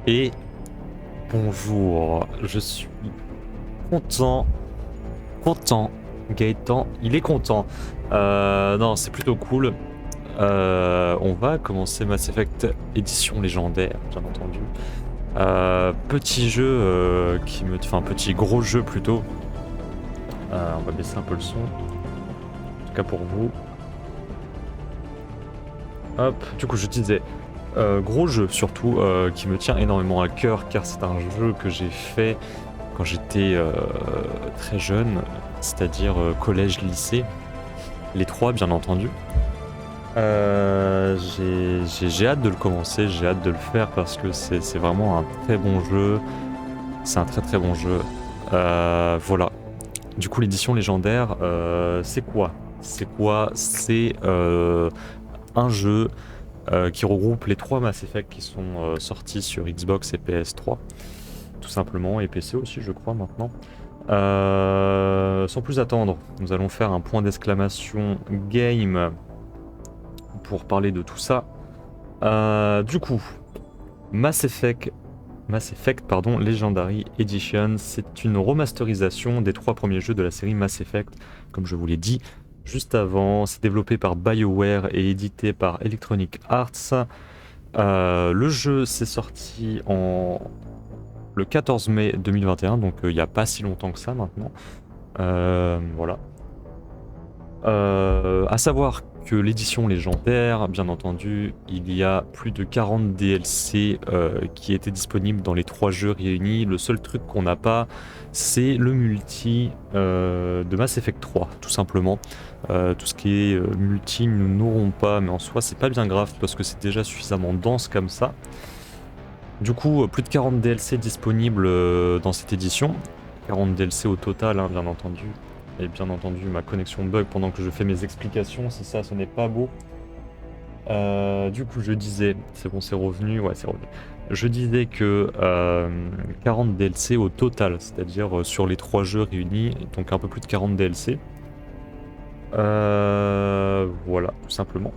Et bonjour, je suis content, Gaëtan, il est content. Non, c'est plutôt cool. On va commencer Mass Effect édition légendaire, bien entendu. Petit jeu enfin petit gros jeu plutôt. On va baisser un peu le son, en tout cas pour vous. Hop, du coup je disais, gros jeu surtout, qui me tient énormément à cœur car c'est un jeu que j'ai fait quand j'étais très jeune, c'est-à-dire collège, lycée, les trois bien entendu. J'ai hâte de le commencer, j'ai hâte de le faire parce que c'est vraiment un très bon jeu, c'est un très bon jeu. Voilà, du coup l'édition légendaire, c'est quoi? C'est un jeu qui regroupe les trois Mass Effect qui sont sortis sur Xbox et PS3, tout simplement, et PC aussi je crois maintenant. Sans plus attendre, nous allons faire un point d'exclamation game pour parler de tout ça. Du coup, Mass Effect Legendary Edition, c'est une remasterisation des trois premiers jeux de la série Mass Effect, comme je vous l'ai dit juste avant. C'est développé par BioWare et édité par Electronic Arts. Le jeu s'est sorti le 14 mai 2021, donc il n'y a pas si longtemps que ça maintenant. Voilà. À savoir que l'édition légendaire, bien entendu, il y a plus de 40 DLC qui étaient disponibles dans les trois jeux réunis. Le seul truc qu'on n'a pas, c'est le multi de Mass Effect 3, tout simplement. Tout ce qui est multi, nous n'aurons pas, mais en soi, c'est pas bien grave parce que c'est déjà suffisamment dense comme ça. Du coup, plus de 40 DLC disponibles dans cette édition. 40 DLC au total, hein, bien entendu. Et bien entendu, ma connexion bug pendant que je fais mes explications, si ça, ce n'est pas beau. Du coup, je disais, c'est bon, c'est revenu, ouais, c'est revenu. Je disais que 40 DLC au total, c'est-à-dire sur les trois jeux réunis, donc un peu plus de 40 DLC. Voilà, tout simplement.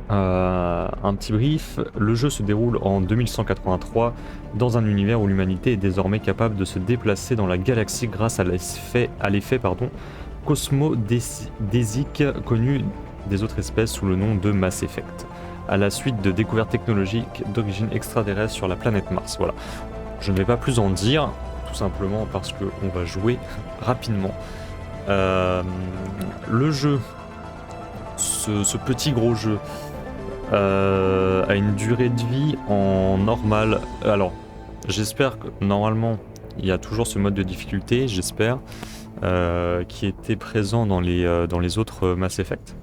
Un petit brief, le jeu se déroule en 2183 dans un univers où l'humanité est désormais capable de se déplacer dans la galaxie grâce à l'effet cosmodésique connu des autres espèces sous le nom de Mass Effect, à la suite de découvertes technologiques d'origine extraterrestre sur la planète Mars. Voilà. Je ne vais pas plus en dire, tout simplement parce qu'on va jouer rapidement. Le jeu, ce petit gros jeu, a une durée de vie en normal. Alors, j'espère que normalement il y a toujours ce mode de difficulté, j'espère, qui était présent dans les autres Mass Effect,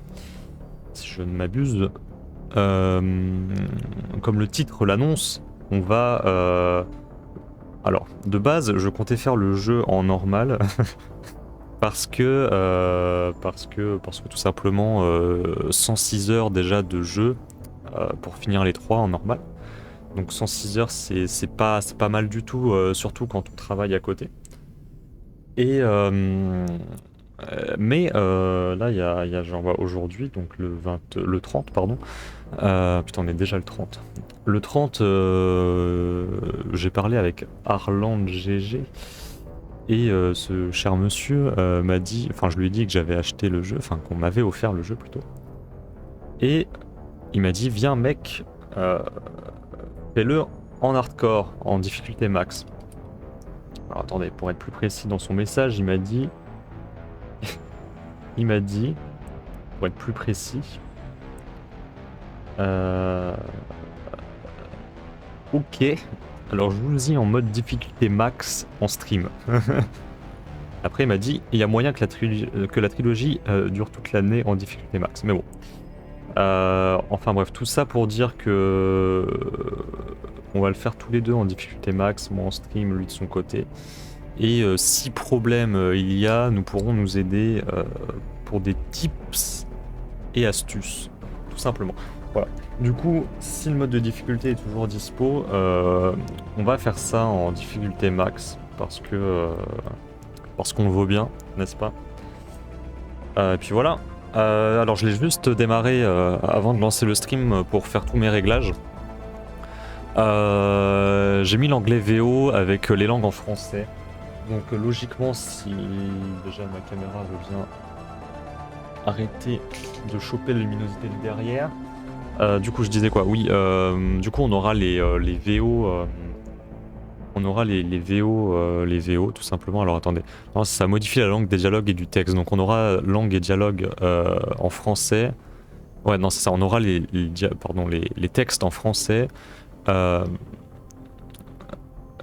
si je ne m'abuse. Comme le titre l'annonce, on va. Alors, de base, je comptais faire le jeu en normal. Parce que tout simplement 106 heures déjà de jeu, pour finir les 3 en normal. Donc 106 heures, c'est pas mal du tout, surtout quand on travaille à côté. Et mais là, j'en vois aujourd'hui, donc le 30, pardon. Putain, on est déjà le 30. Le 30, j'ai parlé avec Arland GG. Et ce cher monsieur m'a dit, enfin je lui ai dit que j'avais acheté le jeu, enfin qu'on m'avait offert le jeu plutôt. Et il m'a dit, viens mec, fais-le en hardcore, en difficulté max. Alors attendez, pour être plus précis dans son message, il m'a dit, pour être plus précis, ok, alors je vous dis en mode difficulté max en stream. Après il m'a dit, il y a moyen que la trilogie dure toute l'année en difficulté max, mais bon. Enfin bref, tout ça pour dire que on va le faire tous les deux en difficulté max, moi en stream, lui de son côté. Et si problème il y a, nous pourrons nous aider pour des tips et astuces, tout simplement. Voilà. Du coup, si le mode de difficulté est toujours dispo, on va faire ça en difficulté max parce qu'on le vaut bien, n'est-ce pas? Et puis voilà. Alors je l'ai juste démarré avant de lancer le stream pour faire tous mes réglages. J'ai mis l'anglais VO avec les langues en français. Donc logiquement, si déjà ma caméra veut bien arrêter de choper la luminosité de derrière. Du coup je disais quoi? Oui, du coup on aura les VO. On aura les VO tout simplement. Alors attendez, non, ça modifie la langue des dialogues et du texte. Donc on aura langue et dialogue en français. Ouais, non, c'est ça. On aura les textes en français,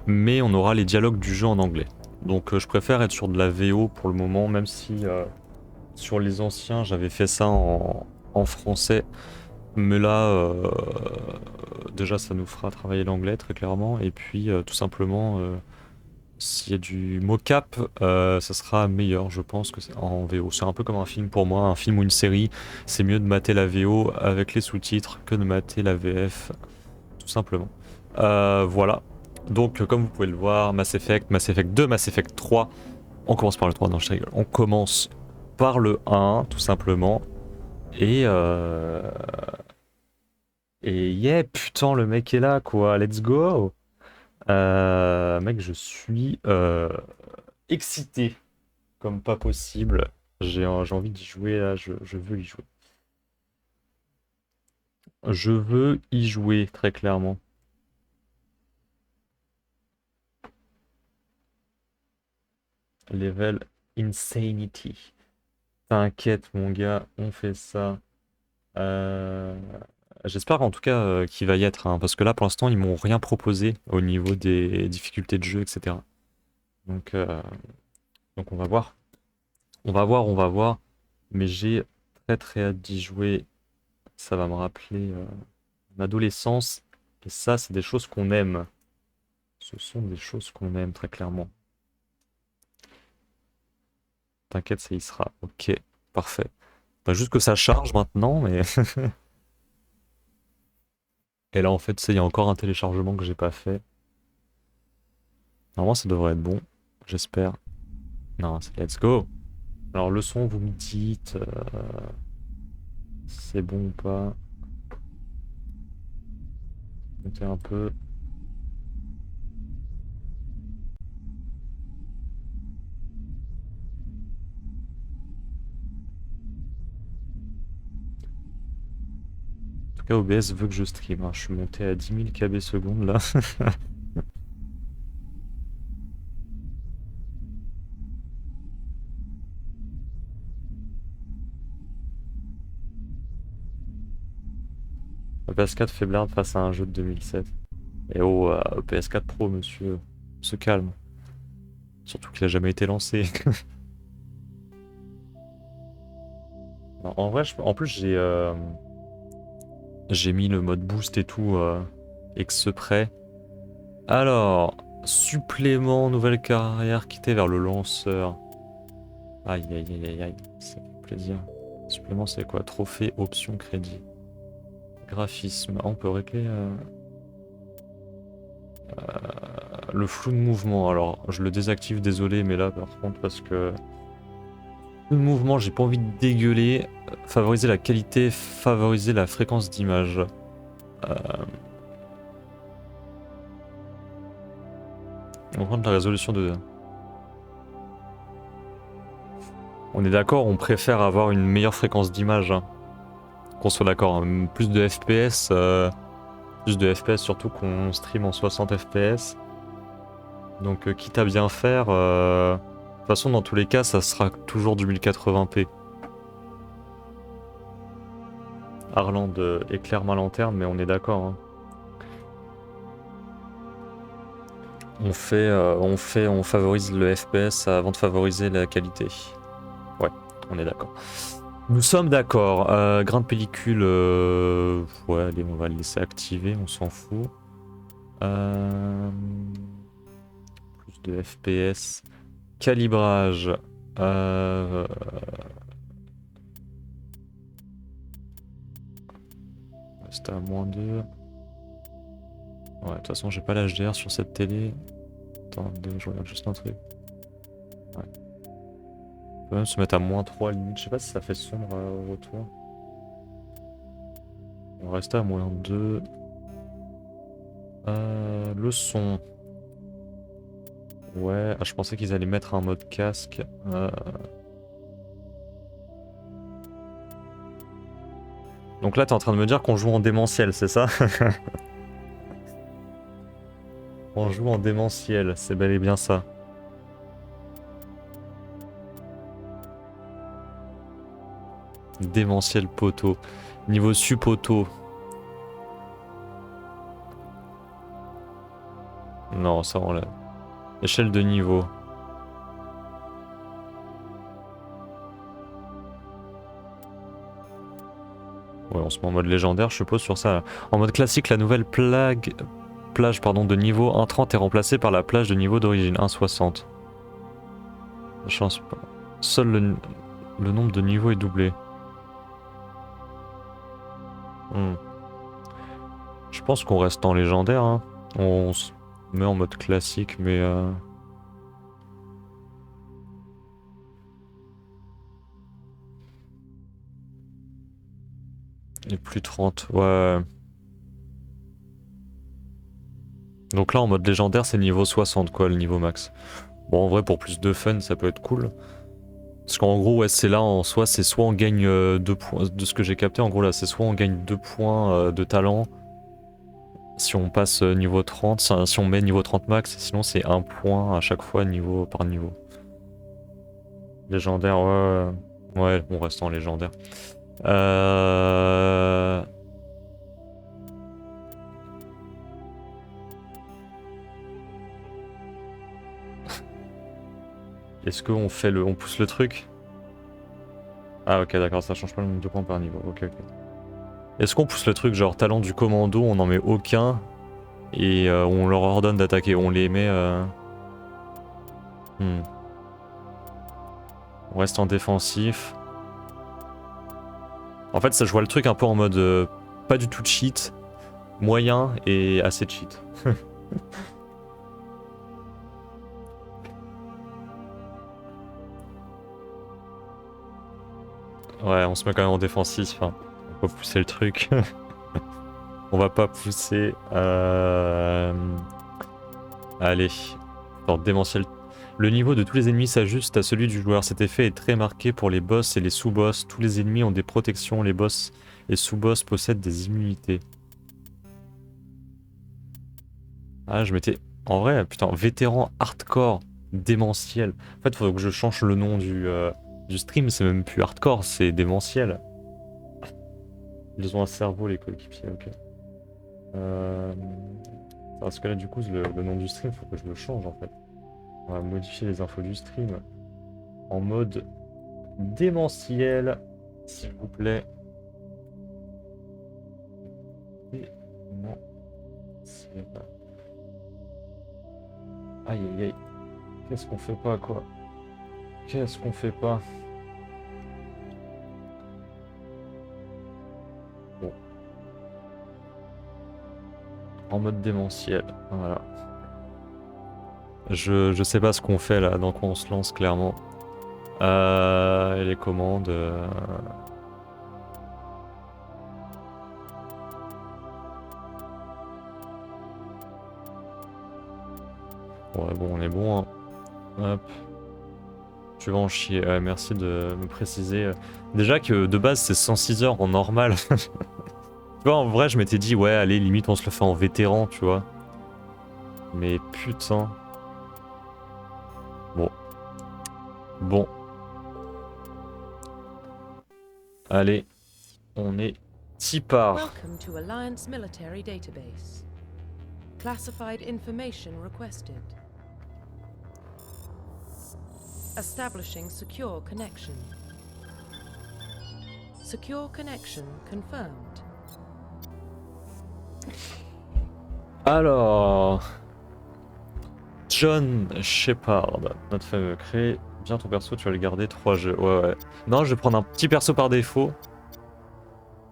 mais on aura les dialogues du jeu en anglais. Donc je préfère être sur de la VO pour le moment, même si sur les anciens j'avais fait ça en français. Mais là, déjà ça nous fera travailler l'anglais très clairement. Et puis tout simplement, s'il y a du mocap, ça sera meilleur, je pense, que en VO. C'est un peu comme un film pour moi, un film ou une série. C'est mieux de mater la VO avec les sous-titres que de mater la VF, tout simplement. Voilà. Donc comme vous pouvez le voir, Mass Effect 2, Mass Effect 3. On commence par le 3, non je rigole. On commence par le 1, tout simplement. Et yeah, putain, le mec est là, quoi. Let's go. Mec, je suis excité comme pas possible. J'ai envie d'y jouer, là. Je veux y jouer. Je veux y jouer, très clairement. Level Insanity. T'inquiète, mon gars, on fait ça. J'espère en tout cas qu'il va y être, hein, parce que là pour l'instant ils m'ont rien proposé au niveau des difficultés de jeu, etc. Donc, on va voir. On va voir. Mais j'ai très très hâte d'y jouer. Ça va me rappeler mon adolescence. Et ça, c'est des choses qu'on aime. Ce sont des choses qu'on aime très clairement. T'inquiète, ça y sera. Ok, parfait. Pas juste que ça charge maintenant, mais... Et là, en fait, il y a encore un téléchargement que j'ai pas fait. Normalement, ça devrait être bon. J'espère. Non, c'est let's go. Alors, le son, vous me dites... c'est bon ou pas? Montez un peu. En tout cas, OBS veut que je stream, hein. Je suis monté à 10 000 kb secondes là. La PS4 faiblarde face à un jeu de 2007. Et oh, PS4 Pro, monsieur, se calme. Surtout qu'il a jamais été lancé. Non, en vrai, en plus, j'ai mis le mode boost et tout, exprès. Alors, supplément, nouvelle carrière, quitter vers le lanceur. Aïe, aïe, aïe, aïe, aïe, ça fait plaisir. Supplément, c'est quoi? Trophée, option, crédit. Graphisme. Ah, on peut régler le flou de mouvement. Alors, je le désactive, désolé, mais là, par contre, parce que... Le mouvement, j'ai pas envie de dégueuler. Favoriser la qualité, favoriser la fréquence d'image. On va prendre la résolution de... On est d'accord, on préfère avoir une meilleure fréquence d'image. Hein. Qu'on soit d'accord, hein. Plus de FPS, surtout qu'on stream en 60 FPS. Donc quitte à bien faire, de toute façon dans tous les cas ça sera toujours du 1080p. Arland éclaire ma lanterne, mais on est d'accord. Hein. On favorise le FPS avant de favoriser la qualité. Ouais, on est d'accord. Nous sommes d'accord. Grain de pellicule, ouais, allez, on va le laisser activer, on s'en fout. Plus de FPS. Calibrage. C'était à -2. Ouais, de toute façon, j'ai pas l'HDR sur cette télé. Attendez, je regarde juste un truc. Ouais. On peut même se mettre à -3 limite. Je sais pas si ça fait sombre au retour. On va rester à -2. Le son. Ouais, je pensais qu'ils allaient mettre un mode casque. Donc là, t'es en train de me dire qu'on joue en démentiel, c'est ça? On joue en démentiel, c'est bel et bien ça. Démentiel poteau. Niveau su-poteau. Non, ça on l'a. Échelle de niveau. Ouais, on se met en mode légendaire, je suppose, sur ça. Là. En mode classique, la nouvelle plage de niveau 1.30 est remplacée par la plage de niveau d'origine 1.60. Chance pas. Seul le nombre de niveaux est doublé. Je pense qu'on reste en légendaire. Hein. On se met en mode classique, mais... Et plus 30, ouais. Donc là, en mode légendaire, c'est niveau 60, quoi, le niveau max. Bon, en vrai, pour plus de fun, ça peut être cool. Parce qu'en gros, ouais, c'est là, en soi, c'est soit on gagne 2 points... De ce que j'ai capté, en gros, là, c'est soit on gagne 2 points de talent... Si on passe niveau 30, si on met niveau 30 max, sinon c'est 1 point à chaque fois niveau par niveau. Légendaire, ouais, ouais, on reste en légendaire. Est-ce qu'on fait on pousse le truc? Ah ok d'accord, ça change pas le nombre de points par niveau, ok. Est-ce qu'on pousse le truc genre talent du commando, on n'en met aucun et on leur ordonne d'attaquer, on les met... On reste en défensif. En fait ça je vois le truc un peu en mode pas du tout cheat, moyen et assez cheat. Ouais, on se met quand même en défensif. Hein. On va pousser le truc. On va pas pousser. Allez. Dans démentiel. Le niveau de tous les ennemis s'ajuste à celui du joueur. Cet effet est très marqué pour les boss et les sous-boss. Tous les ennemis ont des protections. Les boss et sous-boss possèdent des immunités. Ah, je m'étais... En vrai, putain, vétéran hardcore démentiel. En fait, il faudrait que je change le nom du stream. C'est même plus hardcore, c'est démentiel. Ils ont un cerveau, les coéquipiers, ok. Parce que là, du coup, le nom du stream, faut que je le change en fait. On va modifier les infos du stream en mode démentiel, s'il vous plaît. Démentiel. Aïe aïe aïe. Qu'est-ce qu'on fait pas, quoi? Qu'est-ce qu'on fait pas? Bon. En mode démentiel, voilà. Je sais pas ce qu'on fait là, dans quoi on se lance clairement. Et les commandes... Ouais bon, on est bon, hein. Hop. Tu vas en chier, ouais, merci de me préciser. Déjà que de base c'est 106 heures en normal. Tu vois, en vrai je m'étais dit ouais allez limite on se le fait en vétéran, tu vois. Mais putain. Bon. Bon. Allez, on est tipar. Welcome to Alliance Military Database. Classified information requested. Establishing secure connection. Secure connection confirmed. Alors... John Shepard, notre fameux crée. Bien ton perso, tu vas le garder 3 jeux. Ouais, ouais. Non, je vais prendre un petit perso par défaut.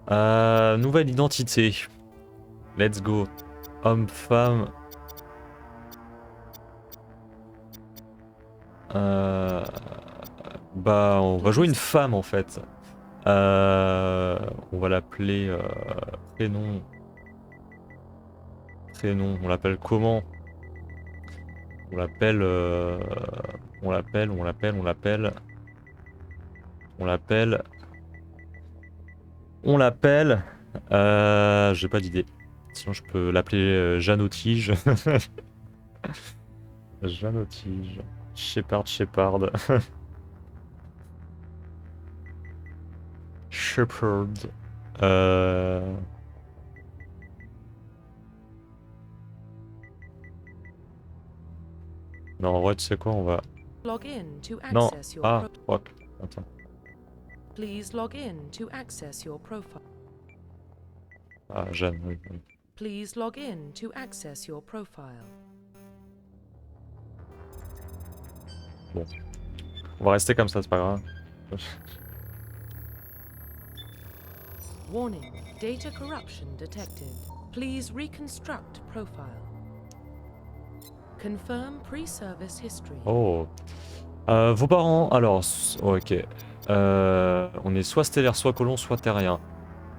Nouvelle identité. Let's go. Homme-femme. Bah, on va jouer une femme en fait. On va l'appeler prénom. Prénom, on l'appelle comment? On l'appelle. On l'appelle. J'ai pas d'idée. Sinon, je peux l'appeler Jeanne aux tiges. Jeanne aux tiges. Shepard. Shepard. Non, en vrai, tu sais quoi, on va... Log in to Non. access your Ah, fuck. Attends. Please log in to access your profile. Ah, Jeanne, oui. Please log in to access your profile. Bon. On va rester comme ça, c'est pas grave. Warning, data corruption detected. Please reconstruct profile. Confirm pre-service history. Oh. Vos parents, alors... ok. On est soit stellaire, soit colon, soit terrien.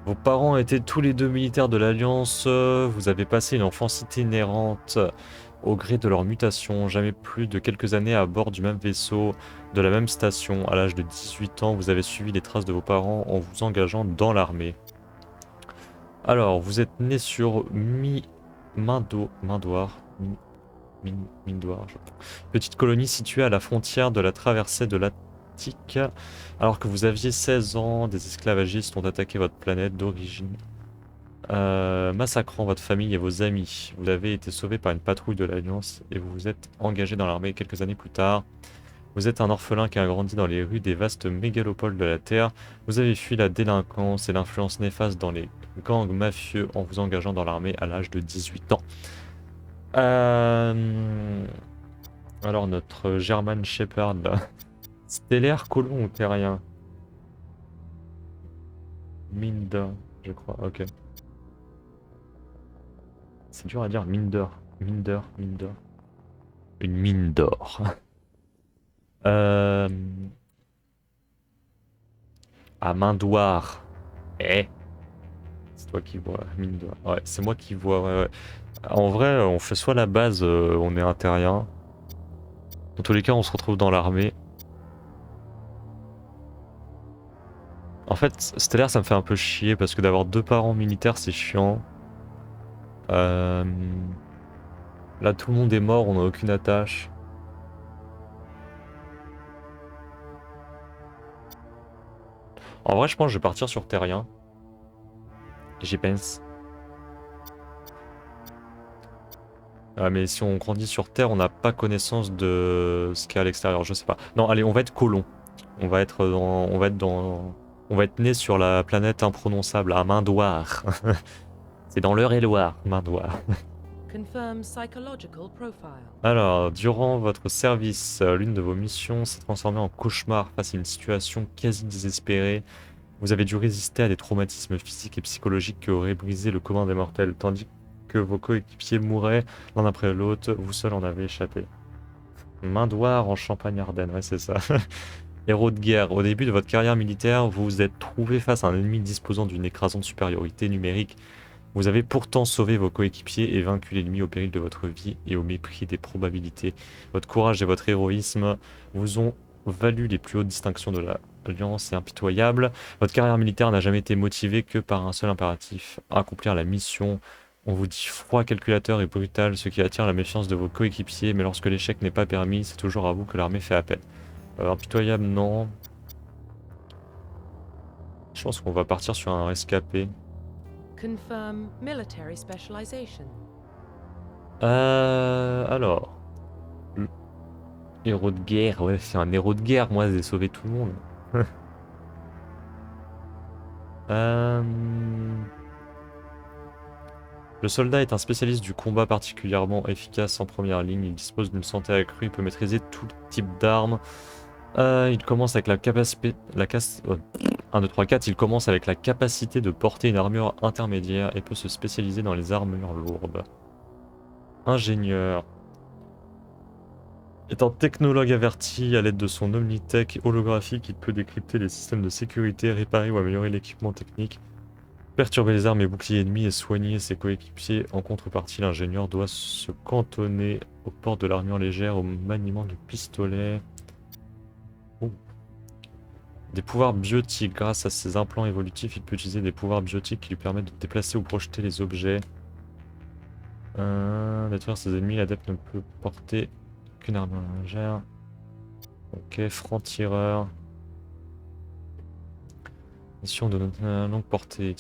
Vos parents étaient tous les deux militaires de l'Alliance. Vous avez passé une enfance itinérante au gré de leur mutation. Jamais plus de quelques années à bord du même vaisseau, de la même station. À l'âge de 18 ans, vous avez suivi les traces de vos parents en vous engageant dans l'armée. Alors, vous êtes né sur Mindoir. Petite colonie située à la frontière de la traversée de l'Attique. Alors que vous aviez 16 ans, des esclavagistes ont attaqué votre planète d'origine, massacrant votre famille et vos amis. Vous avez été sauvé par une patrouille de l'Alliance et vous vous êtes engagé dans l'armée quelques années plus tard. Vous êtes un orphelin qui a grandi dans les rues des vastes mégalopoles de la Terre. Vous avez fui la délinquance et l'influence néfaste dans les gangs mafieux en vous engageant dans l'armée à l'âge de 18 ans. Alors notre German Shepherd là. Stellaire, colon ou terrien? Minder, je crois, ok. C'est dur à dire, Minder. Une mine d'or. À Mindoir. Eh. C'est toi qui vois, Minder. Ouais, c'est moi qui vois, ouais. En vrai, on fait soit la base, on est un terrien. Dans tous les cas, on se retrouve dans l'armée. En fait, stellaire, ça me fait un peu chier parce que d'avoir 2 parents militaires, c'est chiant. Là, tout le monde est mort, on n'a aucune attache. En vrai, je pense que je vais partir sur terrien. J'y pense. Ouais, mais si on grandit sur Terre, on n'a pas connaissance de ce qu'il y a à l'extérieur, je sais pas. Non, allez, on va être colon. On va être né sur la planète imprononçable, à Mindoir. C'est dans l'Eure-et-Loire, Mindoir. Confirm psychological profile. Alors, durant votre service, l'une de vos missions s'est transformée en cauchemar face à une situation quasi désespérée. Vous avez dû résister à des traumatismes physiques et psychologiques qui auraient brisé le commun des mortels, tandis que vos coéquipiers mouraient l'un après l'autre, vous seul en avez échappé. Main d'Oire en Champagne-Ardenne, ouais c'est ça. Héros de guerre, au début de votre carrière militaire, vous vous êtes trouvé face à un ennemi disposant d'une écrasante supériorité numérique. Vous avez pourtant sauvé vos coéquipiers et vaincu l'ennemi au péril de votre vie et au mépris des probabilités. Votre courage et votre héroïsme vous ont valu les plus hautes distinctions de l'Alliance et impitoyable. Votre carrière militaire n'a jamais été motivée que par un seul impératif, accomplir la mission. On vous dit froid, calculateur et brutal, ce qui attire la méfiance de vos coéquipiers, mais lorsque l'échec n'est pas permis, c'est toujours à vous que l'armée fait appel. Impitoyable, non. Je pense qu'on va partir sur un rescapé. Confirm military specialization. Alors. Héros de guerre, ouais, c'est un héros de guerre, moi, j'ai sauvé tout le monde. Euh, Le soldat est un spécialiste du combat particulièrement efficace en première ligne. Il dispose d'une santé accrue, il peut maîtriser tout type d'armes. Il commence avec la capacité... 1, 2, 3, 4. Il commence avec la capacité de porter une armure intermédiaire et peut se spécialiser dans les armures lourdes. Ingénieur. Étant technologue averti, à l'aide de son Omnitech holographique, il peut décrypter les systèmes de sécurité, réparer ou améliorer l'équipement technique, perturber les armes et boucliers ennemis et soigner ses coéquipiers. En contrepartie, l'ingénieur doit se cantonner au port de l'armure légère, au maniement du pistolet. Oh. Des pouvoirs biotiques. Grâce à ses implants évolutifs, il peut utiliser des pouvoirs biotiques qui lui permettent de déplacer ou projeter les objets. Détruire ses ennemis, l'adepte ne peut porter qu'une armure légère. Ok, franc-tireur. Mission de longue portée.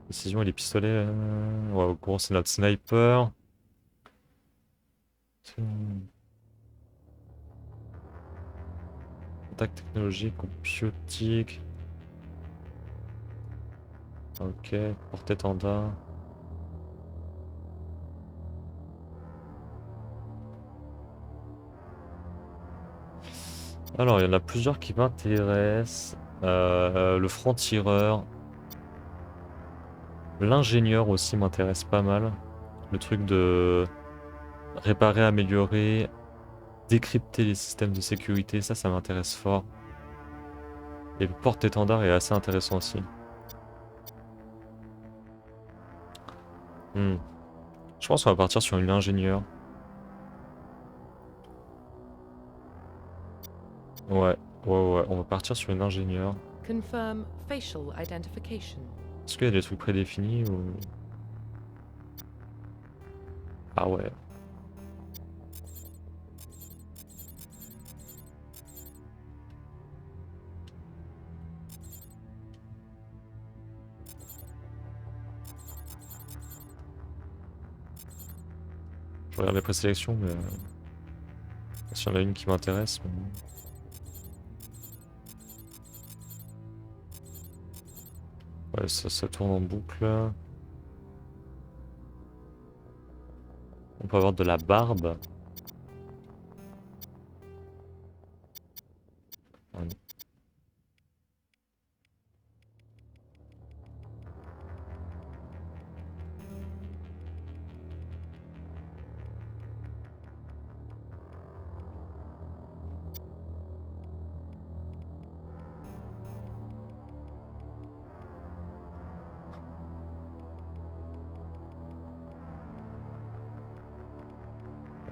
Précision et les pistolets. Ouais, au courant, c'est notre sniper. Contact technologique ou biotique. Ok, porte-étendard. Alors, il y en a plusieurs qui m'intéressent. Le franc-tireur. L'ingénieur aussi m'intéresse pas mal. Le truc de réparer, améliorer, décrypter les systèmes de sécurité, ça m'intéresse fort. Et le porte-étendard est assez intéressant aussi. Je pense qu'on va partir sur une ingénieure. Ouais, on va partir sur une ingénieure. Confirm facial identification. Est-ce qu'il y a des trucs prédéfinis ou... Ah ouais. Je regarde les présélections, mais... S'il y en a une qui m'intéresse, mais... Ouais, ça tourne en boucle. On peut avoir de la barbe.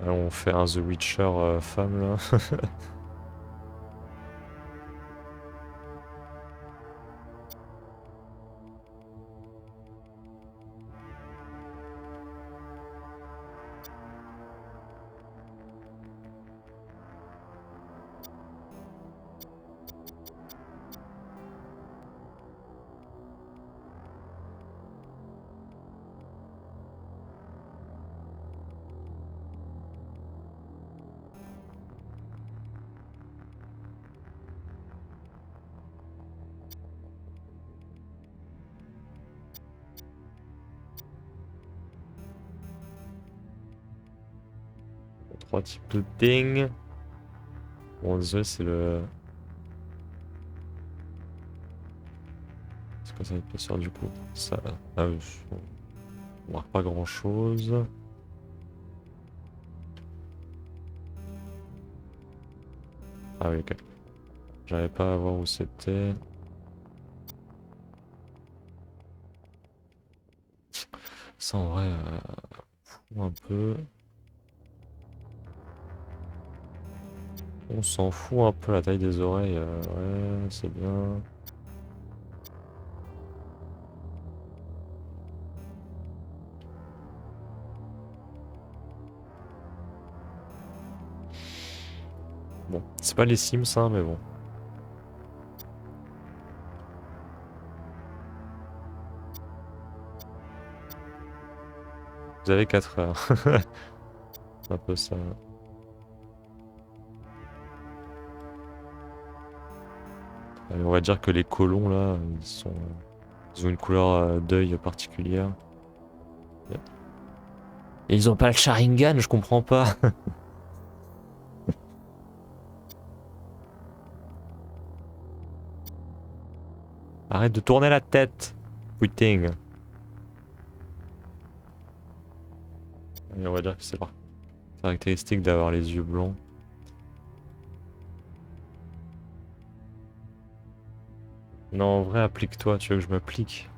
On fait un The Witcher femme là. Trois types de ding. Bon, désolé, c'est le... C'est quoi ça épaisseur du coup? Ça. Ah oui, on voit pas grand chose. Ah oui, ok. J'arrivais pas à voir où c'était. Ça en vrai, fou un peu. On s'en fout un peu la taille des oreilles. Ouais, c'est bien. Bon, c'est pas les Sims, hein, mais bon. Vous avez 4 heures. C'est un peu ça. Allez, on va dire que les colons là, ils ont une couleur d'œil particulière. Et ils ont pas le Sharingan, je comprends pas. Arrête de tourner la tête. Putain. Allez, on va dire que c'est caractéristique d'avoir les yeux blancs. Non, en vrai, applique-toi, tu veux que je m'applique?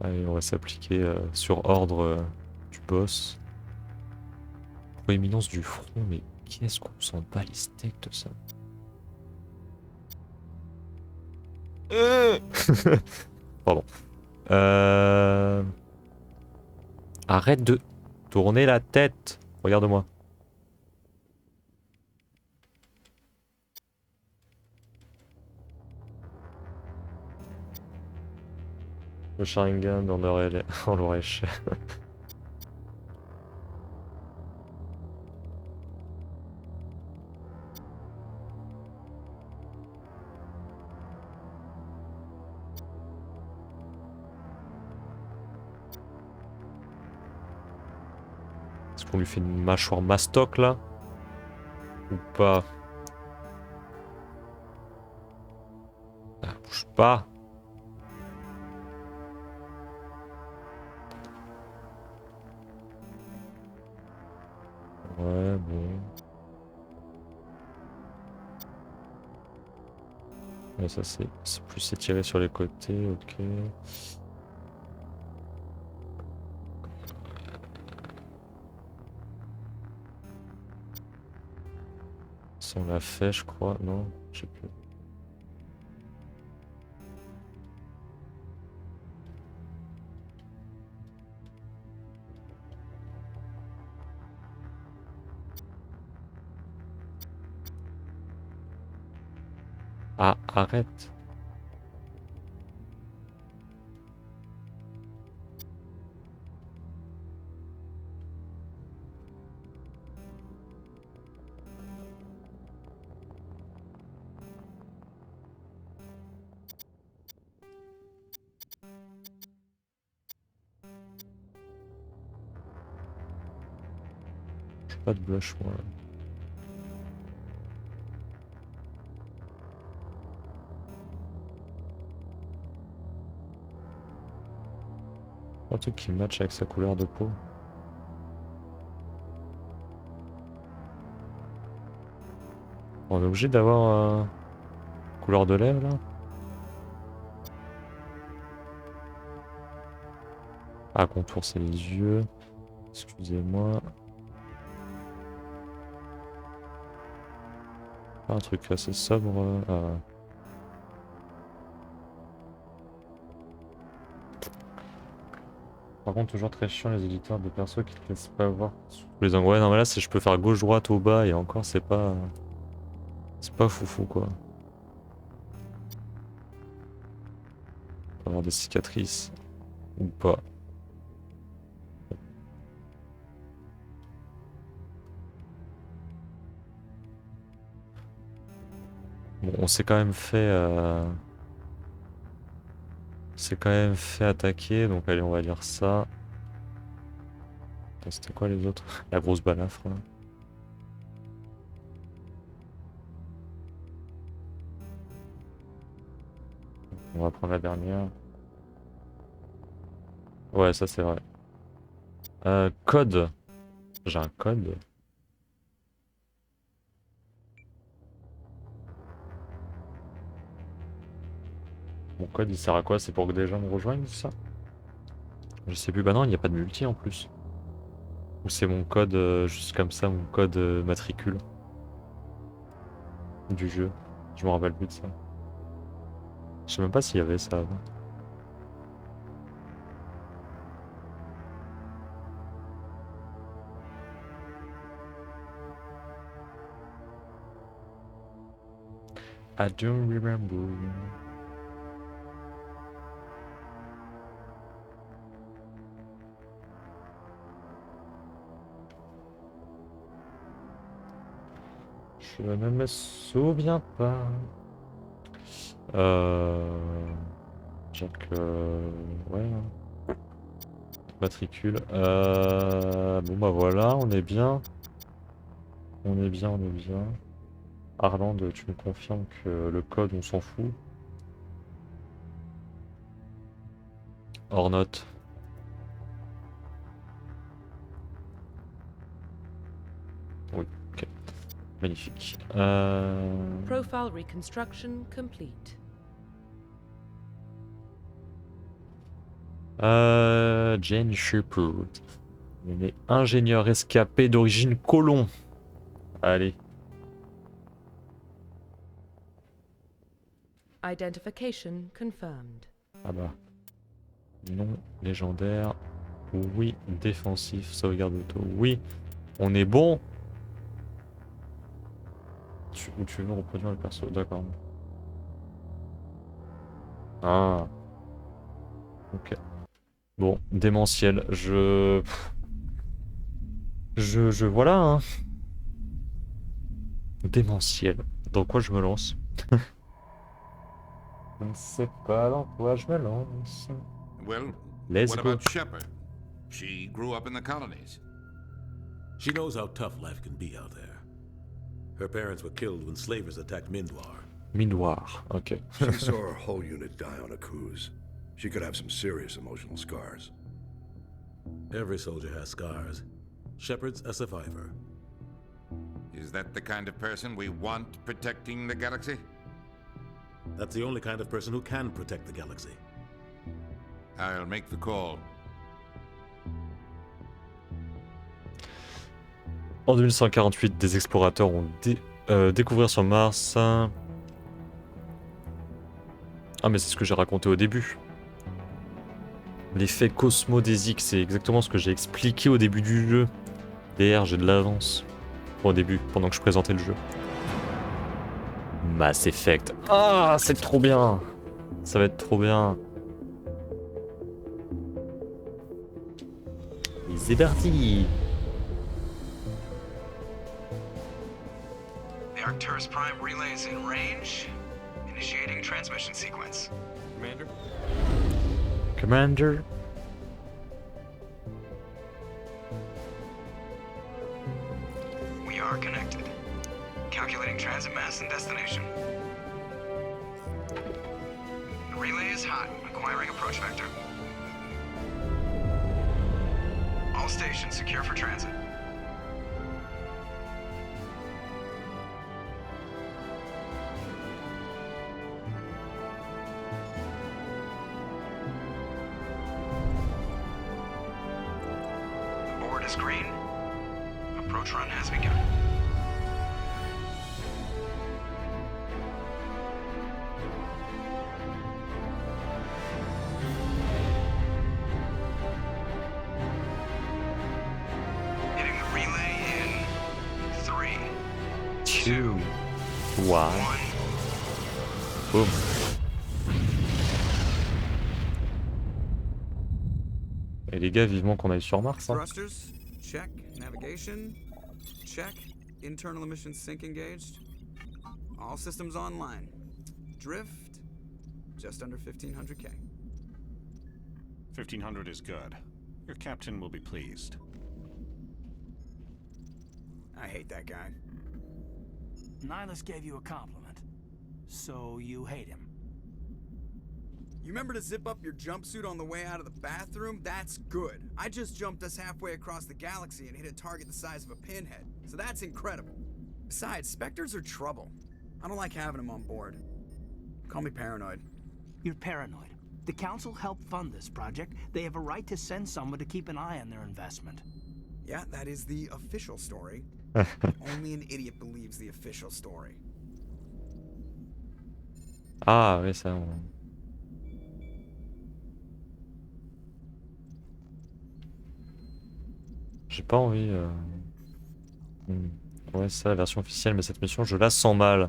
Allez, on va s'appliquer sur ordre du boss. Proéminence du front, mais qu'est-ce qu'on sent pas les steaks de ça? Pardon. Arrête de tourner la tête. Regarde-moi. Le Sharingan dans l'oreille. On l'aurait cher. Est-ce qu'on lui fait une mâchoire mastoc là? Ou pas? Ah, bouge pas. Ouais, bon. Ouais, ça c'est plus étiré sur les côtés, ok. Ça on l'a fait, je crois, non? Je sais plus. Ah, arrête. J'ai pas de blush, moi. Un truc qui match avec sa couleur de peau. On est obligé d'avoir couleur de lèvres là? Ah, contour c'est les yeux. Excusez-moi. Un truc assez sobre. Par contre, toujours très chiant les éditeurs de perso qui te laissent pas voir les angles. Ouais, non, mais là, je peux faire gauche-droite au bas et encore, c'est pas. C'est pas foufou quoi. On peut avoir des cicatrices. Ou pas. Bon, on s'est quand même fait. C'est quand même fait attaquer, donc allez, on va lire ça. Attends, c'était quoi les autres? La grosse balafre là. On va prendre la dernière. Ouais, ça c'est vrai. Code. J'ai un code. Mon code il sert à quoi? C'est pour que des gens me rejoignent, c'est ça? Je sais plus. Bah non, il n'y a pas de multi en plus. Ou c'est mon code, juste comme ça, mon code matricule du jeu. Je me rappelle plus de ça. Je sais même pas s'il y avait ça avant. I don't remember. Je ne me souviens pas. Jack, ouais. Matricule. Bon bah voilà, on est bien. On est bien, on est bien. Arland, tu me confirmes que le code, on s'en fout. Hors note. Oui, ok. Magnifique. Profile reconstruction complete. Jane Shepard. Il est ingénieur escapé d'origine colon. Allez. Identification confirmed. Ah bah. Non légendaire. Oui. Défensif. Sauvegarde auto. Oui. On est bon. Ou tu veux reproduire le perso. D'accord. Ah. Ok. Bon. Démentiel. Voilà, hein. Démentiel. Dans quoi je me lance? Je ne sais pas dans quoi je me lance. Well, Let's what go. about Shepard? She grew up in the colonies. She knows how tough life can be out there. Her parents were killed when slavers attacked Mindwar. Mindwar, ok. She saw her whole unit die on a cruise. She could have some serious emotional scars. Every soldier has scars. Shepard's a survivor. Is that the kind of person we want protecting the galaxy? That's the only kind of person who can protect the galaxy. I'll make the call. En 2148, des explorateurs ont découvert sur Mars. Ah, mais c'est ce que j'ai raconté au début. L'effet cosmodésique, c'est exactement ce que j'ai expliqué au début du jeu. D'ailleurs, j'ai de l'avance. Au début, pendant que je présentais le jeu. Mass Effect. Ah, c'est trop bien. Ça va être trop bien. Et c'est parti. The Arcturus Prime relay is in range. Initiating transmission sequence. Commander? Commander. We are connected. Calculating transit mass and destination. The relay is hot, acquiring approach vector. All stations secure for transit. The board is green. Approach run has begun. Hitting the relay in 3, 2, 1. 1. Boum. Et les gars, vivement qu'on aille sur Mars. Hein. Thrusters, check. Navigation, check. Internal emissions sync engaged. All systems online. Drift, just under 1500K. 1500 is good. Your captain will be pleased. I hate that guy. Nihilus gave you a compliment. So you hate him. You remember to zip up your jumpsuit on the way out of the bathroom? That's good. I just jumped us halfway across the galaxy and hit a target the size of a pinhead, so that's incredible. Besides, Spectres are trouble. I don't like having them on board. Call me paranoid. You're paranoid. The Council helped fund this project. They have a right to send someone to keep an eye on their investment. Yeah, that is the official story. Only an idiot believes the official story. Ah oui, ça. J'ai pas envie. Ouais, c'est ça la version officielle, mais cette mission, je la sens mal. De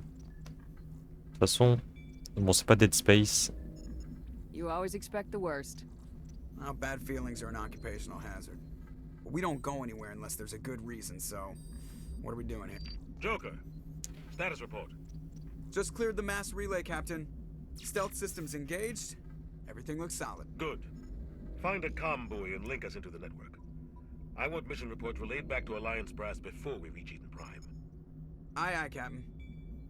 toute façon, bon, c'est pas Dead Space. You always expect the worst. Well, bad feelings are an occupational hazard. But we don't go anywhere unless there's a good reason, so what are we doing here? Joker, status report. Just cleared the mass relay, Captain. Stealth systems engaged. Everything looks solid. Good. Find a comm buoy and link us into the network. I want mission reports relayed back to Alliance brass before we reach Eden Prime. Aye, aye, Captain.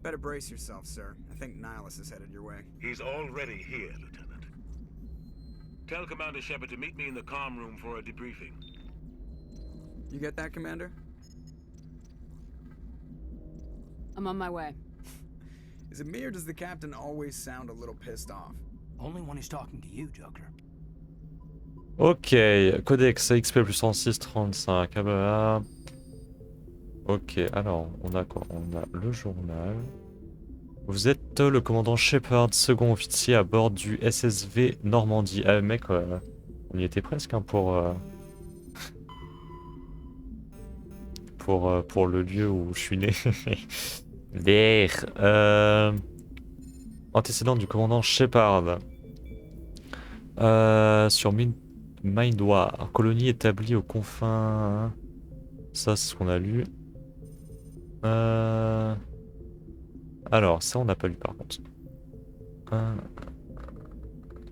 Better brace yourself, sir. I think Nihilus is headed your way. He's already here, Lieutenant. Tell Commander Shepard to meet me in the comm room for a debriefing. You get that, Commander? I'm on my way. Is it me or does the Captain always sound a little pissed off? Only when he's talking to you, Joker. Ok, codex XP plus 36, 35, ah bah là. Ok, alors, on a quoi? On a le journal. Vous êtes le commandant Shepard, second officier à bord du SSV Normandie. Ah mec, on y était presque hein, pour le lieu où je suis né. Antécédent du commandant Shepard. Sur Mindwar, colonie établie aux confins. Ça, c'est ce qu'on a lu. Alors, ça, on n'a pas lu par contre.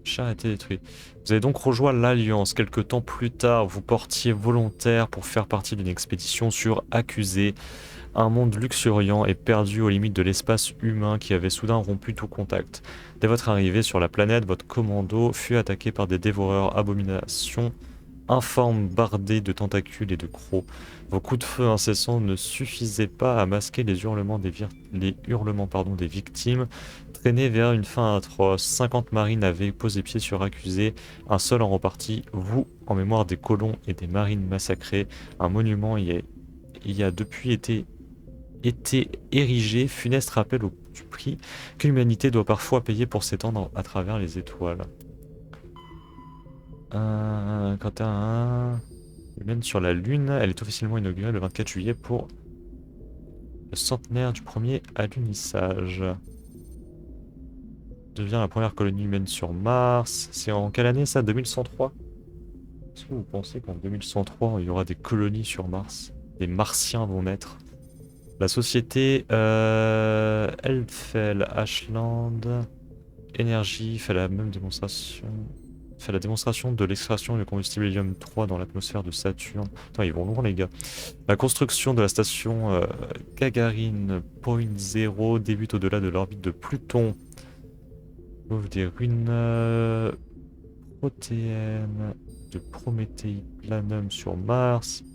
Char a été détruit. Vous avez donc rejoint l'Alliance. Quelque temps plus tard, vous portiez volontaire pour faire partie d'une expédition sur Accusé, un monde luxuriant et perdu aux limites de l'espace humain qui avait soudain rompu tout contact. Dès votre arrivée sur la planète, votre commando fut attaqué par des dévoreurs abominations informes bardés de tentacules et de crocs. Vos coups de feu incessants ne suffisaient pas à masquer les hurlements des victimes, traînés vers une fin atroce. 50 marines avaient posé pied sur Accusé, un seul en repartit, vous, en mémoire des colons et des marines massacrés. Un monument y a depuis été érigé, funeste rappel du prix que l'humanité doit parfois payer pour s'étendre à travers les étoiles. Quant à humaine sur la Lune, elle est officiellement inaugurée le 24 juillet pour le centenaire du premier alunissage. Devient la première colonie humaine sur Mars. C'est en quelle année ça? 2103? Est-ce que vous pensez qu'en 2103 il y aura des colonies sur Mars? Les Martiens vont naître. La société Elfel Ashland Energy fait la démonstration de l'extraction du combustible hélium 3 dans l'atmosphère de Saturne. Attends, ils vont loin les gars. La construction de la station Gagarin Point 0 débute au-delà de l'orbite de Pluton. Ouvre des ruines protéennes de Prométhée Planum sur Mars.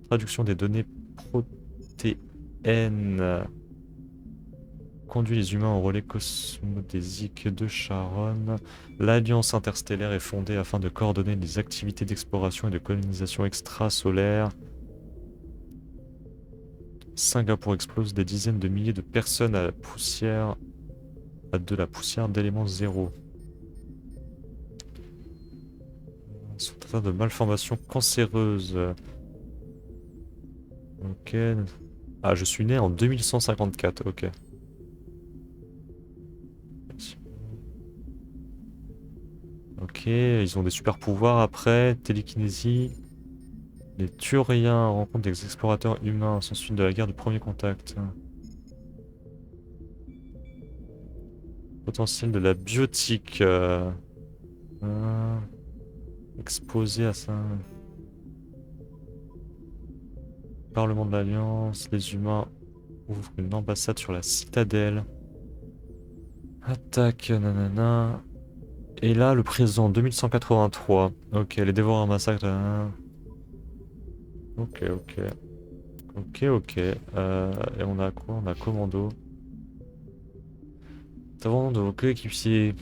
Traduction des données protéennes. Conduit les humains au relais cosmodésique de Charon. L'Alliance interstellaire est fondée afin de coordonner les activités d'exploration et de colonisation extrasolaire. Singapour explose des dizaines de milliers de personnes à la poussière d'éléments zéro. Sont atteints de malformations cancéreuses. Ok. Ah, je suis né en 2154, ok. Ok, ils ont des super pouvoirs après, télékinésie. Les Turiens rencontrent des explorateurs humains sans suite de la guerre du premier contact. Potentiel de la biotique. Exposé à ça. Parlement de l'Alliance, les humains ouvrent une ambassade sur la citadelle. Attaque, nanana. Et là, le présent, 2183. Ok, les dévoreurs massacre. Ok, ok. Ok, ok. Et on a quoi? On a commando. Avant de vos coéquipiers.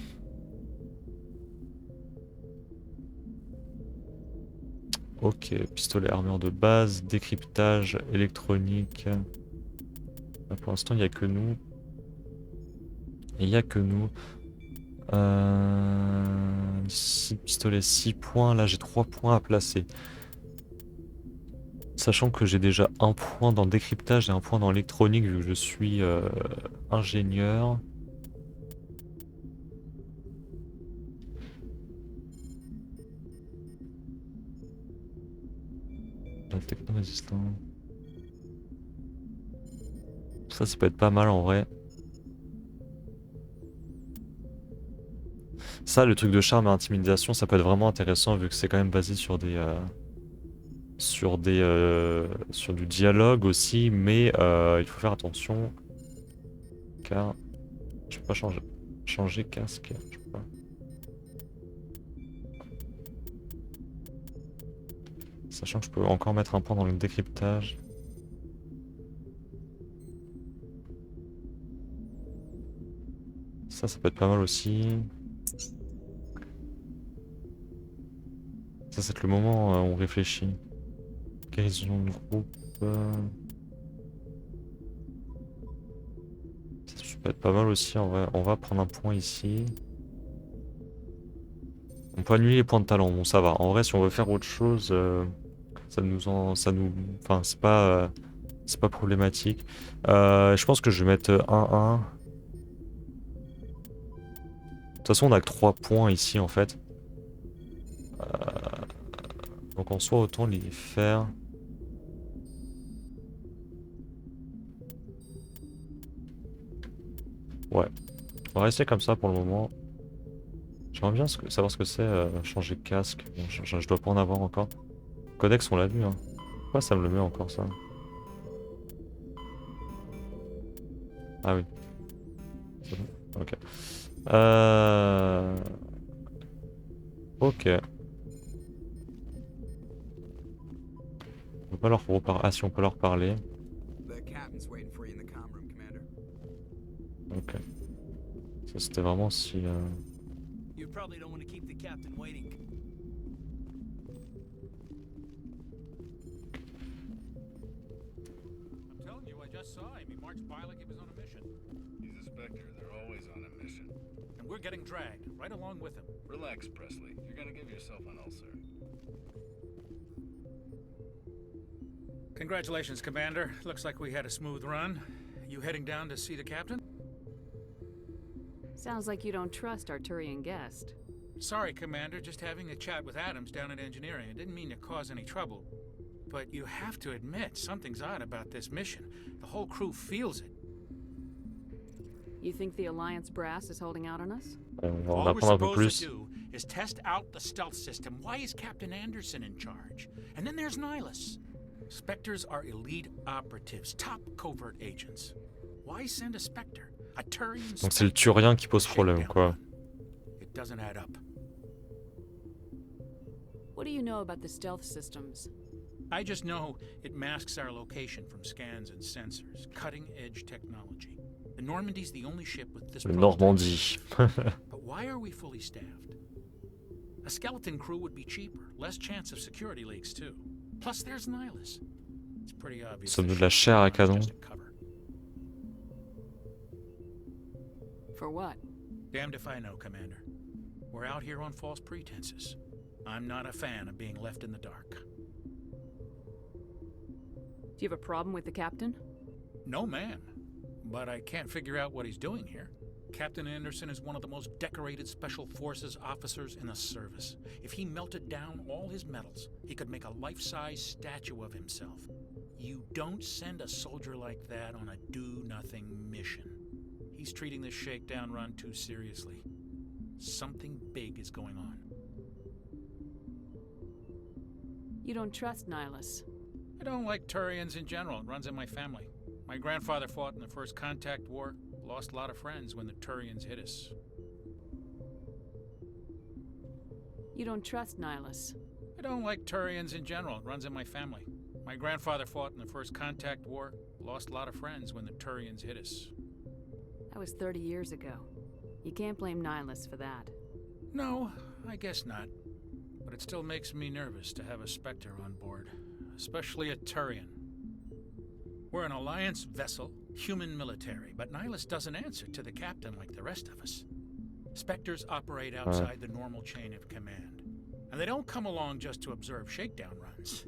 Ok, pistolet armure de base, décryptage, électronique. Là, pour l'instant, il n'y a que nous. Il n'y a que nous. 6 pistolets, 6 points. Là, j'ai 3 points à placer. Sachant que j'ai déjà un point dans le décryptage et un point dans l'électronique vu que je suis ingénieur. Techno-résistant. Ça peut être pas mal en vrai. Ça, le truc de charme et intimidation, ça peut être vraiment intéressant vu que c'est quand même basé sur sur du dialogue aussi, mais il faut faire attention car je peux pas changer casque. Je peux pas. Sachant que je peux encore mettre un point dans le décryptage. Ça peut être pas mal aussi. Ça, c'est le moment où on réfléchit. Guérison de groupe. Ça peut être pas mal aussi en vrai. On va prendre un point ici. On peut annuler les points de talent. Bon, ça va. En vrai, si on veut faire autre chose, enfin, c'est pas problématique. Je pense que je vais mettre 1-1. De toute façon, on a que 3 points ici en fait. Donc en soi, autant les faire. Ouais. On va rester comme ça pour le moment. J'aimerais bien savoir ce que c'est changer de casque. Bon, je dois pas en avoir encore. Codex, on l'a vu. Hein. Pourquoi ça me le met encore ça? Ah oui. C'est bon. Ok. Ok. On peut pas leur reparler. Ah si, on peut leur parler. Ok. Ça c'était vraiment si... You probably don't want to keep the captain waiting. I'm telling you, I just saw him. He marched by like he was on a mission. He's a Spectre. They're always on a mission. And we're getting dragged right along with him. Relax, Presley. You're gonna give yourself an ulcer. Congratulations, Commander. Looks like we had a smooth run. You heading down to see the captain? Sounds like you don't trust Arturian guest. Sorry, Commander. Just having a chat with Adams down at engineering. I didn't mean to cause any trouble. But you have to admit, something's odd about this mission. The whole crew feels it. You think the Alliance brass is holding out on us? On va All we're apprendre un peu supposed plus. to do is test out the stealth system. Why is Captain Anderson in charge? And then there's Nihilus. Spectres are elite operatives, top covert agents. Why send a Spectre? A Turian Donc c'est le Turien qui pose problème, quoi. It doesn't add up. What do you know about the stealth systems? I just know it masks our location from scans and sensors. Cutting-edge technology. The Normandy's the only ship with this Le prototype. Normandie. But why are we fully staffed? A skeleton crew would be cheaper, less chance of security leaks too. Plus there's Nihilus. It's pretty obvious. Sommes-nous de la chair à canon? For what? Damned if I know, Commander. We're out here on false pretenses. I'm not a fan of being left in the dark. Do you have a problem with the captain? No, ma'am. But I can't figure out what he's doing here. Captain Anderson is one of the most decorated Special Forces officers in the service. If he melted down all his medals, he could make a life-size statue of himself. You don't send a soldier like that on a do-nothing mission. He's treating this shakedown run too seriously. Something big is going on. You don't trust Nihilus. I don't like Turians in general. It runs in my family. My grandfather fought in the First Contact War. Lost a lot of friends when the Turians hit us. You don't trust Nihilus. I don't like Turians in general. It runs in my family. My grandfather fought in the First Contact War. Lost a lot of friends when the Turians hit us. That was 30 years ago. You can't blame Nihilus for that. No, I guess not. But it still makes me nervous to have a Spectre on board. Especially a Turian. We're an Alliance vessel, human military, but Nihilus doesn't answer to the captain like the rest of us. Spectres operate outside the normal chain of command. And they don't come along just to observe shakedown runs.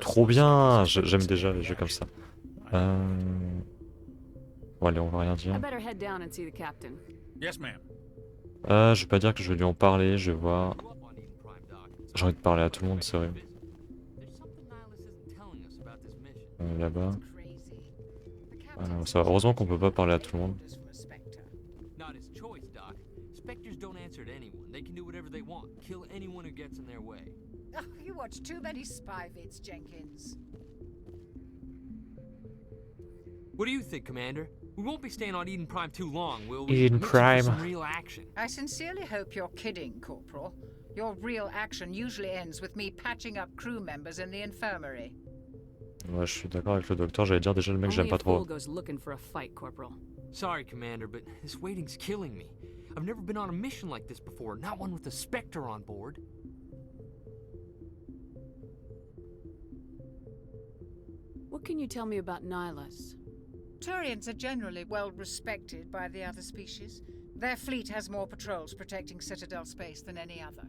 Trop bien, j'aime déjà les jeux comme ça. Bon allez, on va rien dire. I better head down and see the captain. Yes, ma'am. Je vais pas dire que je vais lui en parler, je vais voir. J'ai envie de parler à tout le monde, c'est vrai. Là-bas. Ça va. Heureusement qu'on peut pas parler à tout le monde. Not his choice, Doc. Spectres don't answer to anyone. They can do whatever they want. Kill anyone who gets in their way. Oh, you watch too many spy vids, Jenkins. What do you think, Commander? We won't be staying on Eden Prime too long, will we? Eden Prime. Some real action. I sincerely hope you're kidding, Corporal. Your real action usually ends with me patching up crew members in the infirmary. Ouais, je suis d'accord avec le docteur, j'allais dire déjà le mec j'aime pas trop. Goes looking for a fight, Corporal. Sorry, Commander, but this waiting's killing me. I've never been on a mission like this before, not one with a Spectre on board. What can you tell me about Nihilus? Turians are generally well respected by the other species. Their fleet has more patrols protecting Citadel space than any other.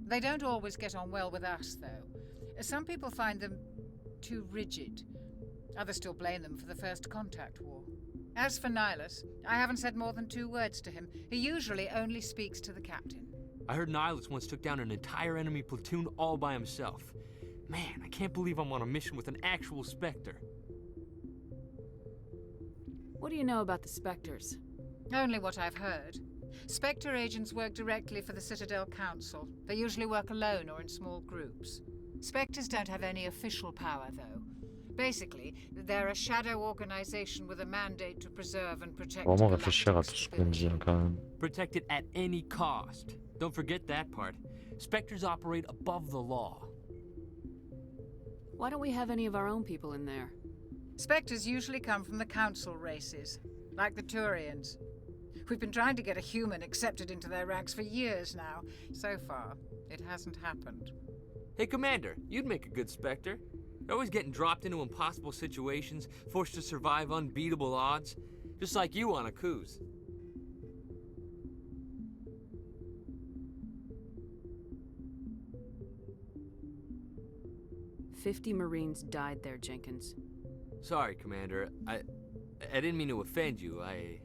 They don't always get on well with us, though. Some people find them too rigid. Others still blame them for the First Contact War. As for Nihilus, I haven't said more than 2 words to him. He usually only speaks to the captain. I heard Nihilus once took down an entire enemy platoon all by himself. Man, I can't believe I'm on a mission with an actual Spectre. What do you know about the Spectres? Only what I've heard. Spectre agents work directly for the Citadel Council. They usually work alone or in small groups. Spectres don't have any official power, though. Basically, they're a shadow organization with a mandate to preserve and protect. Vraiment réfléchir à tout ce qu'on dit quand même. Protect it at any cost. Don't forget that part. Spectres operate above the law. Why don't we have any of our own people in there? Spectres usually come from the Council races, like the Turians. We've been trying to get a human accepted into their ranks for years now. So far, it hasn't happened. Hey, Commander, you'd make a good Spectre. You're always getting dropped into impossible situations, forced to survive unbeatable odds. Just like you on a cruise. "50 Marines died there, Jenkins." Sorry, Commander. I didn't mean to offend you. I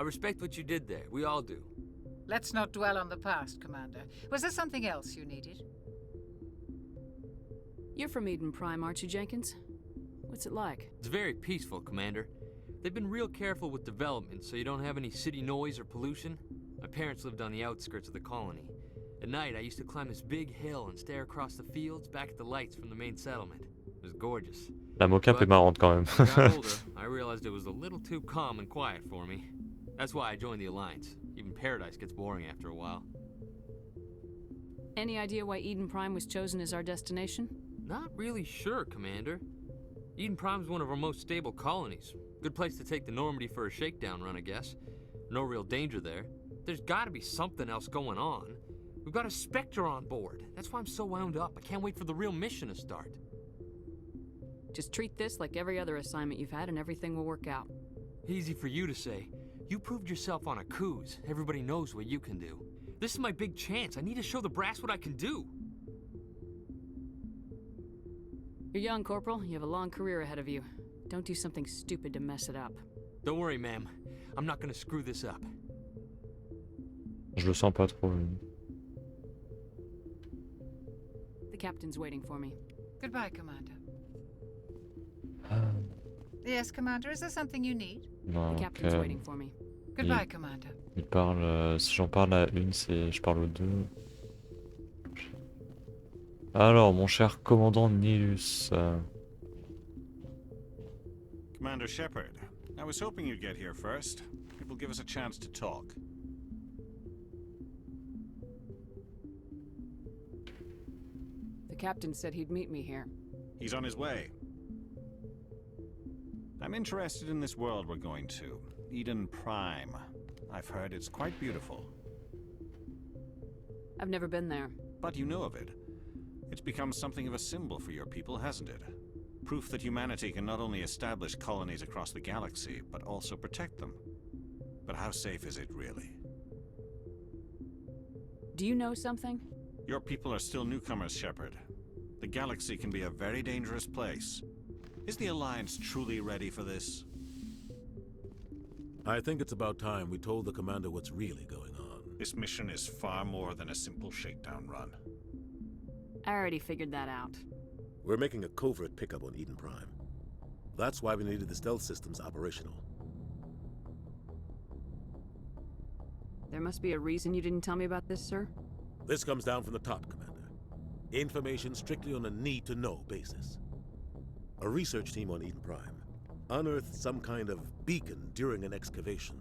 respect what you did there. We all do. Let's not dwell on the past, Commander. Was there something else you needed? You're from Eden Prime, aren't you, Jenkins? What's it like? It's very peaceful, Commander. They've been real careful with development, so you don't have any city noise or pollution. My parents lived on the outskirts of the colony. At night, I used to climb this big hill and stare across the fields back at the lights from the main settlement. It was gorgeous. La mocap est marrante quand même. As I got older, I realized it was a little too calm and quiet for me. That's why I joined the Alliance. Even Paradise gets boring after a while. Any idea why Eden Prime was chosen as our destination? Not really sure, Commander. Eden Prime's one of our most stable colonies. Good place to take the Normandy for a shakedown run, I guess. No real danger there. There's gotta be something else going on. We've got a Spectre on board. That's why I'm so wound up. I can't wait for the real mission to start. Just treat this like every other assignment you've had and everything will work out. Easy for you to say. You proved yourself on a cruise. Everybody knows what you can do. This is my big chance. I need to show the brass what I can do. You're young, Corporal. You have a long career ahead of you. Don't do something stupid to mess it up. Don't worry, ma'am. I'm not gonna screw this up. Je le sens pas trop. The captain's waiting for me. Goodbye, Commander. Yes, Commander. Is there something you need? Non, The captain's waiting for me. Goodbye, Commander. Il parle. Si j'en parle à une, c'est je parle aux deux. Alors, mon cher commandant Nilus. Commander Shepard, I was hoping you'd get here first. It will give us a chance to talk. captain said he'd meet me here. He's on his way. I'm interested in this world we're going to. Eden Prime. I've heard it's quite beautiful. I've never been there. But you know of it. It's become something of a symbol for your people, hasn't it? Proof that humanity can not only establish colonies across the galaxy, but also protect them. But how safe is it, really? Do you know something? Your people are still newcomers, Shepard. The galaxy can be a very dangerous place. Is the Alliance truly ready for this? I think it's about time we told the Commander what's really going on. This mission is far more than a simple shakedown run. I already figured that out. We're making a covert pickup on Eden Prime. That's why we needed the stealth systems operational. There must be a reason you didn't tell me about this, sir? This comes down from the top, Commander. Information strictly on a need-to-know basis. A research team on Eden Prime unearthed some kind of beacon during an excavation.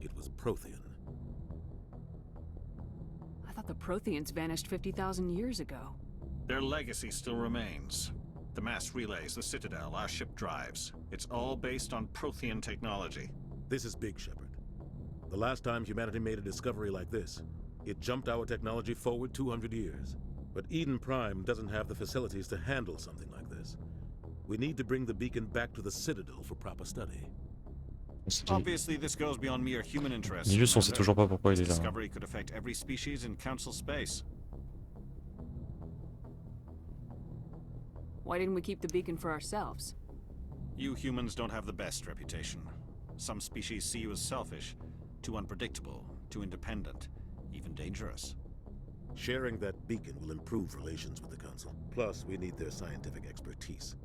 It was Prothean. I thought the Protheans vanished 50,000 years ago. Their legacy still remains. The mass relays, the Citadel, our ship drives. It's all based on Prothean technology. This is big, Shepard. The last time humanity made a discovery like this, it jumped our technology forward 200 years. But Eden Prime doesn't have the facilities to handle something like this. We need to bring the beacon back to the Citadel for proper study. Obviously, this goes beyond mere human interests. Juste, on sait toujours pas pourquoi il est là. Discovery could affect every species in Council space. Why didn't we keep the beacon for ourselves? You humans don't have the best reputation. Some species see you as selfish, too unpredictable, too independent, even dangerous. Sharing that beacon will improve relations with the Council. Plus, we need their scientific expertise.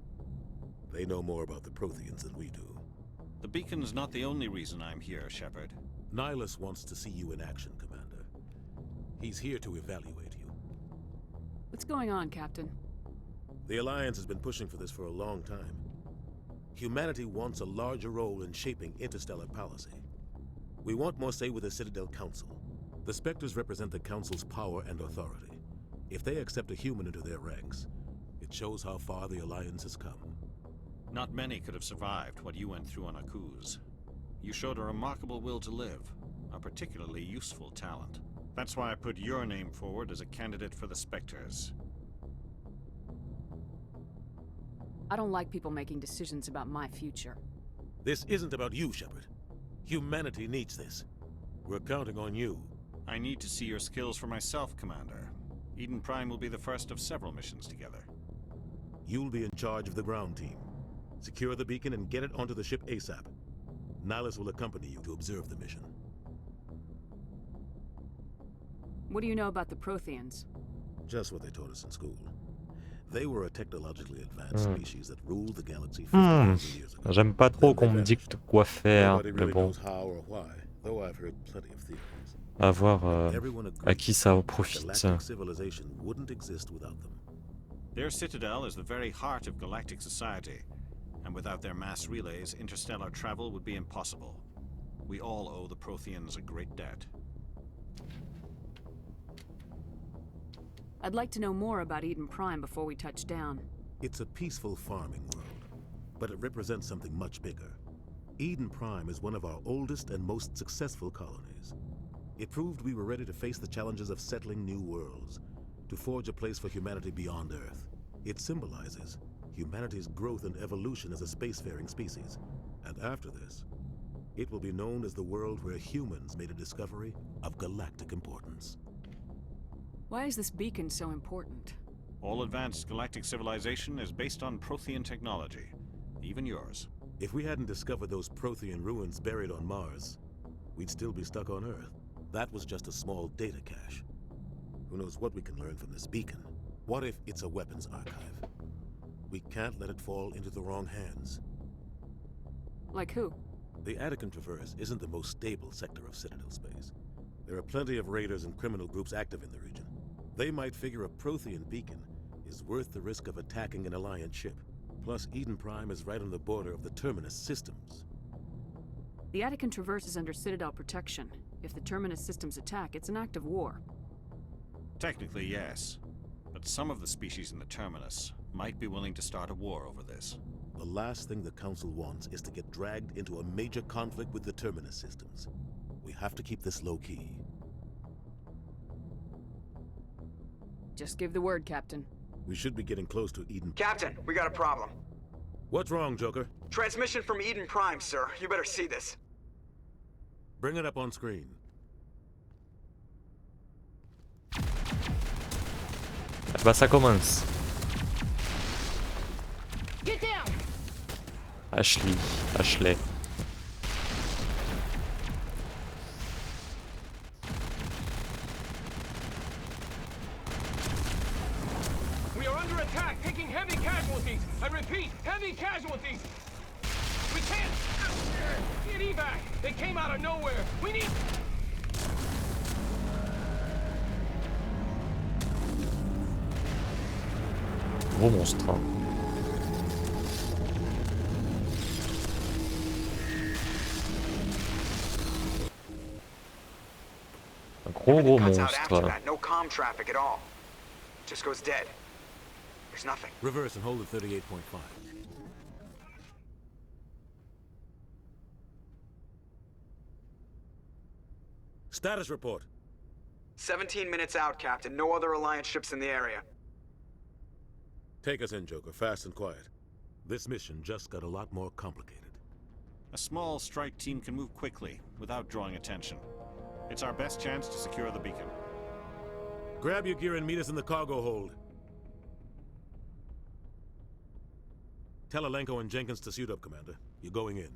They know more about the Protheans than we do. The beacon's not the only reason I'm here, Shepard. Nihilus wants to see you in action, Commander. He's here to evaluate you. What's going on, Captain? The Alliance has been pushing for this for a long time. Humanity wants a larger role in shaping interstellar policy. We want more say with the Citadel Council. The Spectres represent the Council's power and authority. If they accept a human into their ranks, it shows how far the Alliance has come. Not many could have survived what you went through on Akuz. You showed a remarkable will to live, a particularly useful talent. That's why I put your name forward as a candidate for the Spectres. I don't like people making decisions about my future. This isn't about you, Shepard. Humanity needs this. We're counting on you. I need to see your skills for myself, Commander. Eden Prime will be the first of several missions together. You'll be in charge of the ground team. Secure the beacon and get it onto the ship ASAP. Nihilus will accompany you to observe the mission. What do you know about the Protheans? Just what they taught us in school. They were a technologically advanced species that ruled the galaxy 50,000 years ago. J'aime pas trop qu'on me dicte quoi faire, Nobody mais really bon. knows how or why, though I've heard plenty of theories. À voir Everyone à qui ça agrees profite. galactic civilization wouldn't exist without them. Their citadel is the very heart of galactic society, and without their mass relays, interstellar travel would be impossible. We all owe the Protheans a great debt. I'd like to know more about Eden Prime before we touch down. It's a peaceful farming world, but it represents something much bigger. Eden Prime is one of our oldest and most successful colonies. It proved we were ready to face the challenges of settling new worlds, to forge a place for humanity beyond Earth. It symbolizes humanity's growth and evolution as a spacefaring species. And after this, it will be known as the world where humans made a discovery of galactic importance. Why is this beacon so important? All advanced galactic civilization is based on Prothean technology, even yours. If we hadn't discovered those Prothean ruins buried on Mars, we'd still be stuck on Earth. That was just a small data cache. Who knows what we can learn from this beacon? What if it's a weapons archive? We can't let it fall into the wrong hands. Like who? The Attican Traverse isn't the most stable sector of Citadel space. There are plenty of raiders and criminal groups active in the region. They might figure a Prothean beacon is worth the risk of attacking an Alliance ship. Plus, Eden Prime is right on the border of the Terminus systems. The Attican Traverse is under Citadel protection. If the Terminus systems attack, it's an act of war. Technically, yes. But but some of the species in the Terminus might be willing to start a war over this. The last thing the Council wants is to get dragged into a major conflict with the Terminus systems. We have to keep this low-key. Just give the word, Captain. We should be getting close to Eden. Captain, we got a problem. What's wrong, Joker? Transmission from Eden Prime, sir. You better see this. Bring it up on screen. Bah ça commence. Get down. Ashley. We are under attack, taking heavy casualties. I repeat, heavy casualties. We can't get evac. They came out of nowhere. We need. Gros monstre. Un gros monstre. No comm traffic at all. Just goes dead. There's nothing. Reverse and hold at 38.5. Status report. 17 minutes out, Captain. No other Alliance ships in the area. Take us in, Joker, fast and quiet. This mission just got a lot more complicated. A small strike team can move quickly, without drawing attention. It's our best chance to secure the beacon. Grab your gear and meet us in the cargo hold. Tell Alenko and Jenkins to suit up, Commander. You're going in.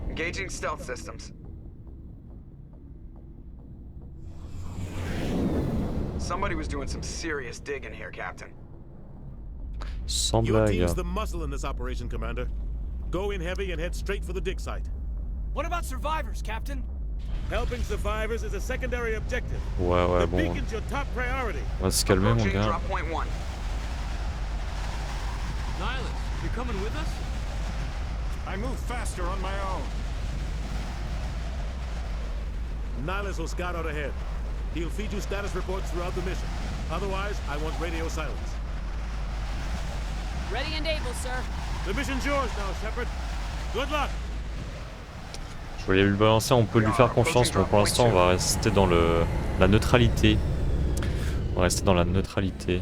Engaging stealth systems. Somebody was doing some serious digging here, Captain. Sans Your blague. team's the muscle in this operation, Commander. Go in heavy and head straight for the dig site. What about survivors, Captain? Helping survivors is a secondary objective. Ouais, The bon. beacon's your top priority. On va se calmer, mon Approaching gars. drop point 1. Nihilus, you're coming with us? I move faster on my own. Nihilus will scout out ahead. He'll feed you status reports throughout the mission. Otherwise, I want radio silence. Ready and able, sir. The mission's yours now, Shepard. Good luck. Je voulais le balancer, on peut lui faire confiance, mais pour l'instant on va rester dans la neutralité. On va rester dans la neutralité.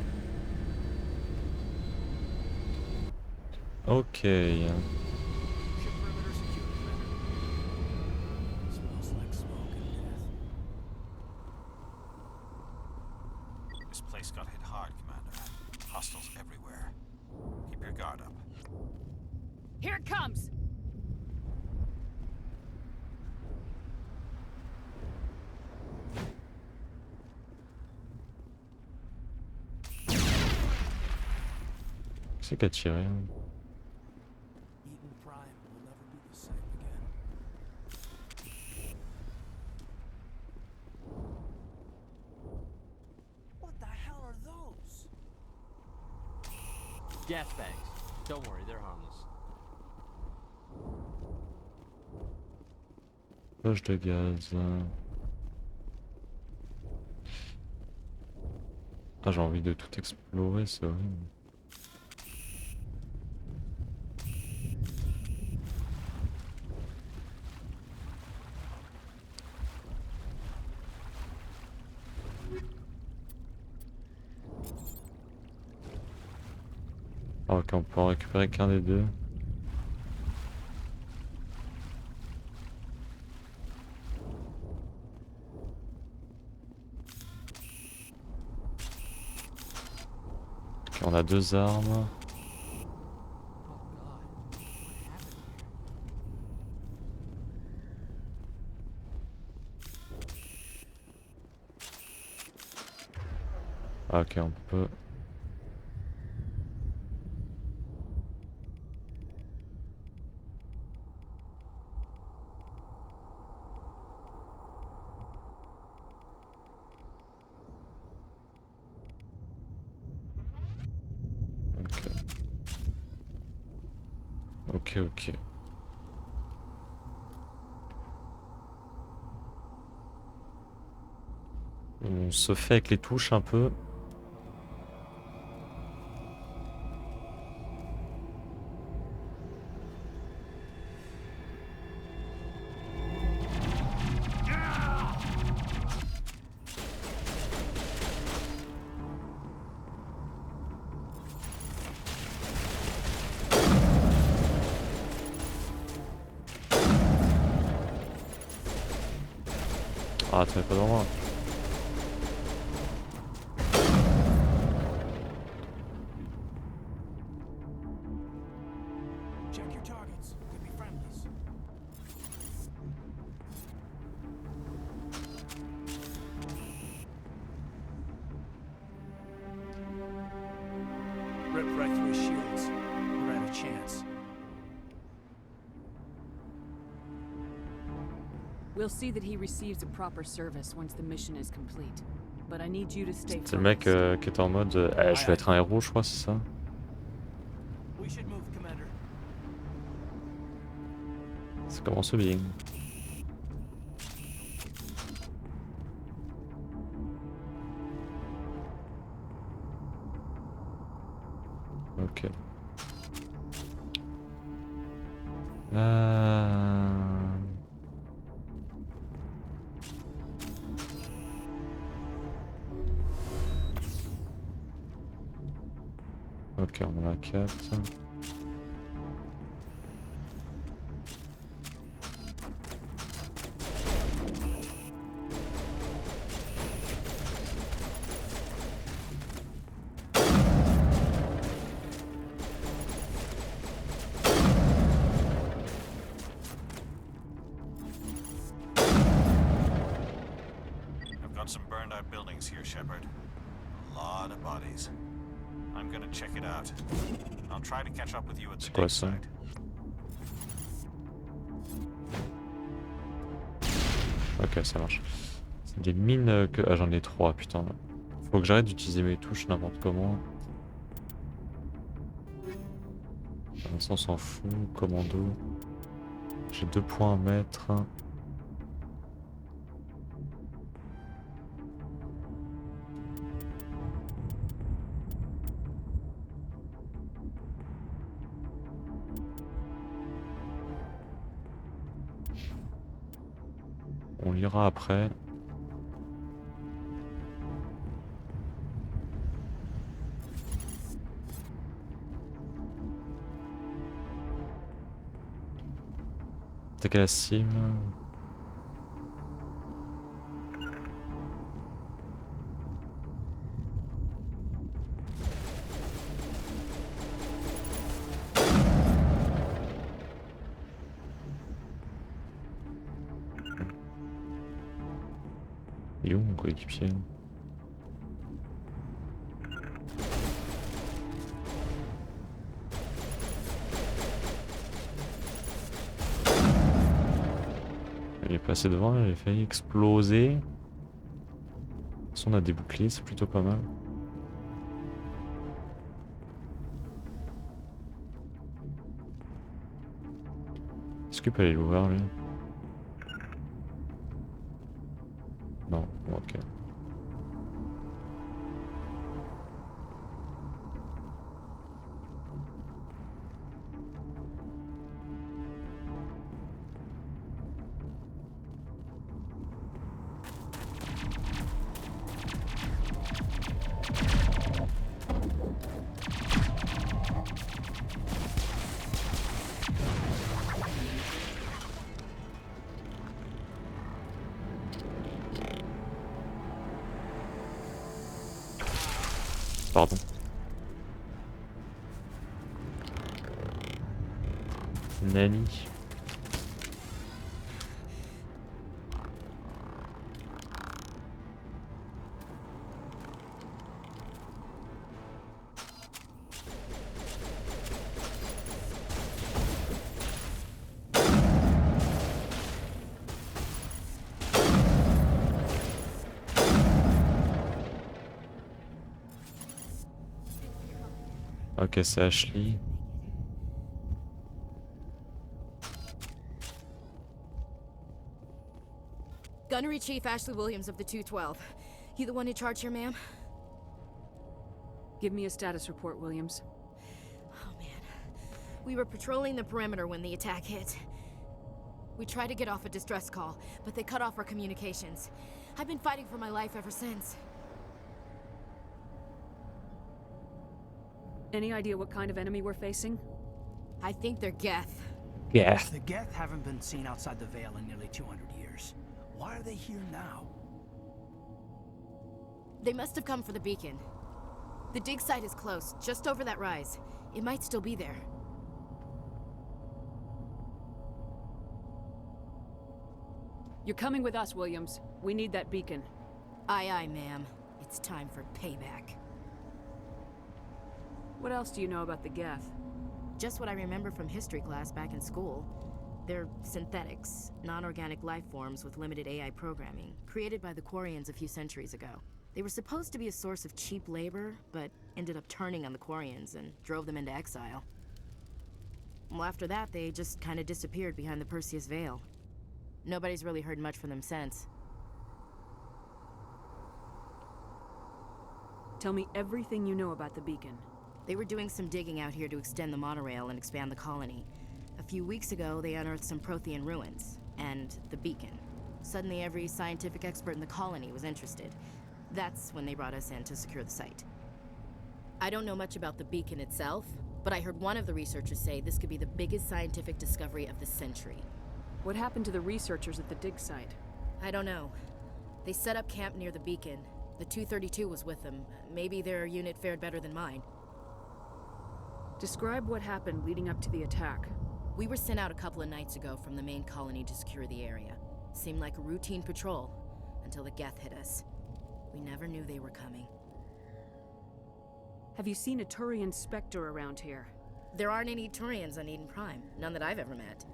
Ok. This place got hit hard, Commander. Hostiles everywhere. Keep your guard up. Here it comes. C'est qu'à tirer. Eden Prime will never be the same again. What the hell are those? Gas bags. Don't worry, they're harmless. Poche de gaz. Ah, j'ai envie de tout explorer, c'est horrible. Ah, ok, on peut en récupérer qu'un des deux. Ok, on a deux armes. Ah, ok, on peut. Ok, ok. On se fait avec les touches un peu. Ah, tu mets pas dans moi. Check your targets. Could be friendlies. Rip right through his shields. We're out of chance. We'll see that he receives a proper service once the mission is complete. But I need you to stay C'est le mec focused. qui était en mode je vais être un héros, je crois, c'est ça. We should move, Commander. Ça commence bien. Ok. Ok, on en a 4. I've got some burned out buildings here, Shepard. A lot of bodies. I'm gonna check it out. I'll try to catch up with you at the dig site. Ok, ça marche. C'est des mines que... Ah, j'en ai 3, putain. Faut que j'arrête d'utiliser mes touches n'importe comment. Ça, on s'en fout. Commando. J'ai 2 points à mettre. On lira après. Attaquer la cime. Il est où mon coéquipier? Il est passé devant, il a failli exploser. De toute façon, on a des boucliers, c'est plutôt pas mal. Est-ce qu'il peut aller l'ouvrir lui? Non, ok. Pardon. Nani. Ok, c'est Ashley. Gunnery Chief Ashley Williams of the 212. You the one in charge here, ma'am? Give me a status report, Williams. Oh, man. We were patrolling the perimeter when the attack hit. We tried to get off a distress call, but they cut off our communications. I've been fighting for my life ever since. Any idea what kind of enemy we're facing? I think they're Geth. Yeah. The Geth haven't been seen outside the Veil in nearly 200 years. Why are they here now? They must have come for the beacon. The dig site is close, just over that rise. It might still be there. You're coming with us, Williams. We need that beacon. Aye, aye, ma'am. It's time for payback. What else do you know about the Geth? Just what I remember from history class back in school. They're synthetics, non-organic life forms with limited AI programming, created by the Quarians a few centuries ago. They were supposed to be a source of cheap labor, but ended up turning on the Quarians and drove them into exile. Well, after that, they just kind of disappeared behind the Perseus Veil. Nobody's really heard much from them since. Tell me everything you know about the beacon. They were doing some digging out here to extend the monorail and expand the colony. A few weeks ago, they unearthed some Prothean ruins, and the beacon. Suddenly, every scientific expert in the colony was interested. That's when they brought us in to secure the site. I don't know much about the beacon itself, but I heard one of the researchers say this could be the biggest scientific discovery of the century. What happened to the researchers at the dig site? I don't know. They set up camp near the beacon. The 232 was with them. Maybe their unit fared better than mine. Describe what happened leading up to the attack. We were sent out a couple of nights ago from the main colony to secure the area. Seemed like a routine patrol, until the Geth hit us. We never knew they were coming. Have you seen a Turian Spectre around here? There aren't any Turians on Eden Prime. None that I've ever met.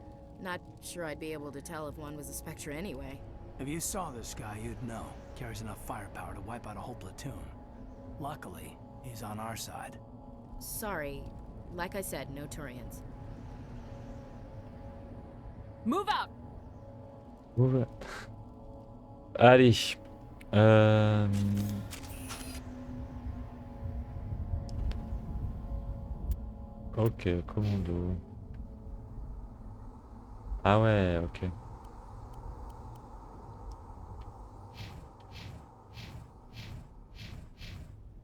Not sure I'd be able to tell if one was a Spectre anyway. If you saw this guy, you'd know. Carries enough firepower to wipe out a whole platoon. Luckily, he's on our side. Sorry. Like I said, no Turians. Move out! Move out. Allez. Ok, commando. Ah ouais, ok.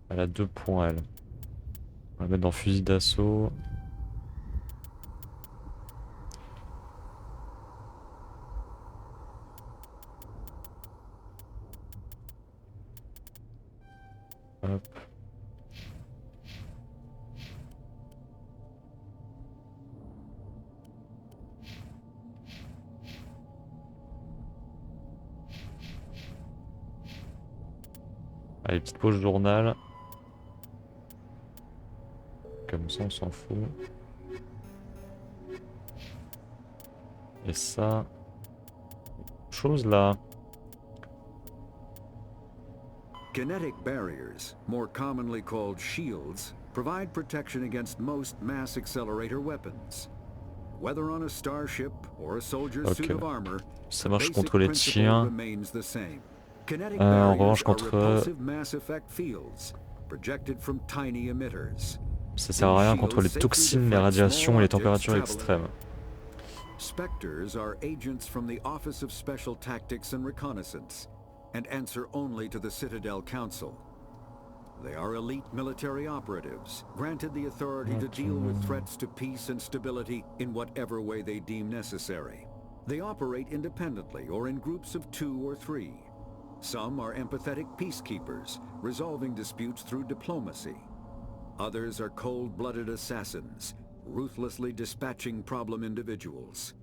Elle a 2 points, elle. On va la mettre dans fusil d'assaut. Hop. Allez, petite pause journal. Comme ça, on s'en fout. Et ça... chose là. Kinetic barriers, more commonly called shields, provide protection against most mass accelerator weapons. Whether on a starship or a soldier's suit of armor, ça marche contre les tirs. remains the same. Kinetic En barriers revanche, are contre... repulsive mass effect fields, projected from tiny emitters. ça sert à rien contre les toxines, les radiations et les températures extrêmes. Spectres are agents from the Office of Special Tactics and Reconnaissance, and answer only to the Citadel Council. They are elite military operatives, granted the authority to deal with threats to peace and stability in whatever way they deem necessary. They operate independently or in groups of 2 or 3. Some are empathetic peacekeepers, resolving disputes through diplomacy. Others are cold-blooded assassins, ruthlessly dispatching problem individuals.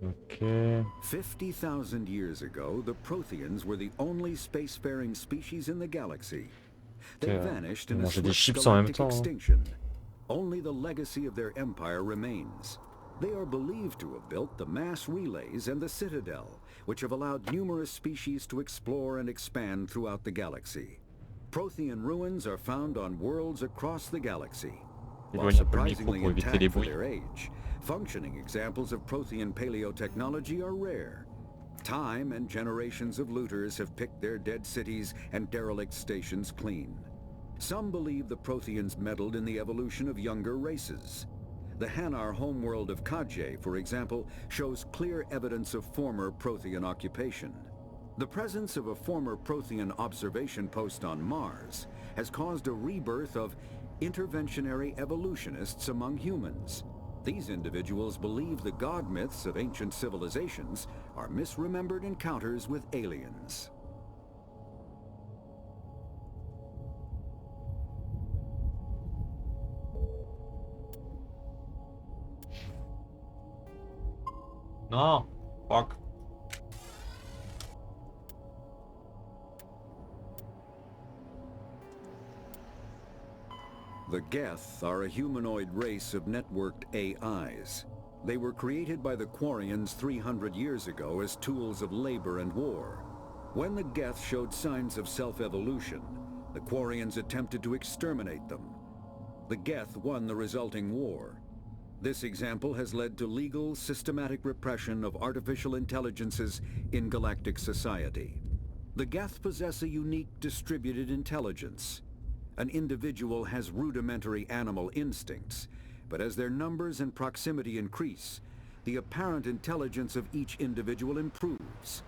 Ok. 50,000 years ago, the Protheans were the only spacefaring species in the galaxy. They vanished in a swift galactic extinction. Only the legacy of their empire remains. They are believed to have built the mass relays and the Citadel, which have allowed numerous species to explore and expand throughout the galaxy. Prothean ruins are found on worlds across the galaxy. While surprisingly intact for their age, functioning examples of Prothean paleotechnology are rare. Time and generations of looters have picked their dead cities and derelict stations clean. Some believe the Protheans meddled in the evolution of younger races. The Hanar homeworld of Kadje, for example, shows clear evidence of former Prothean occupation. The presence of a former Prothean observation post on Mars has caused a rebirth of interventionary evolutionists among humans. These individuals believe the god myths of ancient civilizations are misremembered encounters with aliens. No, fuck. The Geth are a humanoid race of networked AIs. They were created by the Quarians 300 years ago as tools of labor and war. When the Geth showed signs of self-evolution, the Quarians attempted to exterminate them. The Geth won the resulting war. This example has led to legal, systematic repression of artificial intelligences in galactic society. The Geth possess a unique distributed intelligence. An individual has rudimentary animal instincts, but as their numbers and proximity increase, the apparent intelligence of each individual improves.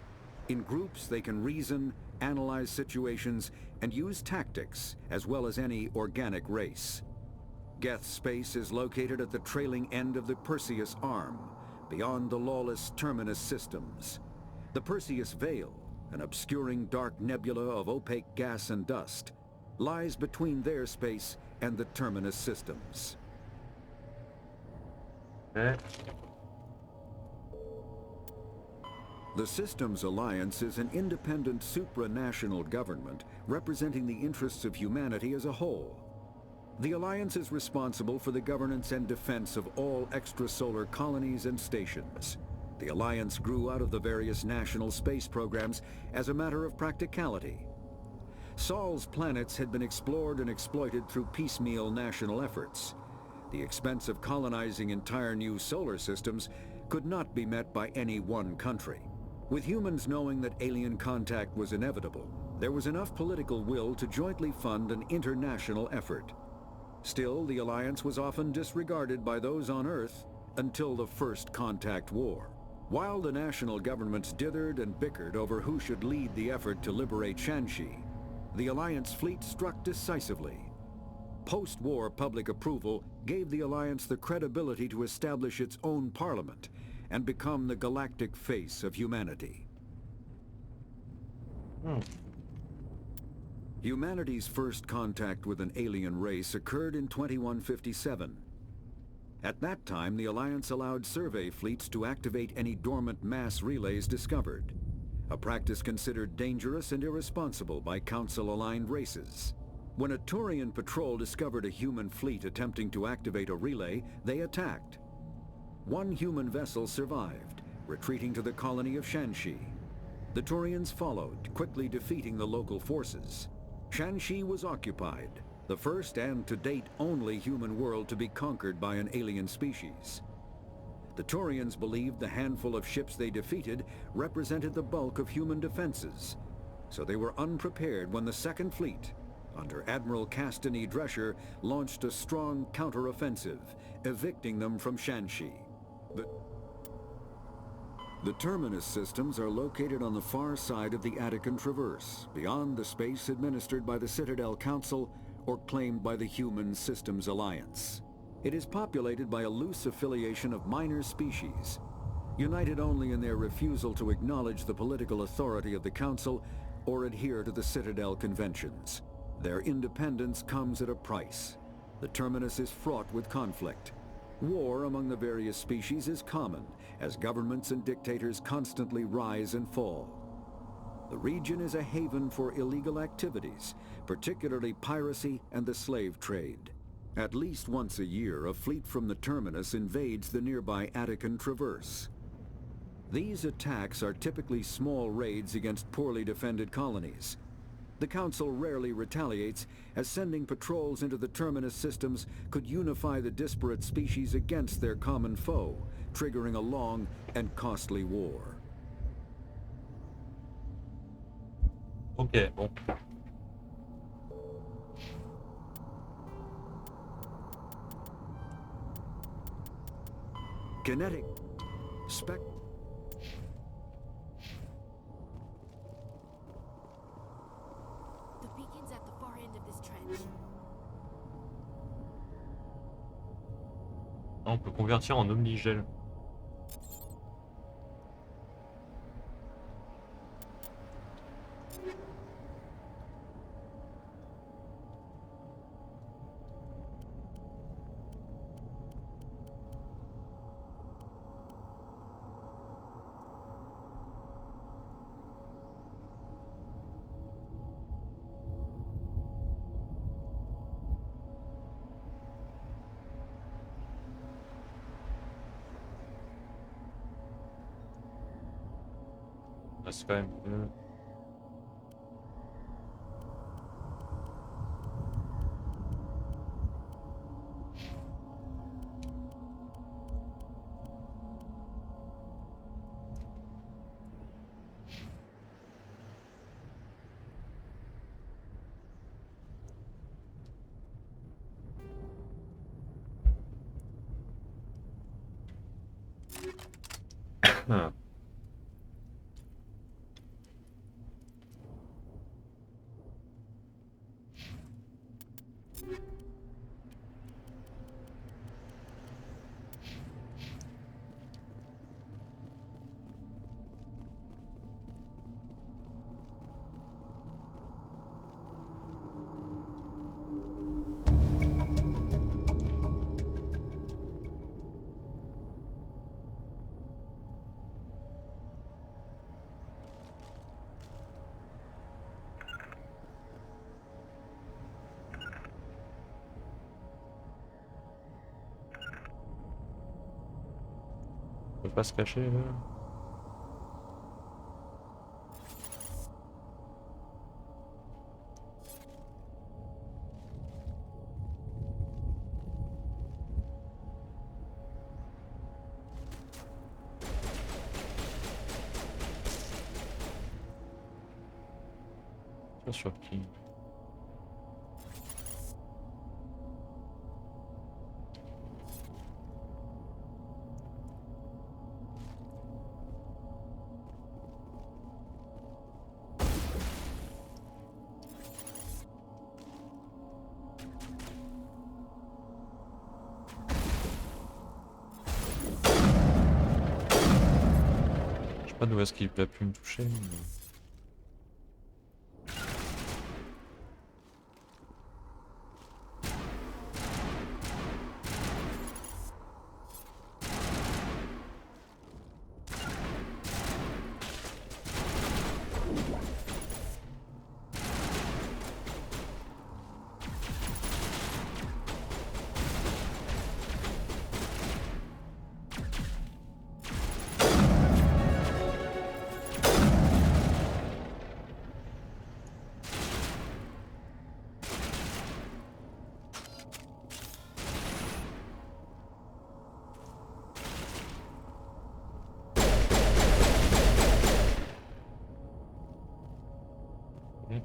In groups, they can reason, analyze situations, and use tactics, as well as any organic race. Geth space is located at the trailing end of the Perseus Arm, beyond the lawless Terminus systems. The Perseus Veil, an obscuring dark nebula of opaque gas and dust, lies between their space and the Terminus systems. The Systems Alliance is an independent supranational government representing the interests of humanity as a whole. The Alliance is responsible for the governance and defense of all extrasolar colonies and stations. The Alliance grew out of the various national space programs as a matter of practicality. Sol's planets had been explored and exploited through piecemeal national efforts. The expense of colonizing entire new solar systems could not be met by any one country. With humans knowing that alien contact was inevitable, there was enough political will to jointly fund an international effort. Still, the Alliance was often disregarded by those on Earth until the First Contact War. While the national governments dithered and bickered over who should lead the effort to liberate Shanxi, the Alliance fleet struck decisively. Post-war public approval gave the Alliance the credibility to establish its own parliament and become the galactic face of humanity. Humanity's first contact with an alien race occurred in 2157. At that time, the Alliance allowed survey fleets to activate any dormant mass relays discovered, a practice considered dangerous and irresponsible by Council-aligned races. When a Turian patrol discovered a human fleet attempting to activate a relay, they attacked. One human vessel survived, retreating to the colony of Shanxi. The Turians followed, quickly defeating the local forces. Shanxi was occupied, the first and to date only human world to be conquered by an alien species. The Turians believed the handful of ships they defeated represented the bulk of human defenses, so they were unprepared when the Second Fleet, under Admiral Castany Drescher, launched a strong counteroffensive, evicting them from Shanxi. The Terminus systems are located on the far side of the Attican Traverse, beyond the space administered by the Citadel Council or claimed by the Human Systems Alliance. It is populated by a loose affiliation of minor species, united only in their refusal to acknowledge the political authority of the Council or adhere to the Citadel Conventions. Their independence comes at a price. The Terminus is fraught with conflict. War among the various species is common, as governments and dictators constantly rise and fall. The region is a haven for illegal activities, particularly piracy and the slave trade. At least once a year, a fleet from the Terminus invades the nearby Attican Traverse. These attacks are typically small raids against poorly defended colonies. The Council rarely retaliates, as sending patrols into the Terminus systems could unify the disparate species against their common foe, triggering a long and costly war. Ok, bon. Kinetic spec. The beacon's at the far end of this trench. Ah, on peut convertir en omnigel. Ah, c'est quand même mieux. Ah. On peut pas se cacher là. Bien sûr qui. Je sais pas d'où est-ce qu'il a pu me toucher. Mais...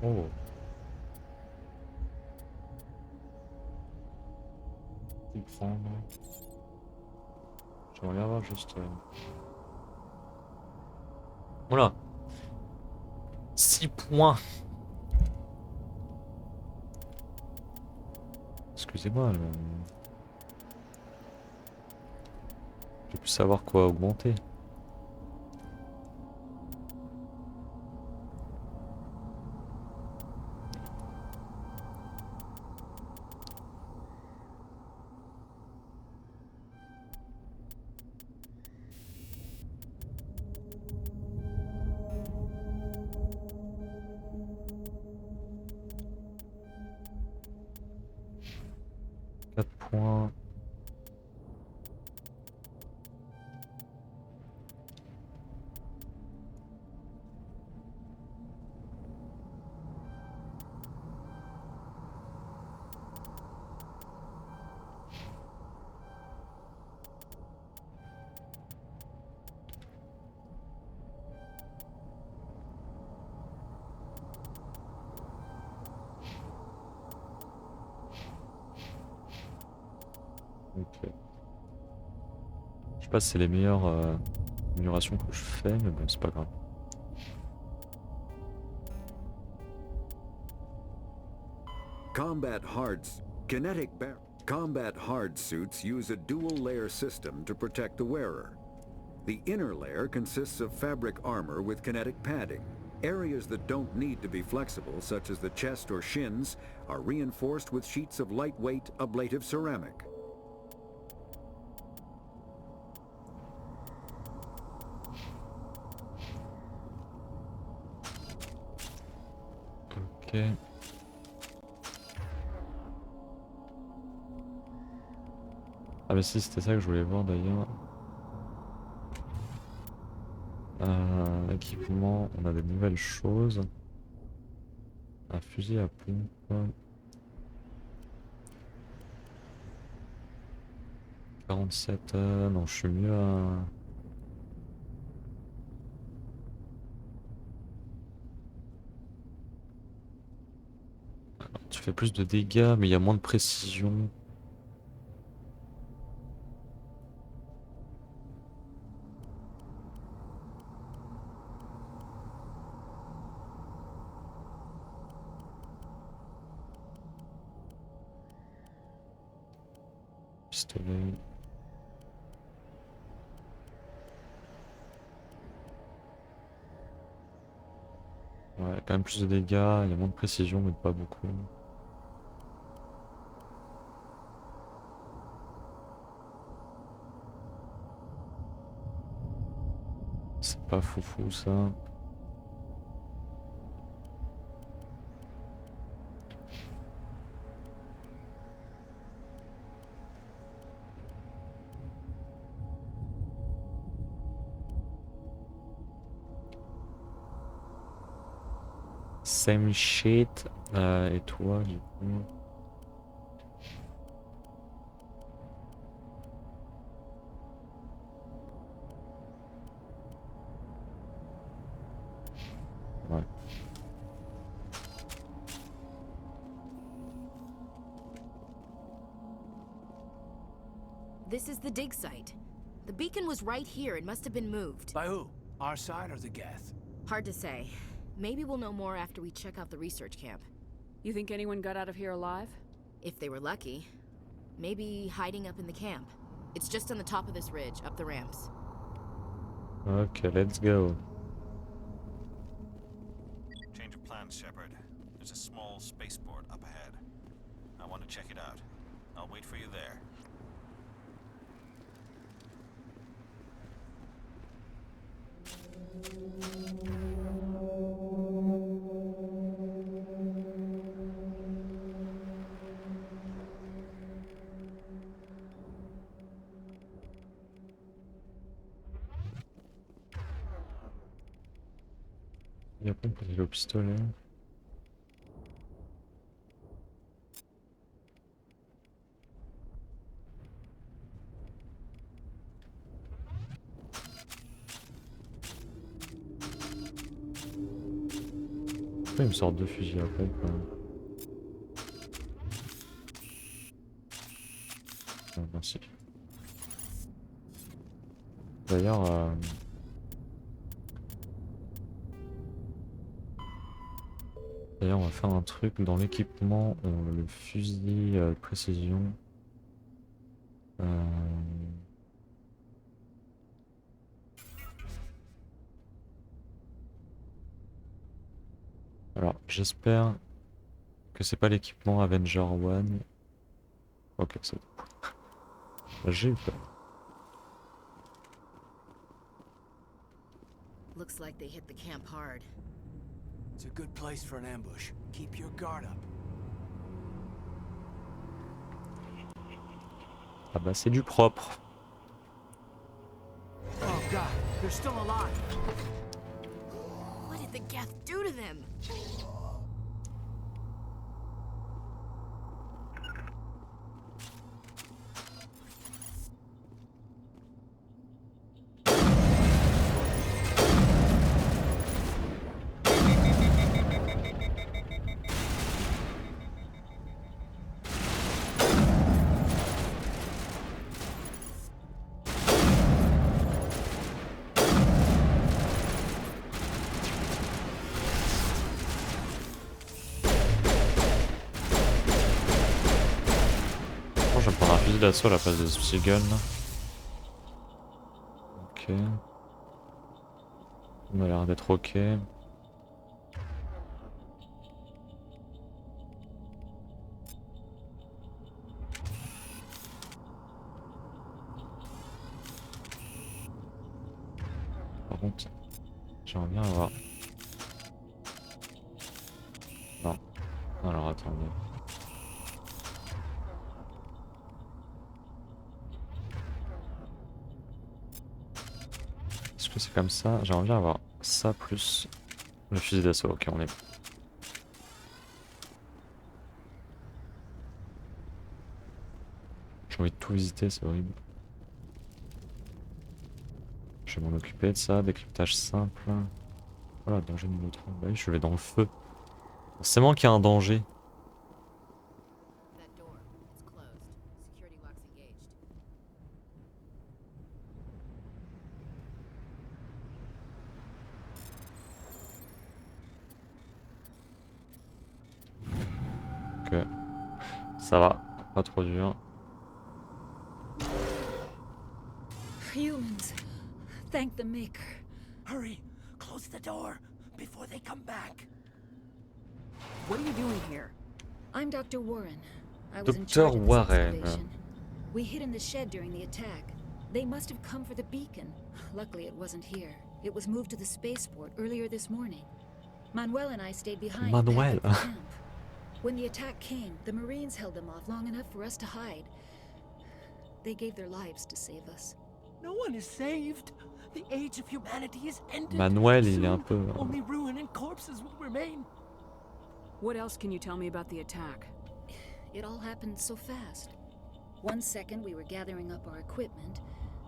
Oh. Prendre. J'aimerais bien avoir juste. Voilà. 6 points. Excusez-moi. J'ai pu savoir quoi augmenter. Points. Ok. Je sais pas si c'est les meilleures améliorations que je fais, mais bon, c'est pas grave. Combat hard suits use a dual layer system to protect the wearer. The inner layer consists of fabric armor with kinetic padding. Areas that don't need to be flexible, such as the chest or shins, are reinforced with sheets of lightweight ablative ceramic. Ok. Ah bah si, c'était ça que je voulais voir d'ailleurs. Équipement, on a des nouvelles choses. Un fusil à pompe. 47, non je suis mieux à... Alors, tu fais plus de dégâts mais il y a moins de précision. Pistolet. Ouais, quand même plus de dégâts, il y a moins de précision mais pas beaucoup. C'est pas foufou ça. Same shit. Et toi du coup? Ouais. This is the dig site. The beacon was right here. It must have been moved. By who? Our side or the Geth? Hard to say. Maybe we'll know more after we check out the research camp. You think anyone got out of here alive? If they were lucky. Maybe hiding up in the camp. It's just on the top of this ridge, up the ramps. Okay, let's go. Change of plans, Shepard. There's a small spaceport up ahead. I want to check it out. I'll wait for you there. Il y a pas pour le pistolet. Pourquoi il me sort deux fusils à pompe là? Ah, merci. D'ailleurs, on va faire un truc dans l'équipement, le fusil de précision. Alors, j'espère que c'est pas l'équipement Avenger 1. Ok, c'est bon. J'ai eu peur. Looks like they hit the camp hard. It's a good place for an ambush. Keep your guard up. Ah bah c'est du propre. Oh God, they're still alive. What did the Geth do to them? fusil d'assaut à la place de Spiegel. Ok. On a l'air d'être ok. Par contre, j'aimerais bien avoir... Non. Alors attendez. Est-ce que c'est comme ça? J'aimerais bien avoir ça plus le fusil d'assaut. Ok, on est bon. J'ai envie de tout visiter, c'est horrible. Je vais m'en occuper de ça, décryptage simple. Voilà, danger numéro 3. Bah oui, je vais dans le feu. Forcément qu'il y a un danger. Ok. Ça va, pas trop dur. Humans. Thank the Maker. Hurry! Close the door before they come back. What are you doing here? I'm Dr. Warren. I was in Dr. charge of this Warren. excavation. We hid in the shed during the attack. They must have come for the beacon. Luckily, it wasn't here. It was moved to the spaceport earlier this morning. Manuel and I stayed behind. Manuel. When the attack came, the Marines held them off long enough for us to hide. They gave their lives to save us. No one is saved. The age of humanity is ended. Manuel, il est un peu... Only ruin and corpses will remain. What else can you tell me about the attack? It all happened so fast. One second we were gathering up our equipment.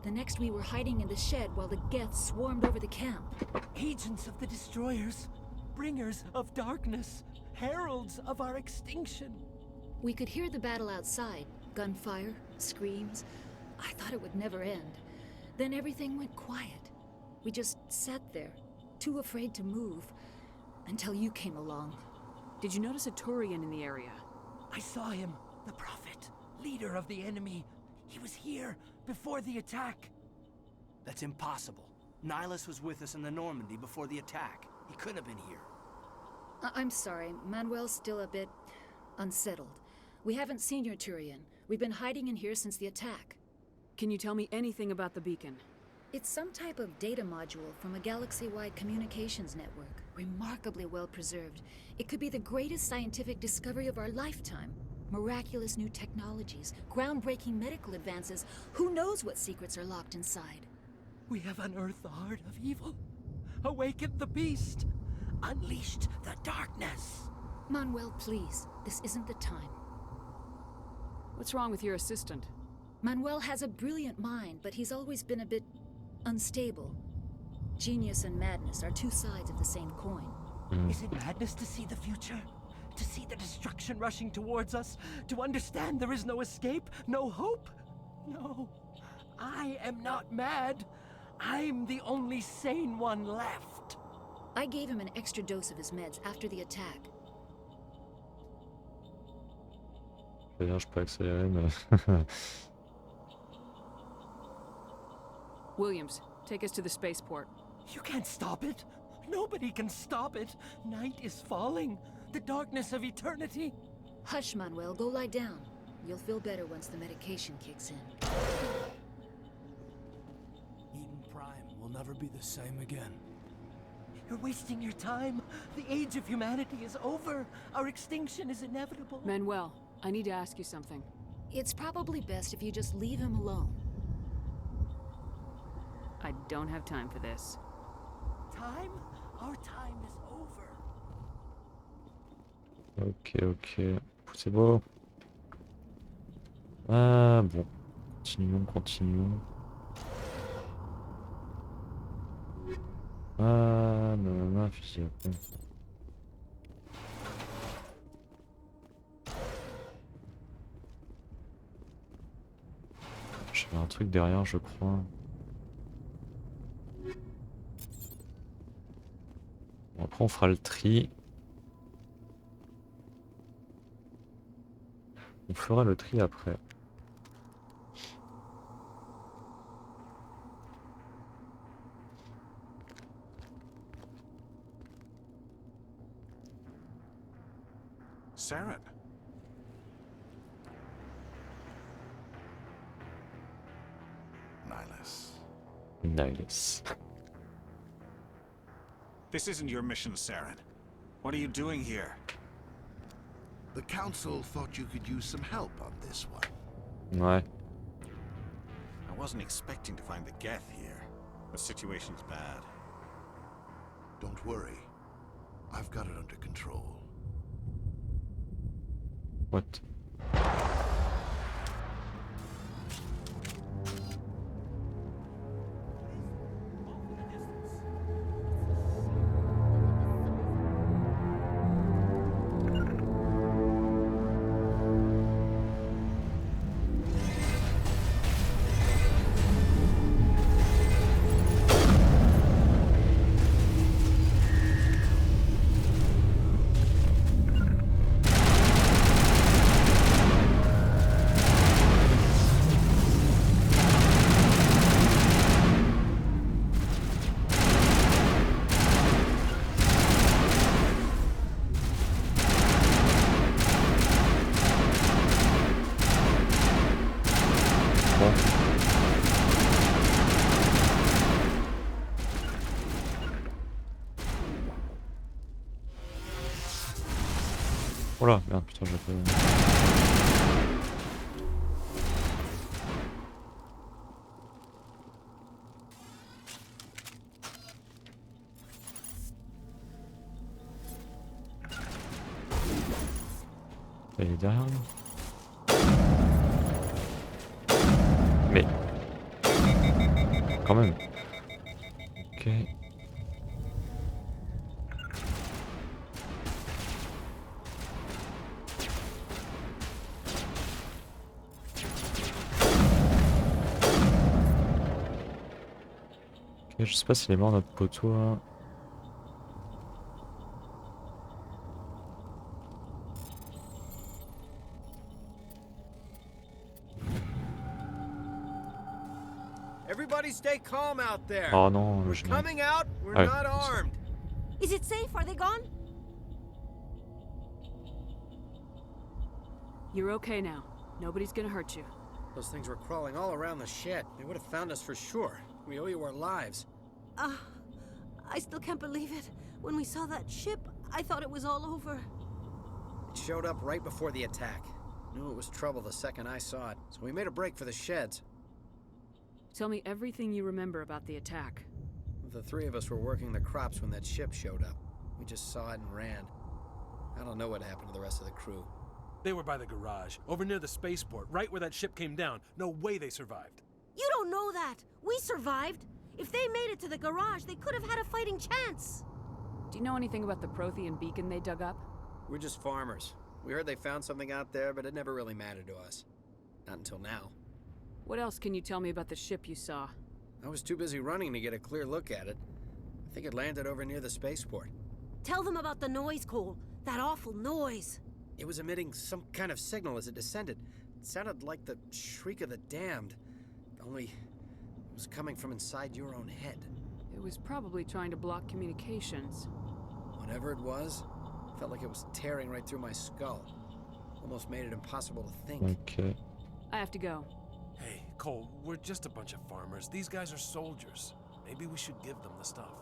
The next we were hiding in the shed while the Geths swarmed over the camp. Agents of the destroyers, bringers of darkness, heralds of our extinction. We could hear the battle outside. Gunfire, screams. I thought it would never end. Then everything went quiet. We just sat there, too afraid to move, until you came along. Did you notice a Turian in the area? I saw him, the Prophet, leader of the enemy. He was here before the attack. That's impossible. Nihilus was with us in the Normandy before the attack. He couldn't have been here. I'm sorry, Manuel's still a bit unsettled. We haven't seen your Turian. We've been hiding in here since the attack. Can you tell me anything about the beacon? It's some type of data module from a galaxy-wide communications network. Remarkably well preserved. It could be the greatest scientific discovery of our lifetime. Miraculous new technologies, groundbreaking medical advances. Who knows what secrets are locked inside? We have unearthed the heart of evil, awakened the beast, unleashed the darkness. Manuel, please. This isn't the time. What's wrong with your assistant? Manuel has a brilliant mind, but he's always been a bit unstable. Genius and madness are two sides of the same coin. Is it madness to see the future? To see the destruction rushing towards us? To understand there is no escape? No hope? No. I am not mad. I'm the only sane one left. I gave him an extra dose of his meds after the attack. D'ailleurs, je peux accélérer, mais... Williams, take us to the spaceport. You can't stop it. Nobody can stop it. Night is falling. The darkness of eternity. Hush, Manuel. Go lie down. You'll feel better once the medication kicks in. Eden Prime will never be the same again. You're wasting your time. The age of humanity is over. Our extinction is inevitable. Manuel, I need to ask you something. It's probably best if you just leave him alone. I don't have time for this. Time? Our time is over. Ok. C'est beau. Ah bon. Continuons. Ah non, fusil à pompe. J'avais un truc derrière, je crois. Bon, après on fera le tri. On fera le tri après. Saren. Nice. This isn't your mission, Saren. What are you doing here? The Council thought you could use some help on this one. Ouais. I wasn't expecting to find the Geth here. The situation's bad. Don't worry. I've got it under control. What? Oh là, merde, putain, j'ai pas... Elle est derrière nous. Mais... Quand même. Ok. Je sais pas s'il est mort notre poteau. Hein. Everybody stay calm out there. Oh non, we're je coming out. We're ouais. not armed. Is it safe? Are they gone? You're okay now. Nobody's gonna hurt you. Those things were crawling all around the shed. They would have found us for sure. We owe you our lives. I still can't believe it. When we saw that ship, I thought it was all over. It showed up right before the attack. Knew it was trouble the second I saw it, so we made a break for the sheds. Tell me everything you remember about the attack. The three of us were working the crops when that ship showed up. We just saw it and ran. I don't know what happened to the rest of the crew. They were by the garage, over near the spaceport, right where that ship came down. No way they survived. You don't know that. We survived. If they made it to the garage, they could have had a fighting chance. Do you know anything about the Prothean beacon they dug up? We're just farmers. We heard they found something out there, but it never really mattered to us. Not until now. What else can you tell me about the ship you saw? I was too busy running to get a clear look at it. I think it landed over near the spaceport. Tell them about the noise, Cole. That awful noise. It was emitting some kind of signal as it descended. It sounded like the shriek of the damned. Only it was coming from inside your own head. It was probably trying to block communications. Whatever it was, felt like it was tearing right through my skull. Almost made it impossible to think. Okay. I have to go. Hey, Cole, we're just a bunch of farmers. These guys are soldiers. Maybe we should give them the stuff.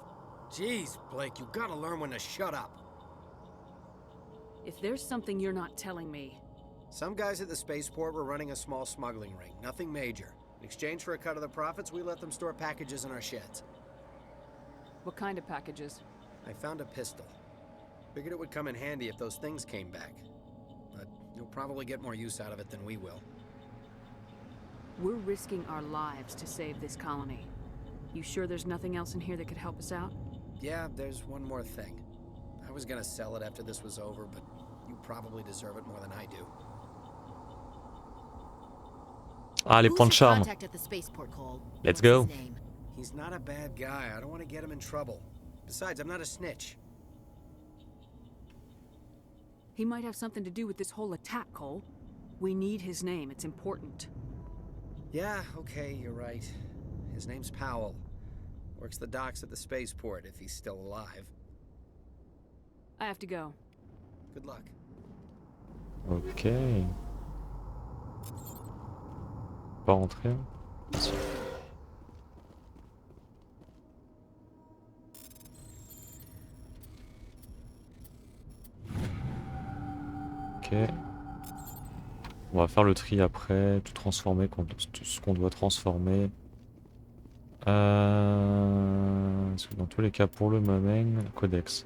Jeez, Blake, you gotta learn when to shut up. If there's something you're not telling me... Some guys at the spaceport were running a small smuggling ring, nothing major. In exchange for a cut of the profits, we let them store packages in our sheds. What kind of packages? I found a pistol. Figured it would come in handy if those things came back. But you'll probably get more use out of it than we will. We're risking our lives to save this colony. You sure there's nothing else in here that could help us out? Yeah, there's one more thing. I was gonna sell it after this was over, but you probably deserve it more than I do. Ah, les points de charme. At the spaceport, Cole? Let's go. He's not a bad guy. I don't want to get him in trouble. Besides, I'm not a snitch. He might have something to do with this whole attack, Cole. We need his name. It's important. Yeah, okay, you're right. His name's Powell. Works the docks at the spaceport if he's still alive. I have to go. Good luck. Ok. Pas rentrer. Si. Ok. On va faire le tri après, tout transformer, tout ce qu'on doit transformer. Parce que dans tous les cas, pour le moment, codex.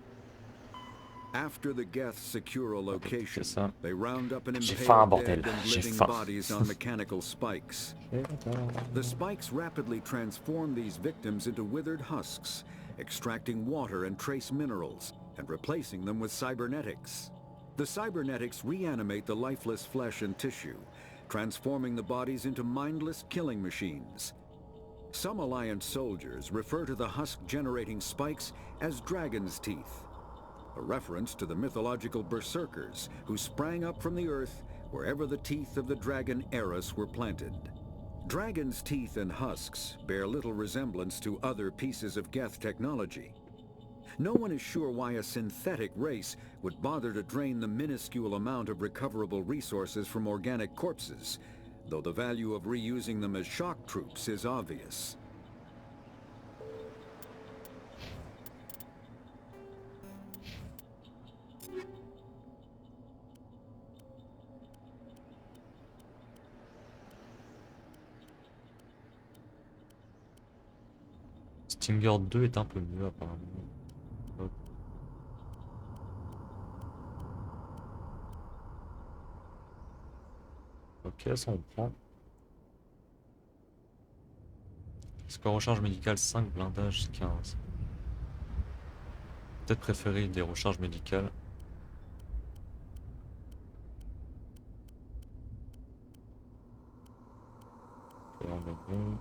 After the Geth secure a location, they round up and J'ai faim, impale bordel. dead and J'ai living faim. bodies on mechanical spikes. The spikes rapidly transform these victims into withered husks, extracting water and trace minerals, and replacing them with cybernetics. The cybernetics reanimate the lifeless flesh and tissue, transforming the bodies into mindless killing machines. Some Alliance soldiers refer to the husk-generating spikes as dragon's teeth, a reference to the mythological berserkers who sprang up from the earth wherever the teeth of the dragon Eris were planted. Dragon's teeth and husks bear little resemblance to other pieces of Geth technology. No one is sure why a synthetic race would bother to drain the minuscule amount of recoverable resources from organic corpses, though the value of reusing them as shock troops is obvious. Stinger 2 est un peu mieux apparemment. Hop. Ok, ça on prend. Score recharge médicale 5, blindage 15. Peut-être préférer des recharges médicales. Et on est bon.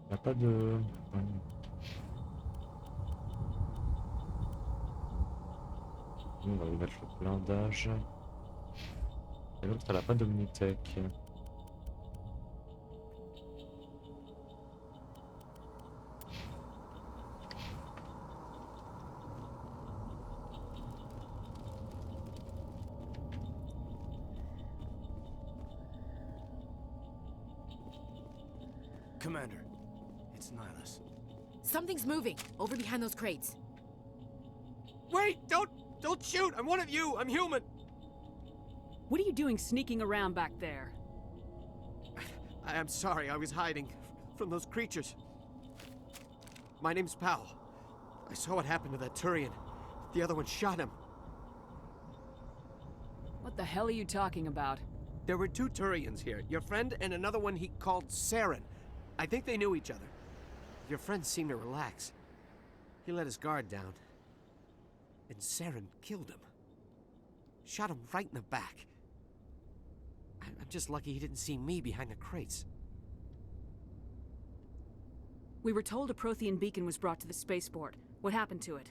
Il n'y a pas de... On va lui mettre le blindage. Et l'autre, elle a pas d'omnitech. Commander, it's Nihilus. Something's moving over behind those crates. Wait! Don't shoot! I'm one of you! I'm human! What are you doing sneaking around back there? I'm sorry, I was hiding from those creatures. My name's Powell. I saw what happened to that Turian. The other one shot him. What the hell are you talking about? There were two Turians here, your friend and another one he called Saren. I think they knew each other. Your friend seemed to relax. He let his guard down. And Saren killed him. Shot him right in the back. I'm just lucky he didn't see me behind the crates. We were told a Prothean beacon was brought to the spaceport. What happened to it?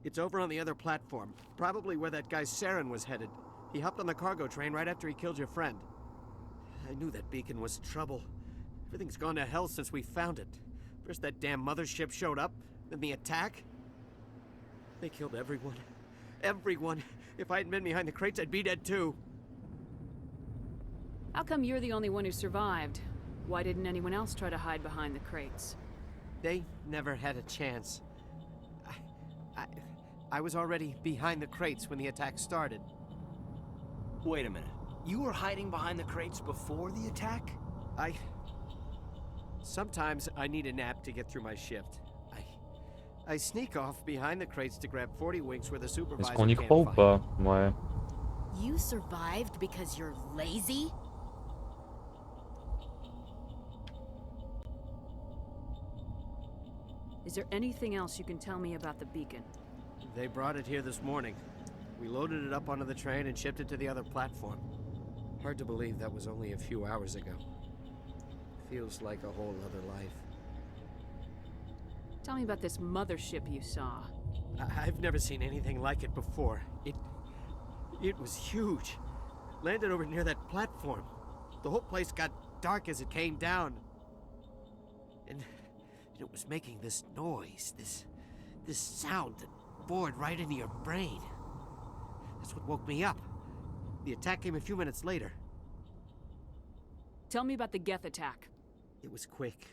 It's over on the other platform. Probably where that guy Saren was headed. He hopped on the cargo train right after he killed your friend. I knew that beacon was trouble. Everything's gone to hell since we found it. First that damn mothership showed up, then the attack. They killed everyone. Everyone. If I hadn't been behind the crates, I'd be dead too. How come you're the only one who survived? Why didn't anyone else try to hide behind the crates? They never had a chance. I was already behind the crates when the attack started. Wait a minute. You were hiding behind the crates before the attack? Sometimes I need a nap to get through my shift. I sneak off behind the crates to grab 40 winks where the supervisor Est-ce qu'on y can't croit ou find. pas? Ouais. You survived because you're lazy? Is there anything else you can tell me about the beacon? They brought it here this morning. We loaded it up onto the train and shipped it to the other platform. Hard to believe that was only a few hours ago. Feels like a whole other life. Tell me about this mothership you saw. I've never seen anything like it before. It was huge. Landed over near that platform. The whole place got dark as it came down. And it was making this noise, this sound that bored right into your brain. That's what woke me up. The attack came a few minutes later. Tell me about the Geth attack. It was quick.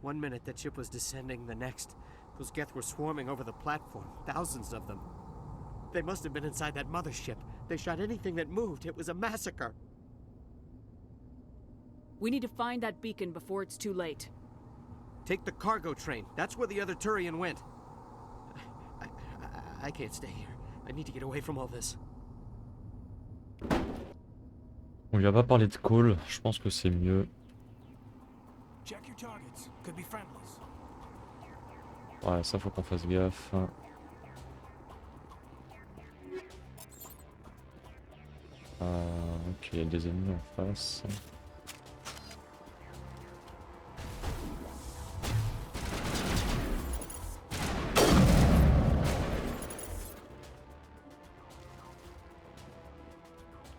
1 minute that ship was descending, the next, those Geth were swarming over the platform, thousands of them. They must have been inside that mothership. They shot anything that moved. It was a massacre. We need to find that beacon before it's too late. Take the cargo train. That's where the other Turian went. I can't stay here. I need to get away from all this. On lui a pas parlé de call, je pense que c'est mieux. Check your targets. Could be friendlies. Ouais, ça faut qu'on fasse gaffe. Ok, il y a des ennemis en face.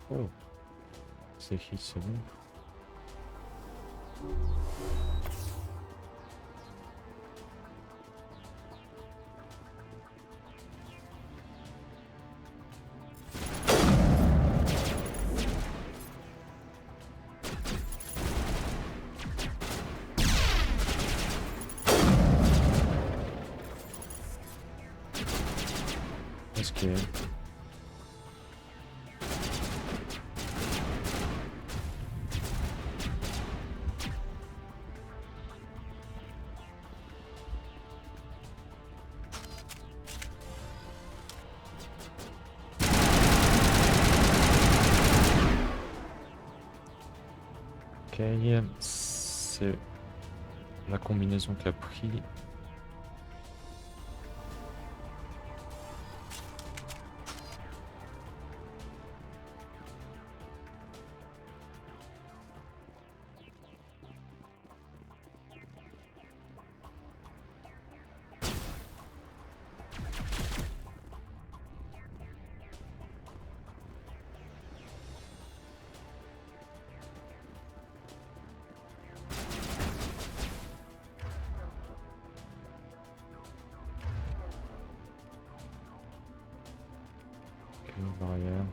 Oh, c'est qui, c'est bon. Est-ce que... Ok, c'est la combinaison qu'il a pris. Barrière.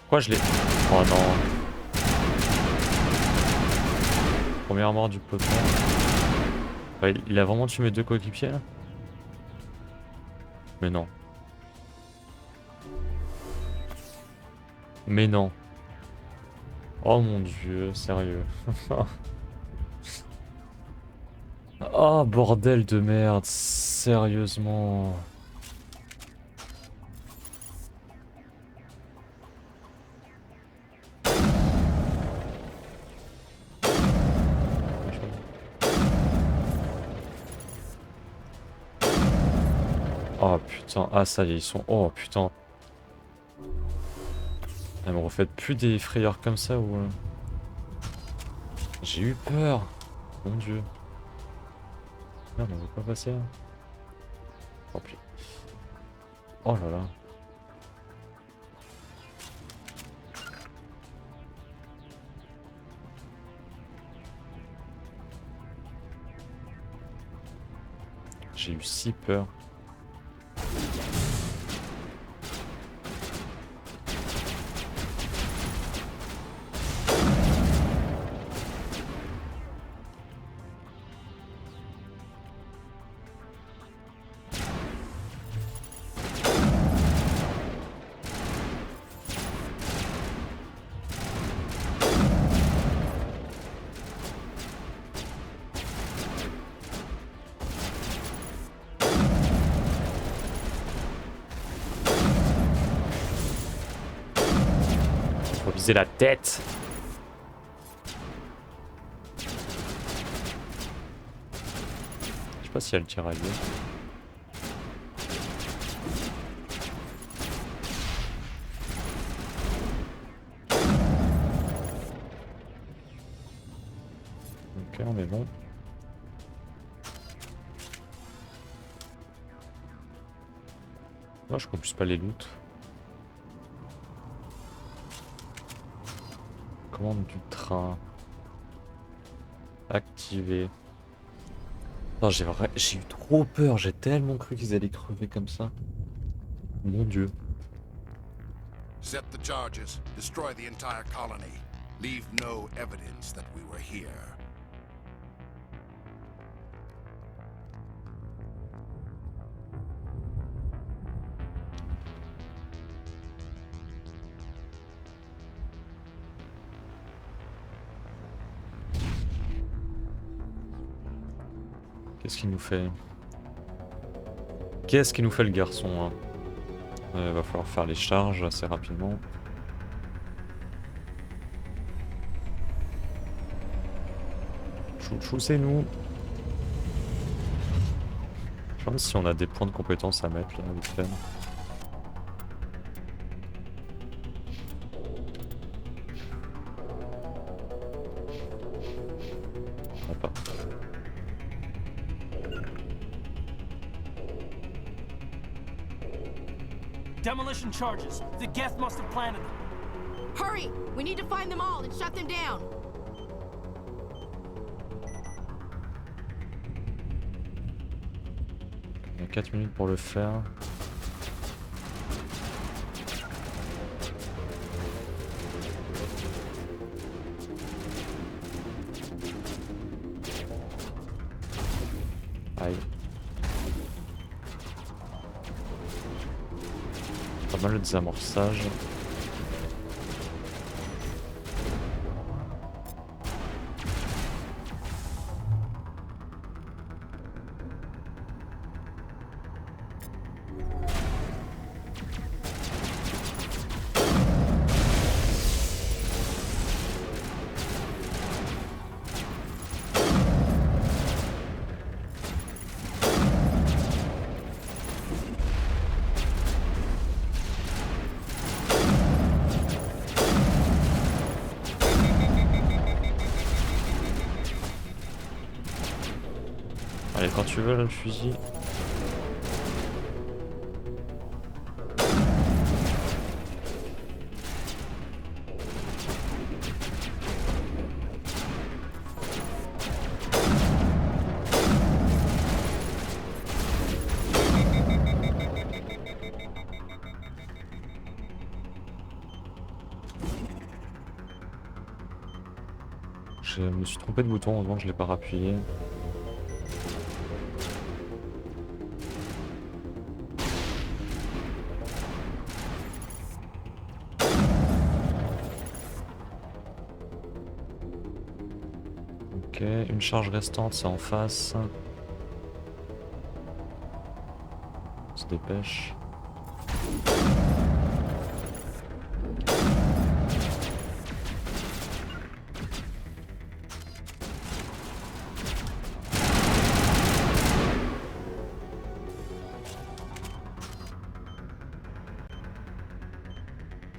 Pourquoi je l'ai... Oh non. Première mort du poteau. Ouais, il a vraiment tué mes deux coéquipiers là? Mais non. Mais non. Oh mon dieu, sérieux. Oh bordel de merde, sérieusement. Oh putain, ah ça y est, ils sont... Oh putain. Elle me refait plus des frayeurs comme ça ou... J'ai eu peur. Mon dieu. Merde, on veut pas passer là. Tant pis. Oh là là. J'ai eu si peur. viser la tête. Je sais pas si elle tire à lui. Ok, on est bon. Non, je compose pas les loots. Commande du train. Activé. Non, j'ai eu trop peur, j'ai tellement cru qu'ils allaient crever comme ça. Mon dieu. Set the charges. Destroy the entire colony. Leave no evidence that we were here. Qu'est-ce qu'il nous fait? Qu'est-ce qu'il nous fait le garçon hein? Va falloir faire les charges assez rapidement. Chou, c'est nous. Je me demande si on a des points de compétence à mettre là, vite fait. On a pas. Demolition charges. The Geth must have planted them. Hurry! We need to find them all and shut them down. On a 4 minutes pour le faire. Aïe. Pas mal de désamorçage. Allez, quand tu veux, là, le fusil. Je me suis trompé de bouton, heureusement que je l'ai pas rappuyé. Ok, une charge restante, c'est en face. On se dépêche.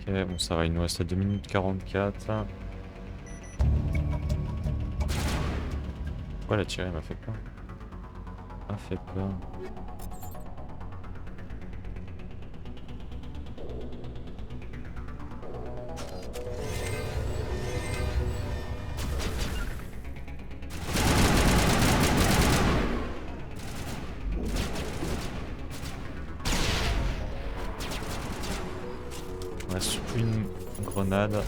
Ok, bon ça va, il nous reste 2 minutes 44. Ouais, la tirée m'a fait peur. M'a fait peur. On reste une grenade.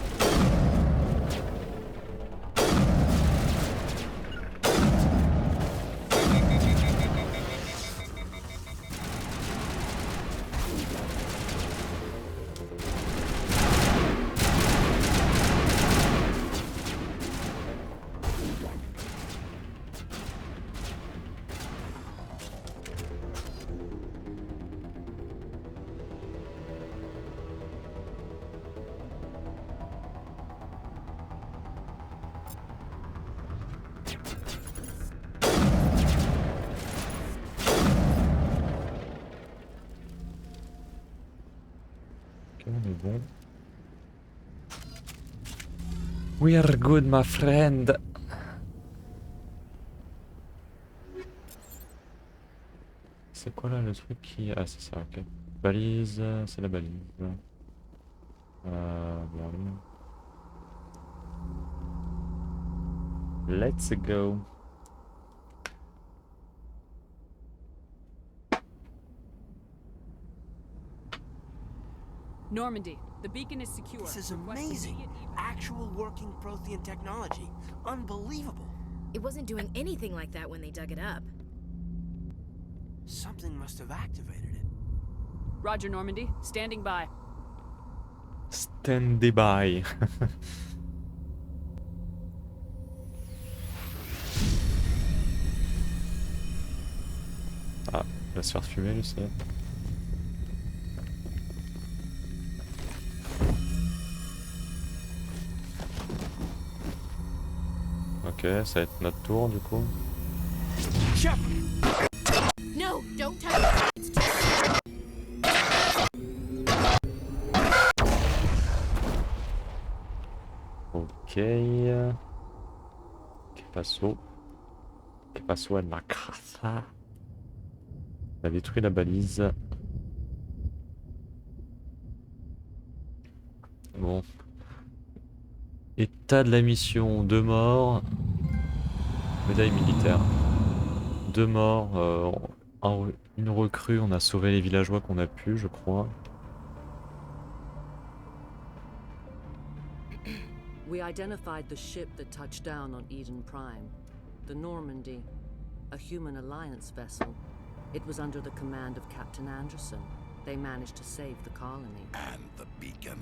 Ok, on est bon. We are good, my friend. C'est quoi là le truc qui... Ah c'est ça, ok. Balise, c'est la balise. Voilà. Let's go. Normandy, the beacon is secure. This is amazing. Actual working Prothean technology. Unbelievable. It wasn't doing anything like that when they dug it up. Something must have activated it. Roger, Normandy. Standing by. Standing by. Ah, il va se faire fumer lui, c'est... Ok, ça va être notre tour du coup. No, don't touch it. Ok. Que pasó? Que pasó en la casa? On a détruit la balise. Bon. État de la mission, 2 morts. Médaille militaire. 2 morts, une recrue, on a sauvé les villageois qu'on a pu, je crois. We identified the ship that touched down on Eden Prime. The Normandy. A human alliance vessel. It was under the command of Captain Anderson. They managed to save the colony. And the beacon.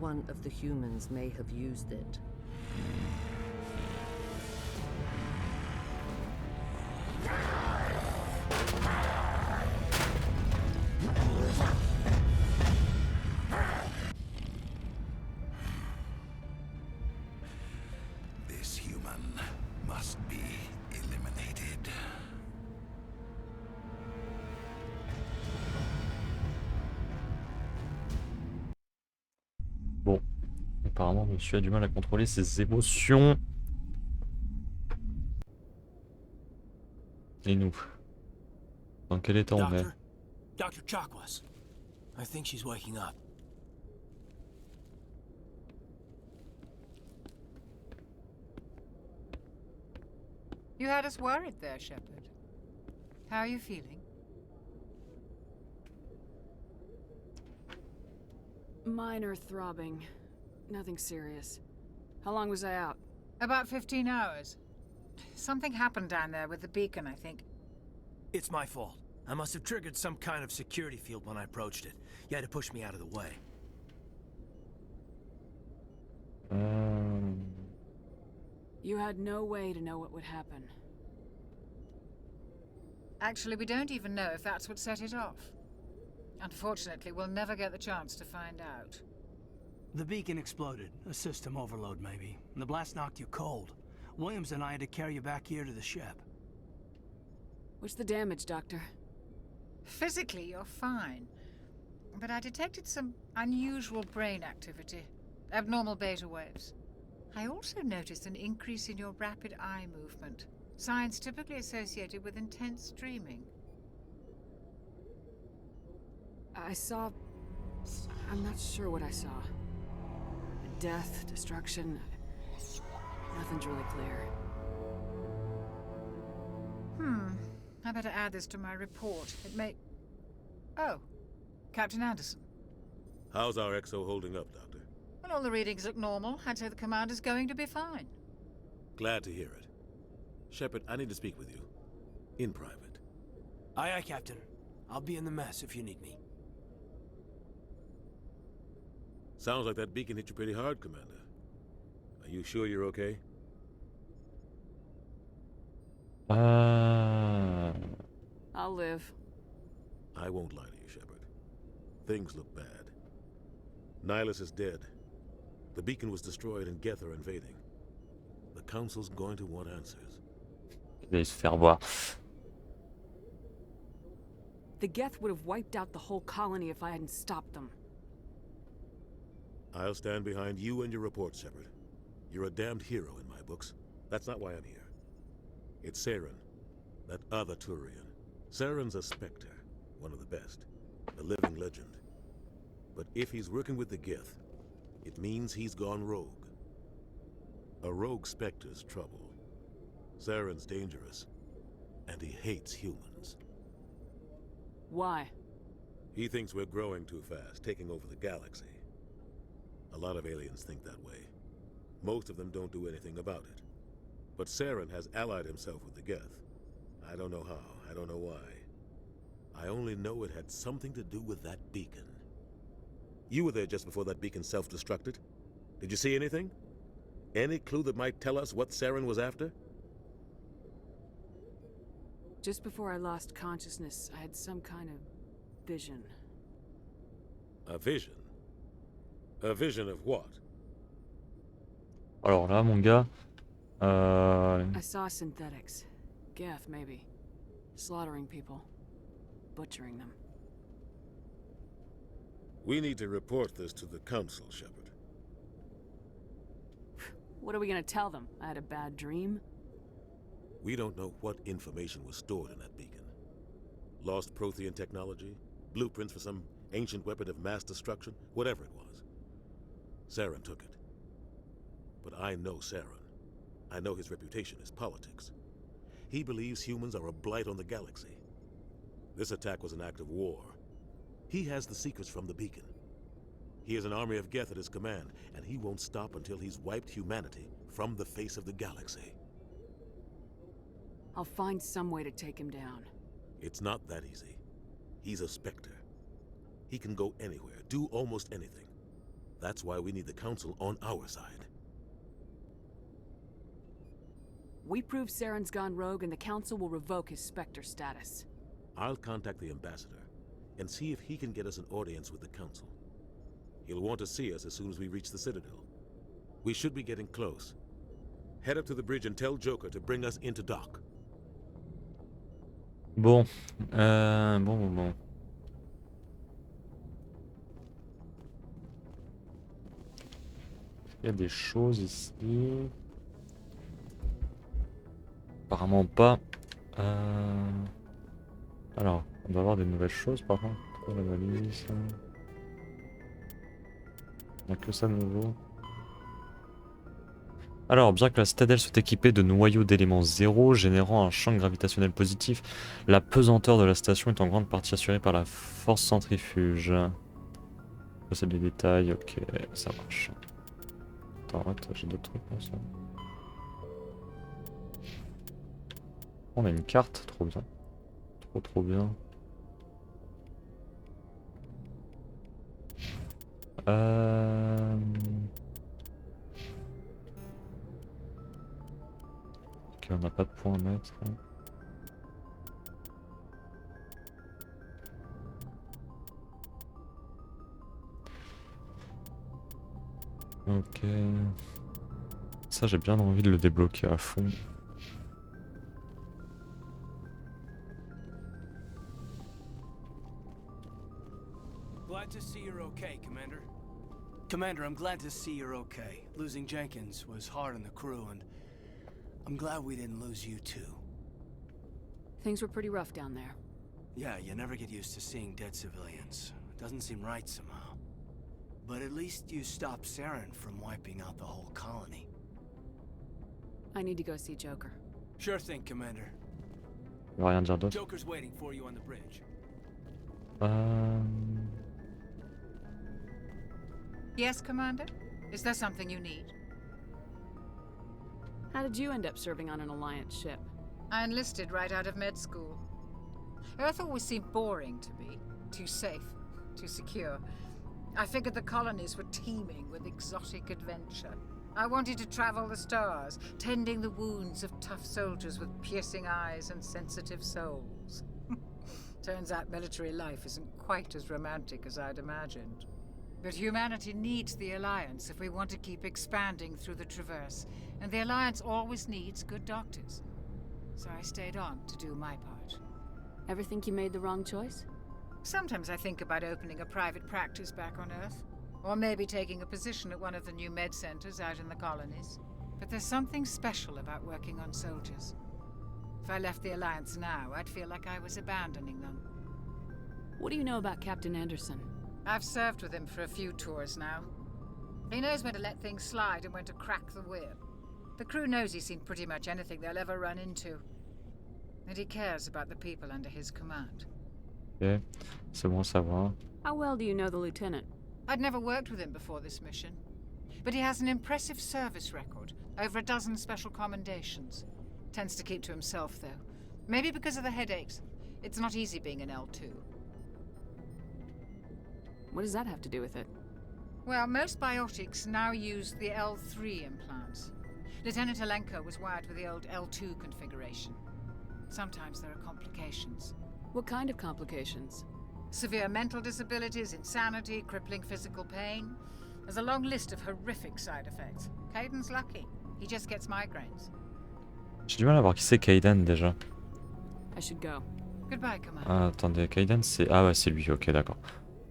One of the humans may have used it. This human must be eliminated. Bon, apparemment monsieur a du mal à contrôler ses émotions. Et nous? Dans quel état on est? Dr. Chakwas. I think she's waking up. You had us worried there, Shepard. How are you feeling? Minor throbbing. Nothing serious. How long was I out? About 15 hours. Something happened down there with the beacon, I think. It's my fault. I must have triggered some kind of security field when I approached it. You had to push me out of the way. You had no way to know what would happen. Actually, we don't even know if that's what set it off. Unfortunately, we'll never get the chance to find out. The beacon exploded. A system overload, maybe. And the blast knocked you cold. Williams and I had to carry you back here to the ship. What's the damage, Doctor? Physically, you're fine. But I detected some unusual brain activity. Abnormal beta waves. I also noticed an increase in your rapid eye movement. Signs typically associated with intense dreaming. I saw... I'm not sure what I saw. Death, destruction... Nothing's really clear. I better add this to my report. It may... Oh. Captain Anderson. How's our XO holding up, Doctor? Well, all the readings look normal. I'd say the commander's going to be fine. Glad to hear it. Shepard, I need to speak with you. In private. Aye, aye, Captain. I'll be in the mess if you need me. Sounds like that beacon hit you pretty hard, Commander. Are you sure you're okay? I'll live. I won't lie to you, Shepard. Things look bad. Nihilus is dead. The beacon was destroyed and Geth are invading. The Council's going to want answers. Il va se faire voir. The Geth would have wiped out the whole colony if I hadn't stopped them. I'll stand behind you and your report, Shepard. You're a damned hero in my books. That's not why I'm here. It's Saren, that other Turian. Saren's a Spectre, one of the best, a living legend. But if he's working with the Geth, it means he's gone rogue. A rogue Spectre's trouble. Saren's dangerous, and he hates humans. Why? He thinks we're growing too fast, taking over the galaxy. A lot of aliens think that way. Most of them don't do anything about it. But Saren has allied himself with the Geth. I don't know how, I don't know why. I only know it had something to do with that beacon. You were there just before that beacon self-destructed. Did you see anything? Any clue that might tell us what Saren was after? Just before I lost consciousness, I had some kind of vision. A vision? A vision of what? Alors là, mon gars, I saw synthetics. Geth, maybe. Slaughtering people. Butchering them. We need to report this to the Council, Shepard. What are we gonna tell them? I had a bad dream? We don't know what information was stored in that beacon. Lost Prothean technology? Blueprints for some ancient weapon of mass destruction? Whatever it was. Saren took it. But I know Saren. I know his reputation is politics. He believes humans are a blight on the galaxy. This attack was an act of war. He has the secrets from the beacon. He has an army of Geth at his command, and he won't stop until he's wiped humanity from the face of the galaxy. I'll find some way to take him down. It's not that easy. He's a Spectre. He can go anywhere, do almost anything. That's why we need the Council on our side. We prove Saren's gone rogue and the Council will revoke his Spectre status. I'll contact the Ambassador and see if he can get us an audience with the Council. He'll want to see us as soon as we reach the Citadel. We should be getting close. Head up to the bridge and tell Joker to bring us into dock. Bon. Il y a des choses ici. Apparemment pas. Alors, on doit avoir des nouvelles choses par contre. La valise. Il n'y a que ça de nouveau. Alors, bien que la citadelle soit équipée de noyaux d'éléments zéro générant un champ gravitationnel positif, la pesanteur de la station est en grande partie assurée par la force centrifuge. Ça, c'est des détails, ok, ça marche. Attends, j'ai d'autres trucs pour ça. On a une carte, trop bien. Trop bien. Ok, on n'a pas de points à mettre. Ok. Ça, j'ai bien envie de le débloquer à fond. Glad to see you're okay, Commander. Commander, I'm glad to see you're okay. Losing Jenkins was hard on the crew, and I'm glad we didn't lose you too. Things were pretty rough down there. Yeah, you never get used to seeing dead civilians. It doesn't seem right somehow. But at least you stopped Saren from wiping out the whole colony. I need to go see Joker. Sure thing, Commander. Il va rien dire d'autre. Joker's waiting for you on the bridge. Yes, Commander? Is there something you need? How did you end up serving on an Alliance ship? I enlisted right out of med school. Earth always seemed boring to me. Too safe, too secure. I figured the colonies were teeming with exotic adventure. I wanted to travel the stars, tending the wounds of tough soldiers with piercing eyes and sensitive souls. Turns out military life isn't quite as romantic as I'd imagined. But humanity needs the Alliance if we want to keep expanding through the Traverse, and the Alliance always needs good doctors. So I stayed on to do my part. Ever think you made the wrong choice? Sometimes I think about opening a private practice back on Earth, Or maybe taking a position at one of the new med centers out in the colonies. But there's something special about working on soldiers. If I left the Alliance now, I'd feel like I was abandoning them. What do you know about Captain Anderson? I've served with him for a few tours now. He knows when to let things slide and when to crack the whip. The crew knows he's seen pretty much anything they'll ever run into. And he cares about the people under his command. Ok, c'est bon à savoir. How well do you know the lieutenant? I'd never worked with him before this mission. But he has an impressive service record, over a dozen special commendations. Tends to keep to himself, though. Maybe because of the headaches. It's not easy being an L2. What does that have to do with it? Well, most biotics now use the L3 implants. Lieutenant Alenko was wired with the old L2 configuration. Sometimes there are complications. What kind of complications? Severe mental disabilities, insanity, crippling physical pain. There's a long list of horrific side effects. Kaiden's lucky. He just gets migraines. J'ai du mal à voir qui c'est Kaidan déjà. I should go. Goodbye, Commander. Ah, attendez, Kaidan c'est... Ah ouais, c'est lui, ok, d'accord.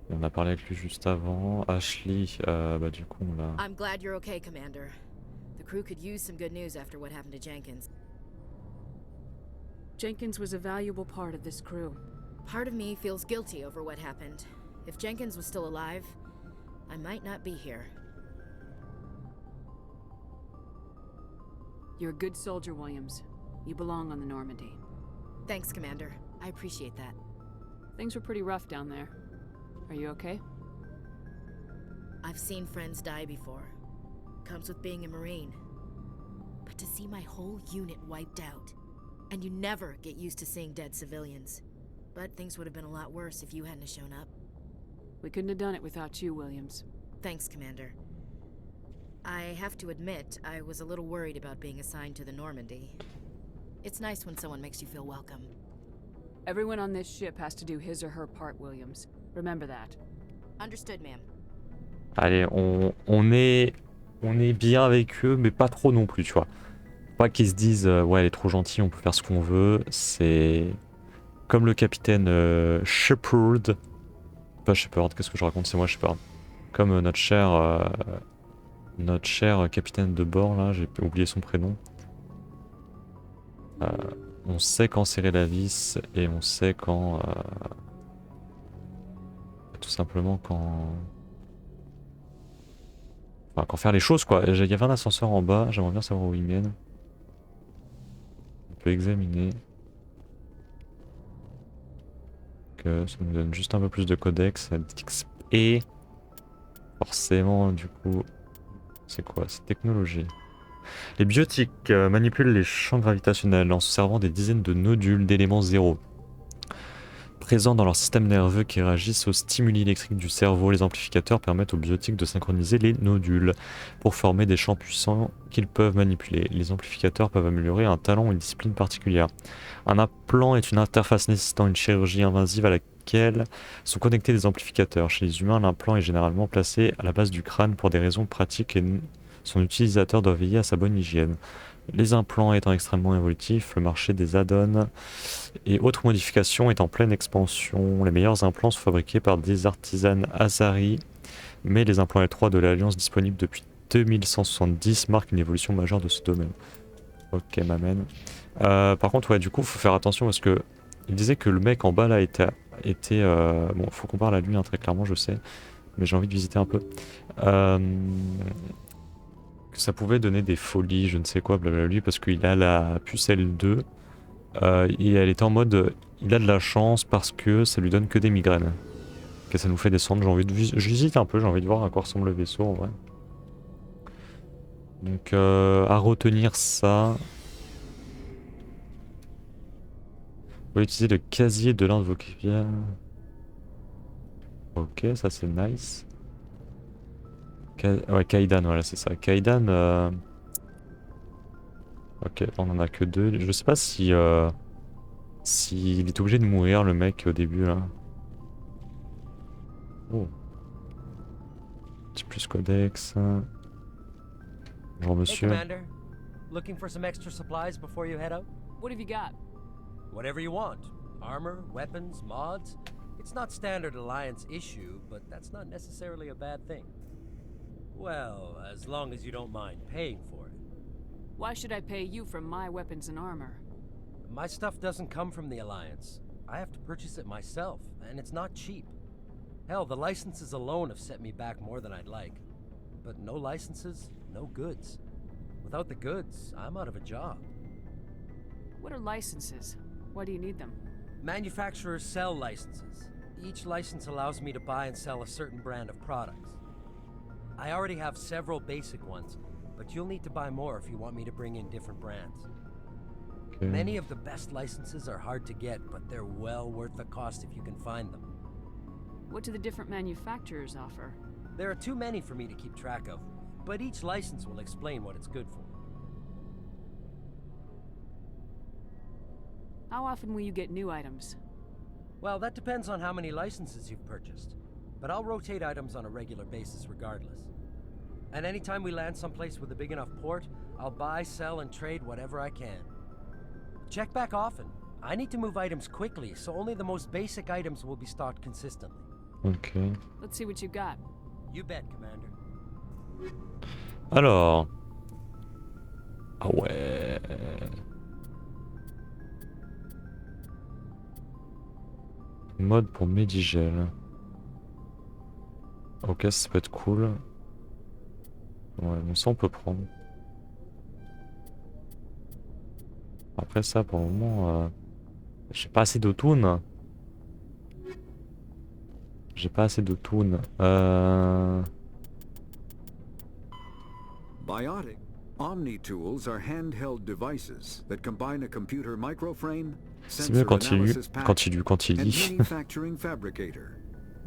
On a parlé avec lui juste avant. Ashley, bah du coup on l'a... I'm glad you're okay, Commander. The crew could use some good news after what happened to Jenkins. Jenkins was a valuable part of this crew. Part of me feels guilty over what happened. If Jenkins was still alive, I might not be here. You're a good soldier, Williams. You belong on the Normandy. Thanks, Commander. I appreciate that. Things were pretty rough down there. Are you okay? I've seen friends die before. Comes with being a Marine. But to see my whole unit wiped out, and you never get used to seeing dead civilians. But things would have been a lot worse if you hadn't shown up. We couldn't have done it without you, Williams. Thanks, Commander. I have to admit, I was a little worried about being assigned to the Normandy. It's nice when someone makes you feel welcome. Everyone on this ship has to do his or her part, Williams. Remember that. Understood, ma'am. Allez, on est bien avec eux, mais pas trop non plus, tu vois. Pas qu'ils se disent ouais, elle est trop gentille, on peut faire ce qu'on veut. C'est comme le capitaine Shepard. Pas Shepard, qu'est-ce que je raconte, c'est moi Shepard. Comme notre cher capitaine de bord, là, j'ai oublié son prénom. On sait quand serrer la vis et on sait quand... tout simplement quand... Enfin, quand faire les choses, quoi. Il y avait un ascenseur en bas, j'aimerais bien savoir où il mène. On peut examiner. Que ça nous donne juste un peu plus de codex. Et forcément, du coup, c'est quoi? C'est technologie. Les biotiques manipulent les champs gravitationnels en se servant des dizaines de nodules d'éléments zéro. Présents dans leur système nerveux qui réagissent aux stimuli électriques du cerveau, les amplificateurs permettent aux biotiques de synchroniser les nodules pour former des champs puissants qu'ils peuvent manipuler. Les amplificateurs peuvent améliorer un talent ou une discipline particulière. Un implant est une interface nécessitant une chirurgie invasive à laquelle sont connectés des amplificateurs. Chez les humains, l'implant est généralement placé à la base du crâne pour des raisons pratiques et son utilisateur doit veiller à sa bonne hygiène. Les implants étant extrêmement évolutifs, le marché des add-ons et autres modifications est en pleine expansion. Les meilleurs implants sont fabriqués par des artisans Azari, mais les implants L3 de l'Alliance disponibles depuis 2170 marquent une évolution majeure de ce domaine. Ok, m'amène. Par contre, ouais, du coup, faut faire attention parce que il disait que le mec en bas là était bon, faut qu'on parle à lui hein, très clairement, je sais, mais j'ai envie de visiter un peu. Que ça pouvait donner des folies, je ne sais quoi, blablabla, parce qu'il a la puce L2 et elle est en mode il a de la chance parce que ça lui donne que des migraines. Que ça nous fait descendre, j'ai envie de visiter un peu, j'ai envie de voir à quoi ressemble le vaisseau en vrai. Donc à retenir ça. Vous pouvez utiliser le casier de l'un de vos clients. Ok, ça c'est nice. Ouais, Kaidan, voilà, c'est ça. Kaidan. Ok, on en a que deux. Je sais pas si. S'il est obligé de mourir, le mec, au début, là. Oh. Petit plus codex. Bonjour, monsieur. Hey, Commander. Looking for some extra supplies before you head out? What have you got? Whatever you want. Armor, weapons, mods. It's not standard Alliance issue, but that's not necessarily a bad thing. Well, as long as you don't mind paying for it. Why should I pay you for my weapons and armor? My stuff doesn't come from the Alliance. I have to purchase it myself, and it's not cheap. Hell, the licenses alone have set me back more than I'd like. But no licenses, no goods. Without the goods, I'm out of a job. What are licenses? Why do you need them? Manufacturers sell licenses. Each license allows me to buy and sell a certain brand of products. I already have several basic ones, but you'll need to buy more if you want me to bring in different brands. Okay. Many of the best licenses are hard to get, but they're well worth the cost if you can find them. What do the different manufacturers offer? There are too many for me to keep track of, but each license will explain what it's good for. How often will you get new items? Well, that depends on how many licenses you've purchased, but I'll rotate items on a regular basis regardless. And anytime we land someplace with a big enough port, I'll buy, sell, and trade whatever I can. Check back often. I need to move items quickly, so only the most basic items will be stocked consistently. Ok. Let's see what you got. You bet, Commander. Alors. Ah ouais. Mode pour Medigel. Ok, ça peut être cool. Ouais, mais ça on peut prendre. Après ça, pour le moment, j'ai pas assez de thunes. J'ai pas assez de thunes. Biotic. Omni-tools are handheld devices that combine a computer microframe, C'est mieux sensor analysis pack, quand il and lit. manufacturing fabricator.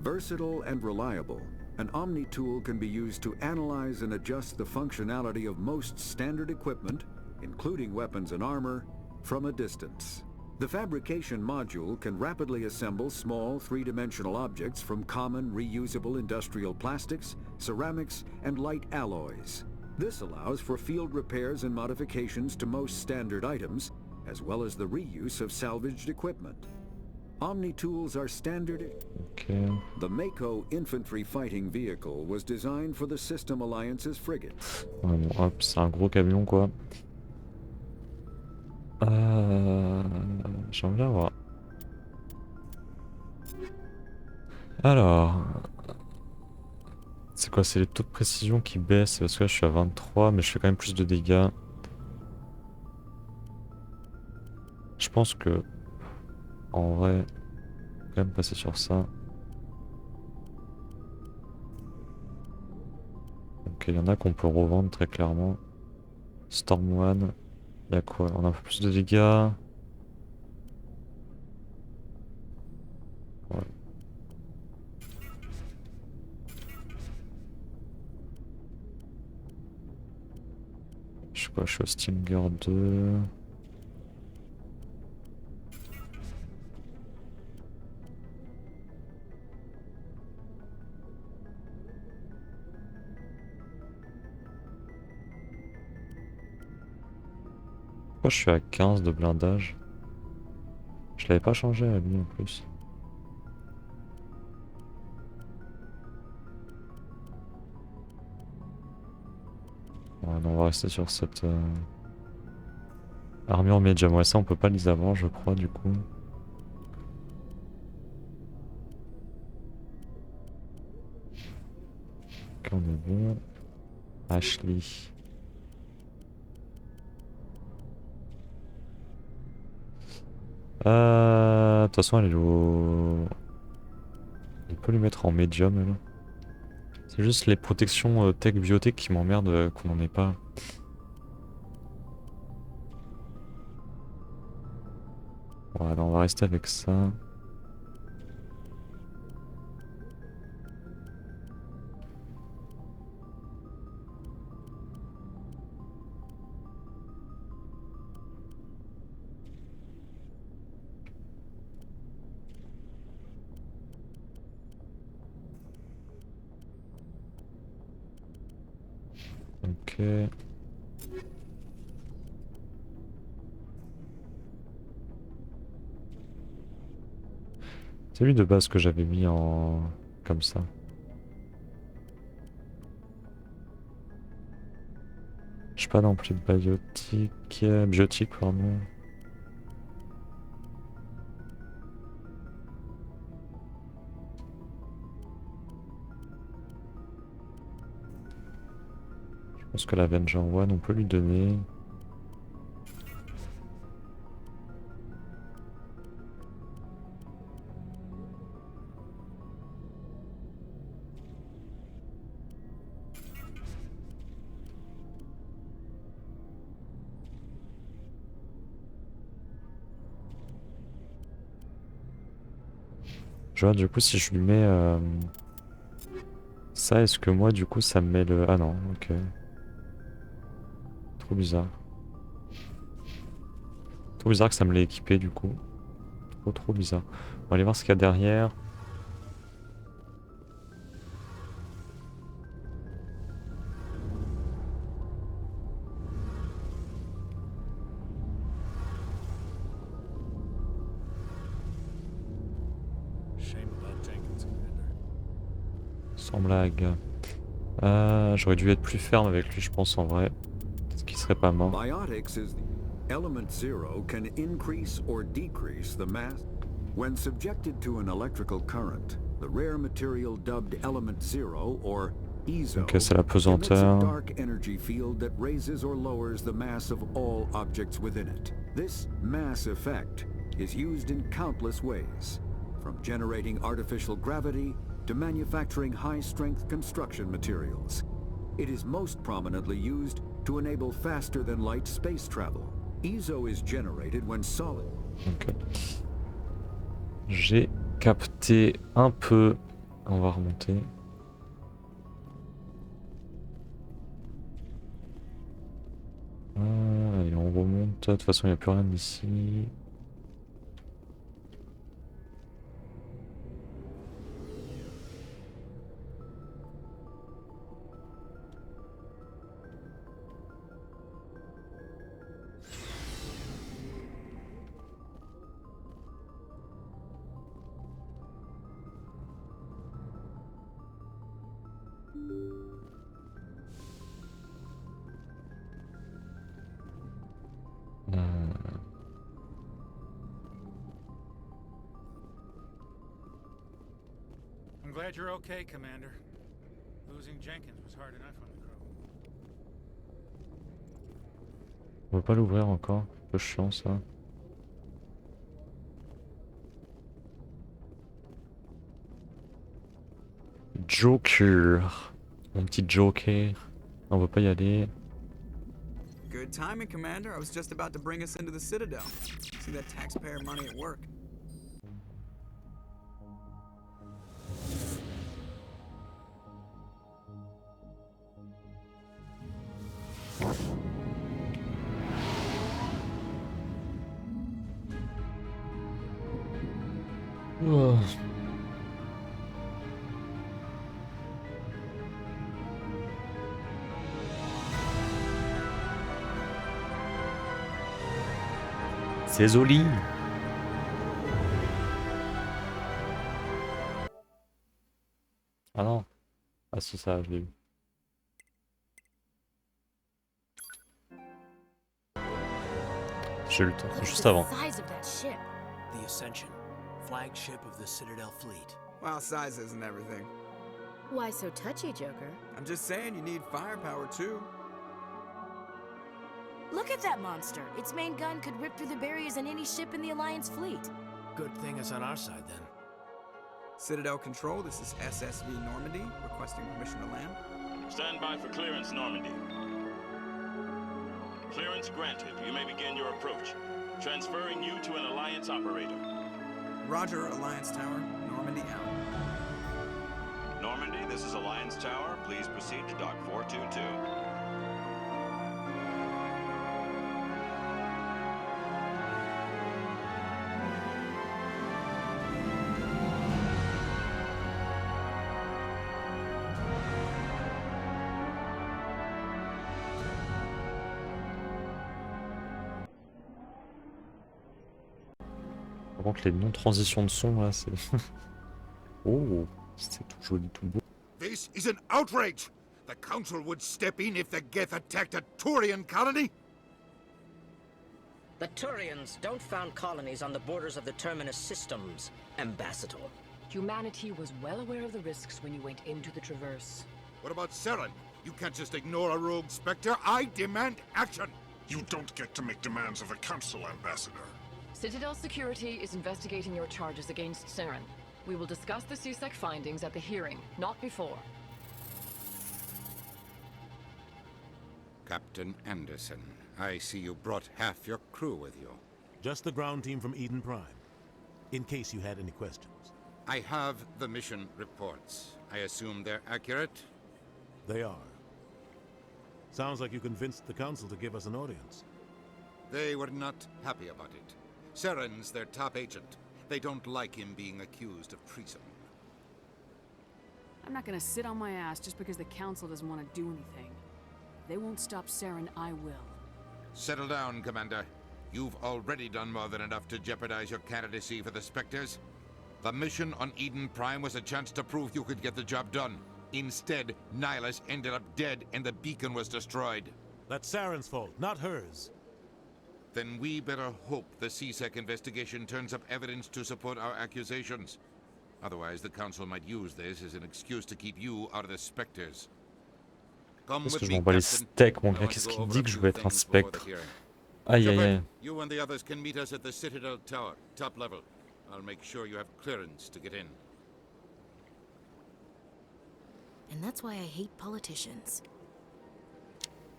Versatile and reliable, an Omni-tool can be used to analyze and adjust the functionality of most standard equipment, including weapons and armor, from a distance. The fabrication module can rapidly assemble small three-dimensional objects from common reusable industrial plastics, ceramics, and light alloys. This allows for field repairs and modifications to most standard items, as well as the reuse of salvaged equipment. Omni-tools are standard. Okay. The Mako infantry fighting vehicle was designed for the System Alliance's frigates. Ouais, bon, hop, c'est un gros camion quoi. J'aimerais bien voir. Alors. C'est quoi? C'est les taux de précision qui baissent parce que là je suis à 23 mais je fais quand même plus de dégâts. Je pense que en vrai, quand même passer sur ça. Ok, il y en a qu'on peut revendre très clairement. Storm One, il y a quoi? On a un peu plus de dégâts. Ouais. Je sais quoi, je suis au Stinger 2. Pourquoi je suis à 15 de blindage? Je l'avais pas changé à lui en plus. Ouais, non, on va rester sur cette armure médium. Ouais, ça on peut pas les avoir, je crois, du coup. Ok, on est bon. Ashley. De toute façon, elle est au... On peut lui mettre en médium, elle. C'est juste les protections tech biotech qui m'emmerdent qu'on n'en ait pas. Voilà, on va rester avec ça. Ok. C'est lui de base que j'avais mis en... comme ça. Je sais pas non plus biotique... biotique, pardon. Je pense que l'Avenger One, on peut lui donner... Je vois du coup si je lui mets ça, est-ce que moi du coup ça me met le... Ah non, ok. Trop bizarre. Trop bizarre que ça me l'ait équipé du coup. Trop bizarre. On va aller voir ce qu'il y a derrière. Sans blague. J'aurais dû être plus ferme avec lui, je pense, en vrai. Ce qui serait pas mort. Biotics is element zero can increase or decrease the mass. When subjected to an electrical current, the rare material dubbed element zero or EZO Ok, c'est la emits a pesanteur. dark energy field that raises or lowers the mass of all objects within it. This mass effect is used in countless ways, from generating artificial gravity to manufacturing high-strength construction materials. It is most prominently used to enable faster-than-light space travel. EZO is generated when solid. Ok. J'ai capté un peu. On va remonter. Allez, on remonte. De toute façon, il n'y a plus rien ici. I'm glad you're okay, Commander. Losing Jenkins was hard enough on the crew. On peut pas l'ouvrir encore. Un peu chiant ça. Joker. Mon petit Joker. On veut pas y aller. Good timing, Commander. I was just about to bring us into the Citadel. See that taxpayer money at work. C'est joli. Ah non. Ah si, ça, je l'ai eu. J'ai eu le temps, juste avant. The Ascension, flagship of the Citadel fleet. Well, size isn't everything. Why so touchy, Joker? I'm just saying you need firepower too. Look at that monster. Its main gun could rip through the barriers in any ship in the Alliance fleet. Good thing it's on our side then. Citadel Control, this is SSV Normandy, requesting permission to land. Stand by for clearance, Normandy. Clearance granted. You may begin your approach. Transferring you to an Alliance operator. Roger, Alliance Tower. Normandy out. Normandy, this is Alliance Tower. Please proceed to Dock 422. Par Par contre, les non-transitions de son, là, c'est... Oh, c'est tout joli, tout beau. This is an outrage! The Council would step in if the Geth attacked a Turian colony? The Turians don't found colonies on the borders of the Terminus systems, Ambassador. Humanity was well aware of the risks when you went into the Traverse. What about Saren? You can't just ignore a rogue Spectre. I demand action! You don't get to make demands of the Council, Ambassador. Citadel Security is investigating your charges against Saren. We will discuss the CSEC findings at the hearing, not before. Captain Anderson, I see you brought half your crew with you. Just the ground team from Eden Prime, in case you had any questions. I have the mission reports. I assume they're accurate? They are. Sounds like you convinced the Council to give us an audience. They were not happy about it. Saren's their top agent. They don't like him being accused of treason. I'm not gonna sit on my ass just because the Council doesn't want to do anything. If they won't stop Saren, I will. Settle down, Commander. You've already done more than enough to jeopardize your candidacy for the Spectres. The mission on Eden Prime was a chance to prove you could get the job done. Instead, Nihilus ended up dead and the beacon was destroyed. That's Saren's fault, not hers. Then we better hope the CSEC investigation turns up evidence to support our accusations. Otherwise, the Council might use this as an excuse to keep you out of the Spectres. Parce que je m'en bats les steaks, mon gars. Qu'est-ce qu'il dit que je veux être un spectre? Aïe aïe aïe. You and the others can meet us at the Citadel Tower, top level. I'll make sure you have clearance to get in. And that's why I hate politicians.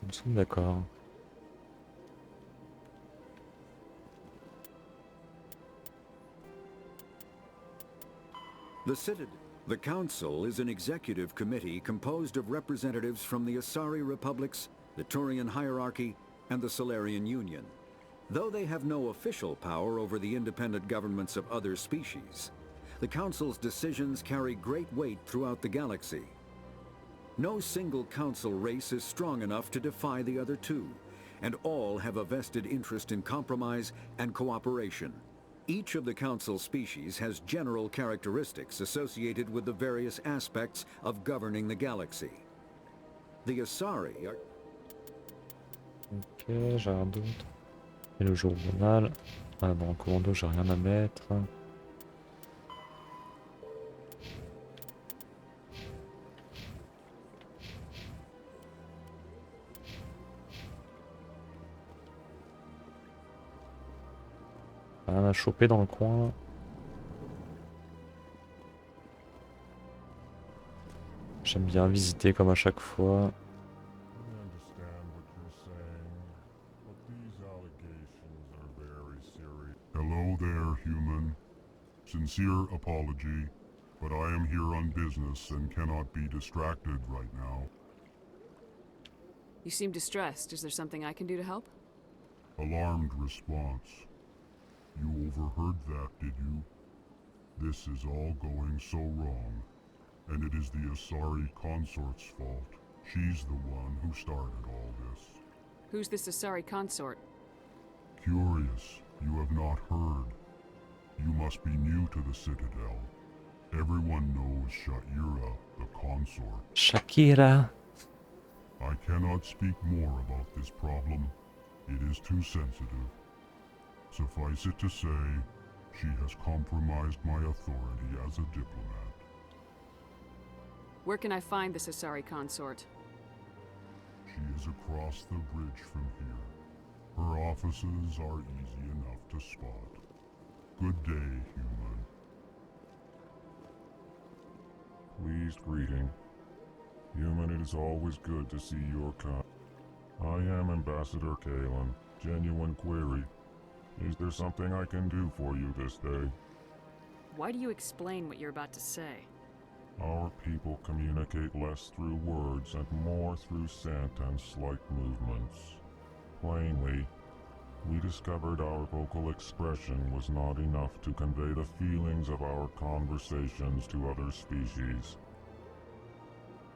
Nous sommes d'accord. The Council is an executive committee composed of representatives from the Asari Republics, the Turian Hierarchy, and the Solarian Union. Though they have no official power over the independent governments of other species, the Council's decisions carry great weight throughout the galaxy. No single Council race is strong enough to defy the other two, and all have a vested interest in compromise and cooperation. Each of the Council species has general characteristics associated with the various aspects of governing the galaxy. The Asari are... Ok, j'ai rien d'autre. Et le jour banal. Ah bon, en commando, j'ai rien à mettre. Rien à choper dans le coin. J'aime bien visiter comme à chaque fois. Hello there, human. Sincere apology, but I am here on business and cannot be distracted right now. You seem distressed. Is there something I can do to help? Alarmed response. You overheard that, did you? This is all going so wrong, and it is the Asari consort's fault. She's the one who started all this. Who's this Asari consort? Curious, you have not heard. You must be new to the Citadel. Everyone knows Sha'ira, the consort. Shakira. I cannot speak more about this problem. It is too sensitive. Suffice it to say, she has compromised my authority as a diplomat. Where can I find this Asari consort? She is across the bridge from here. Her offices are easy enough to spot. Good day, human. Pleased greeting. Human, it is always good to see your kind. I am Ambassador Kalen. Genuine query. Is there something I can do for you this day? Why do you explain what you're about to say? Our people communicate less through words and more through scent and slight movements. Plainly, we discovered our vocal expression was not enough to convey the feelings of our conversations to other species.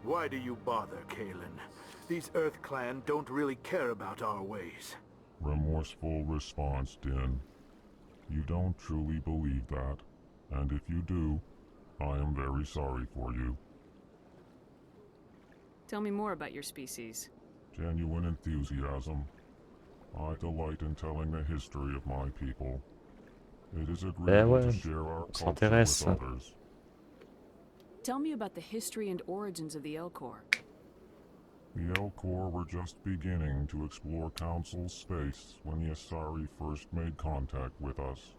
Why do you bother, Kalen? These Earth Clan don't really care about our ways. Remorseful response, Din. You don't truly believe that, and if you do, I am very sorry for you. Tell me more about your species. Genuine enthusiasm. I delight in telling the history of my people. It is agreeable to share our culture with others. Tell me about the history and origins of the Elcor. The Elcor were just beginning to explore Council space when the Asari first made contact with us.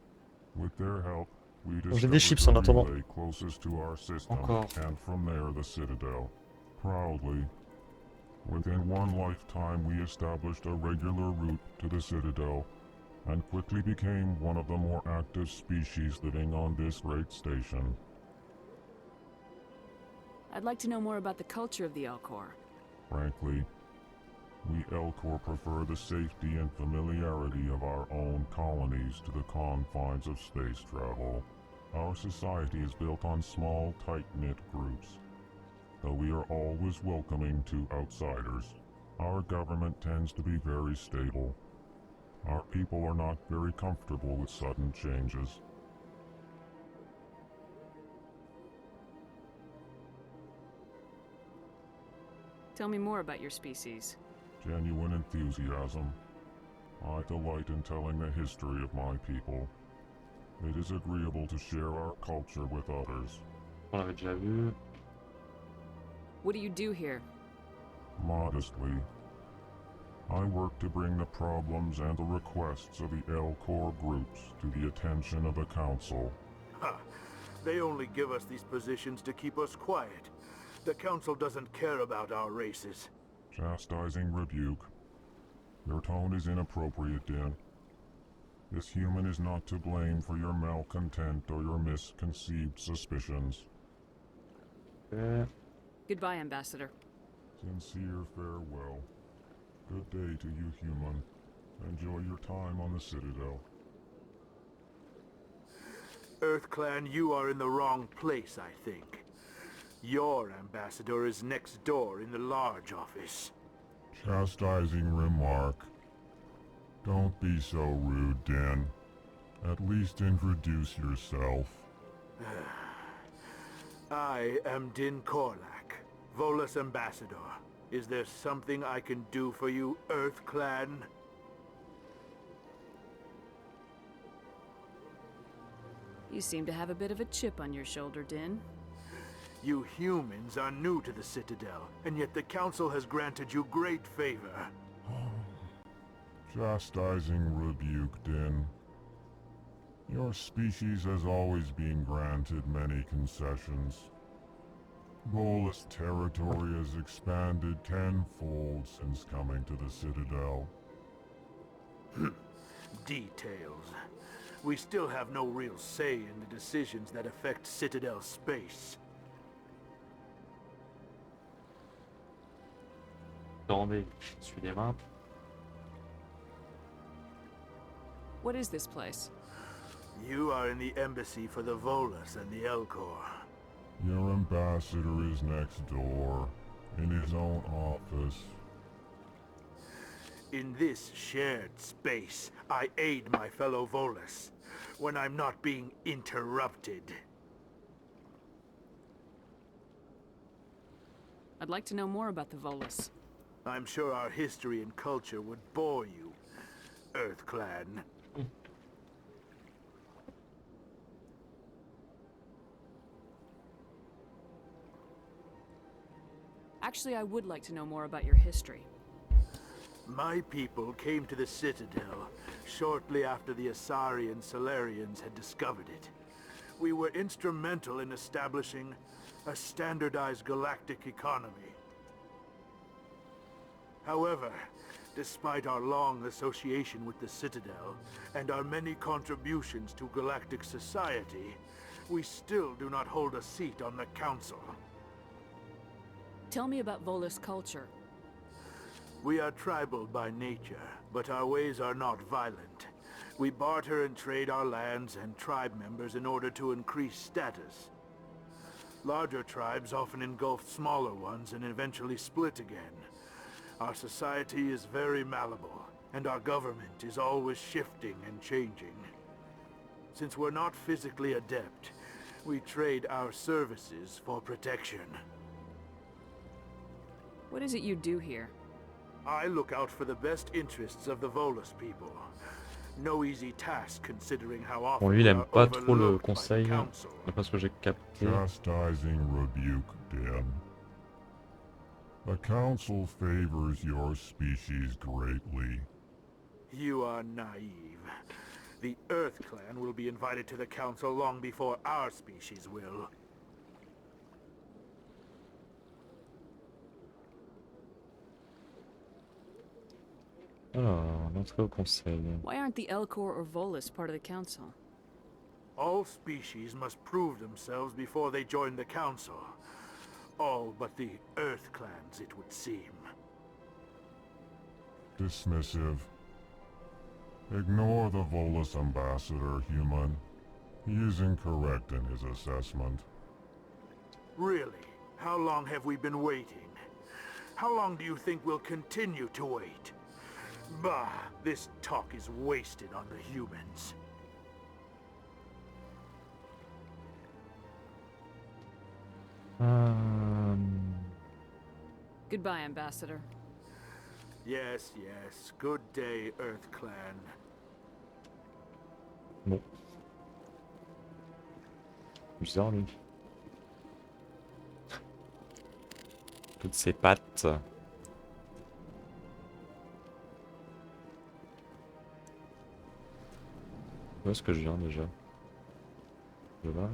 With their help, we discovered the relay closest to our system, and from there the Citadel. Proudly, within one lifetime we established a regular route to the Citadel, and quickly became one of the more active species living on this great station. I'd like to know more about the culture of the Elcor. Frankly, we Elcor prefer the safety and familiarity of our own colonies to the confines of space travel. Our society is built on small, tight-knit groups. Though we are always welcoming to outsiders, our government tends to be very stable. Our people are not very comfortable with sudden changes. Tell me more about your species. Genuine enthusiasm. I delight in telling the history of my people. It is agreeable to share our culture with others. On l'avait déjà vu. What do you do here? Modestly, I work to bring the problems and the requests of the Elcor groups to the attention of the Council. Ha! They only give us these positions to keep us quiet. The Council doesn't care about our races. Chastising rebuke. Your tone is inappropriate, Din. This human is not to blame for your malcontent or your misconceived suspicions. Goodbye, Ambassador. Sincere farewell. Good day to you, human. Enjoy your time on the Citadel. EarthClan, you are in the wrong place, I think. Your ambassador is next door in the large office. Chastising remark. Don't be so rude, Din. At least introduce yourself. I am Din Korlak, Volus ambassador. Is there something I can do for you, EarthClan? You seem to have a bit of a chip on your shoulder, Din. You humans are new to the Citadel, and yet the Council has granted you great favor. Chastising rebuke, Din. Your species has always been granted many concessions. Volus territory has expanded tenfold since coming to the Citadel. Details. We still have no real say in the decisions that affect Citadel space. Attendez, je suis des mains. What is this place? You are in the embassy for the Volus and the Elcor. Your ambassador is next door, in his own office. In this shared space, I aid my fellow Volus, when I'm not being interrupted. I'd like to know more about the Volus. I'm sure our history and culture would bore you, EarthClan. Actually, I would like to know more about your history. My people came to the Citadel shortly after the Asari and Solarians had discovered it. We were instrumental in establishing a standardized galactic economy. However, despite our long association with the Citadel and our many contributions to galactic society, we still do not hold a seat on the Council. Tell me about Volus culture. We are tribal by nature, but our ways are not violent. We barter and trade our lands and tribe members in order to increase status. Larger tribes often engulf smaller ones and eventually split again. Our society is very malleable, and our government is always shifting and changing. Since we're not physically adept, we trade our services for protection. What is it you do here? I look out for the best interests of the Volus people. No easy task considering how often Bon, lui, il we aime are pas trop le overlooked by the conseil, council. d'après ce que j'ai capté. Chastising rebuke, Dan. The council favors your species greatly. You are naive. The Earth Clan will be invited to the council long before our species will. Alors, l'entrée au conseil. Why aren't the Elcor or Volus part of the council? All species must prove themselves before they join the council. All but the Earth Clans, it would seem. Dismissive. Ignore the Volus ambassador, human. He is incorrect in his assessment. Really? How long have we been waiting? How long do you think we'll continue to wait? Bah, this talk is wasted on the humans. Goodbye, Ambassador. Yes, yes. Good day, Earth Clan. Bon. Bizarre, lui. Toutes ses pattes. Où est-ce que je viens déjà? De là, là.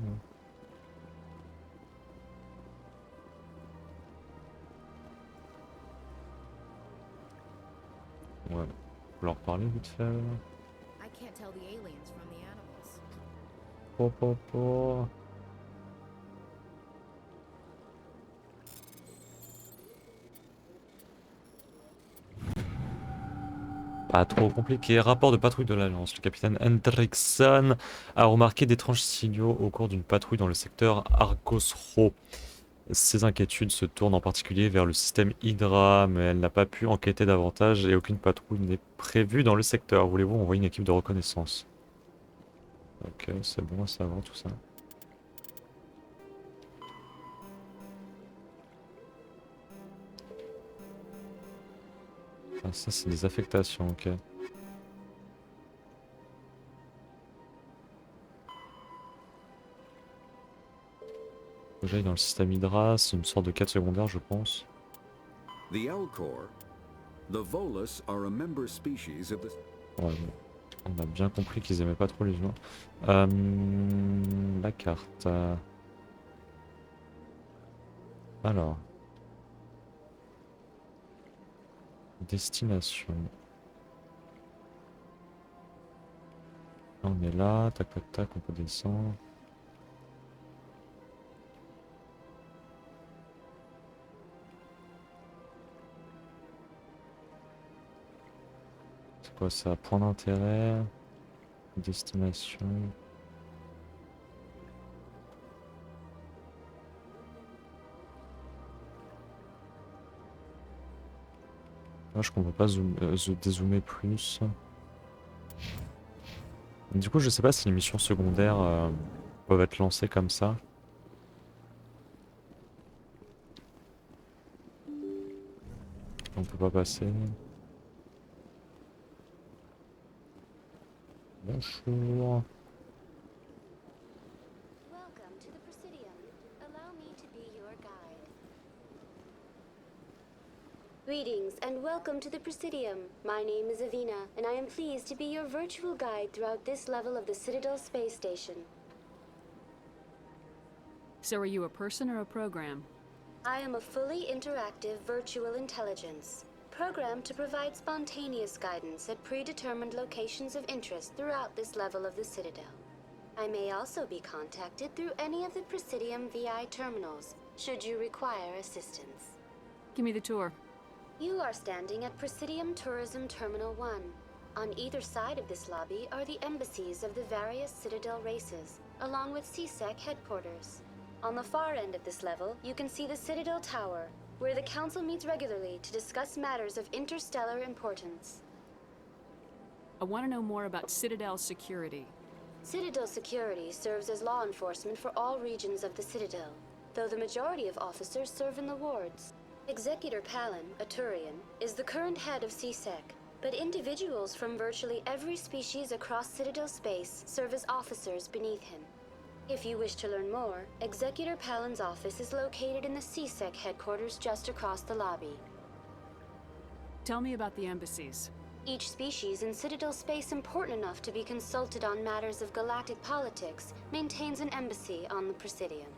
Ouais, faut leur parler vite fait. I can't tell the aliens from the animals. Po, po, po. Pas trop compliqué. Rapport de patrouille de l'Alliance. Le capitaine Hendrickson a remarqué d'étranges signaux au cours d'une patrouille dans le secteur Argos-Ro. Ses inquiétudes se tournent en particulier vers le système Hydra, mais elle n'a pas pu enquêter davantage et aucune patrouille n'est prévue dans le secteur. Voulez-vous envoyer une équipe de reconnaissance? Ok, c'est bon à savoir tout ça. Ah, ça c'est des affectations, ok. Faut que j'aille dans le système Hydra, c'est une sorte de quête secondaire je pense. The Elcor, the Volus are a member species of the... Ouais, bon. On a bien compris qu'ils aimaient pas trop les humains. La carte. Alors. Destination. On est là, tac tac tac, on peut descendre. C'est quoi ça? Point d'intérêt. Destination. Je qu'on peut pas dézoomer plus. Du coup, je sais pas si les missions secondaires peuvent être lancées comme ça. On peut pas passer. Bonjour. Welcome to the Presidium. Allow me to be your guide. Greetings and welcome to the Presidium. My name is Avina, and I am pleased to be your virtual guide throughout this level of the Citadel space station. So are you a person or a program? I am a fully interactive virtual intelligence, programmed to provide spontaneous guidance at predetermined locations of interest throughout this level of the Citadel. I may also be contacted through any of the Presidium VI terminals, should you require assistance. Give me the tour. You are standing at Presidium Tourism Terminal 1. On either side of this lobby are the embassies of the various Citadel races, along with CSEC headquarters. On the far end of this level, you can see the Citadel Tower, where the Council meets regularly to discuss matters of interstellar importance. I want to know more about Citadel security. Citadel security serves as law enforcement for all regions of the Citadel, though the majority of officers serve in the wards. Executor Palin, a Turian, is the current head of CSEC, but individuals from virtually every species across Citadel space serve as officers beneath him. If you wish to learn more, Executor Palin's office is located in the CSEC headquarters just across the lobby. Tell me about the embassies. Each species in Citadel space important enough to be consulted on matters of galactic politics maintains an embassy on the Presidium.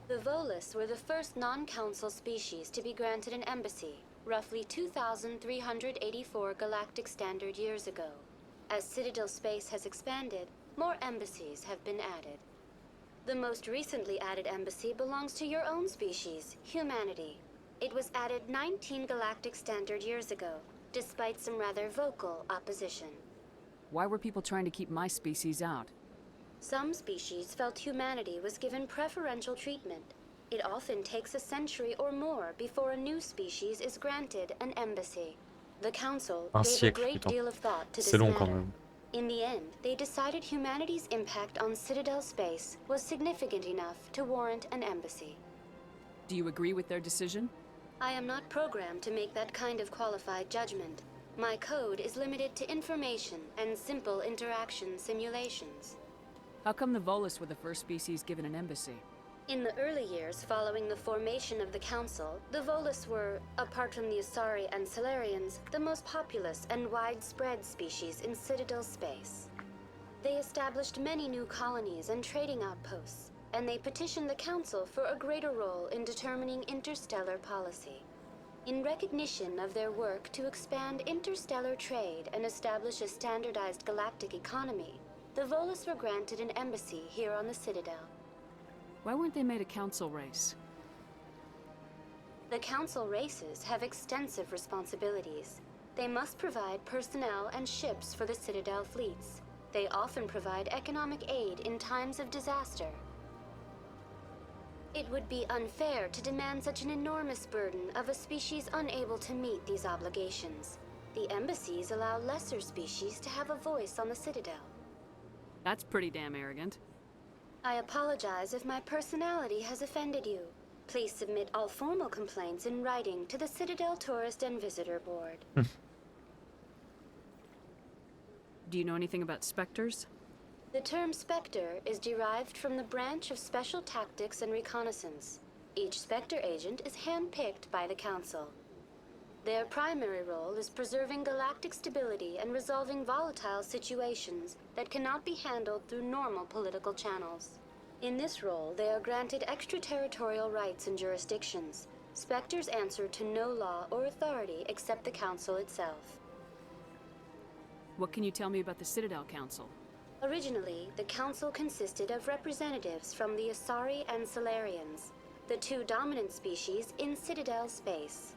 The Volus were the first non-council species to be granted an embassy, roughly 2,384 galactic standard years ago. As Citadel space has expanded, more embassies have been added. The most recently added embassy belongs to your own species, humanity. It was added 19 galactic standard years ago, despite some rather vocal opposition. Why were people trying to keep my species out? Some species felt humanity was given preferential treatment. It often takes a century or more before a new species is granted an embassy. The Council gave a great deal of thought to this matter. In the end, they decided humanity's impact on Citadel space was significant enough to warrant an embassy. Do you agree with their decision? I am not programmed to make that kind of qualified judgment. My code is limited to information and simple interaction simulations. How come the Volus were the first species given an embassy? In the early years following the formation of the Council, the Volus were, apart from the Asari and Solarians, the most populous and widespread species in Citadel space. They established many new colonies and trading outposts, and they petitioned the Council for a greater role in determining interstellar policy. In recognition of their work to expand interstellar trade and establish a standardized galactic economy, the Volus were granted an embassy here on the Citadel. Why weren't they made a council race? The council races have extensive responsibilities. They must provide personnel and ships for the Citadel fleets. They often provide economic aid in times of disaster. It would be unfair to demand such an enormous burden of a species unable to meet these obligations. The embassies allow lesser species to have a voice on the Citadel. That's pretty damn arrogant. I apologize if my personality has offended you. Please submit all formal complaints in writing to the Citadel Tourist and Visitor Board. Do you know anything about specters? The term Spectre is derived from the branch of Special Tactics and Reconnaissance. Each Spectre agent is handpicked by the Council. Their primary role is preserving galactic stability and resolving volatile situations that cannot be handled through normal political channels. In this role, they are granted extraterritorial rights and jurisdictions. Spectres answer to no law or authority except the Council itself. What can you tell me about the Citadel Council? Originally, the Council consisted of representatives from the Asari and Solarians, the two dominant species in Citadel space.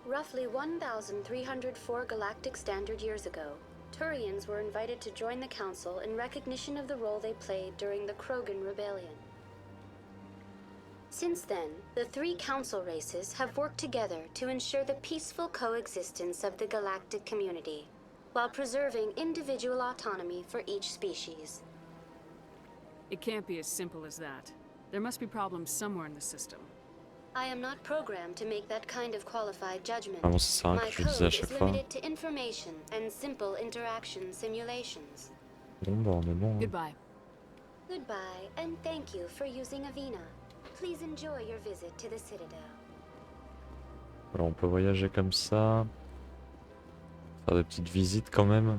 Roughly 1,304 galactic standard years ago, Turians were invited to join the Council in recognition of the role they played during the Krogan Rebellion. Since then, the three Council races have worked together to ensure the peaceful coexistence of the galactic community, while preserving individual autonomy for each species. It can't be as simple as that. There must be problems somewhere in the system. I am not programmed to make that kind of qualified judgment. Ah bon, c'est ça My que je disais à code chaque is fois. limited to information and simple interaction simulations. Bon, bah, on est bon. Hein. Goodbye. Goodbye, and thank you for using Avina. Please enjoy your visit to the Citadel. Alors, on peut voyager comme ça. Faire des petites visites quand même.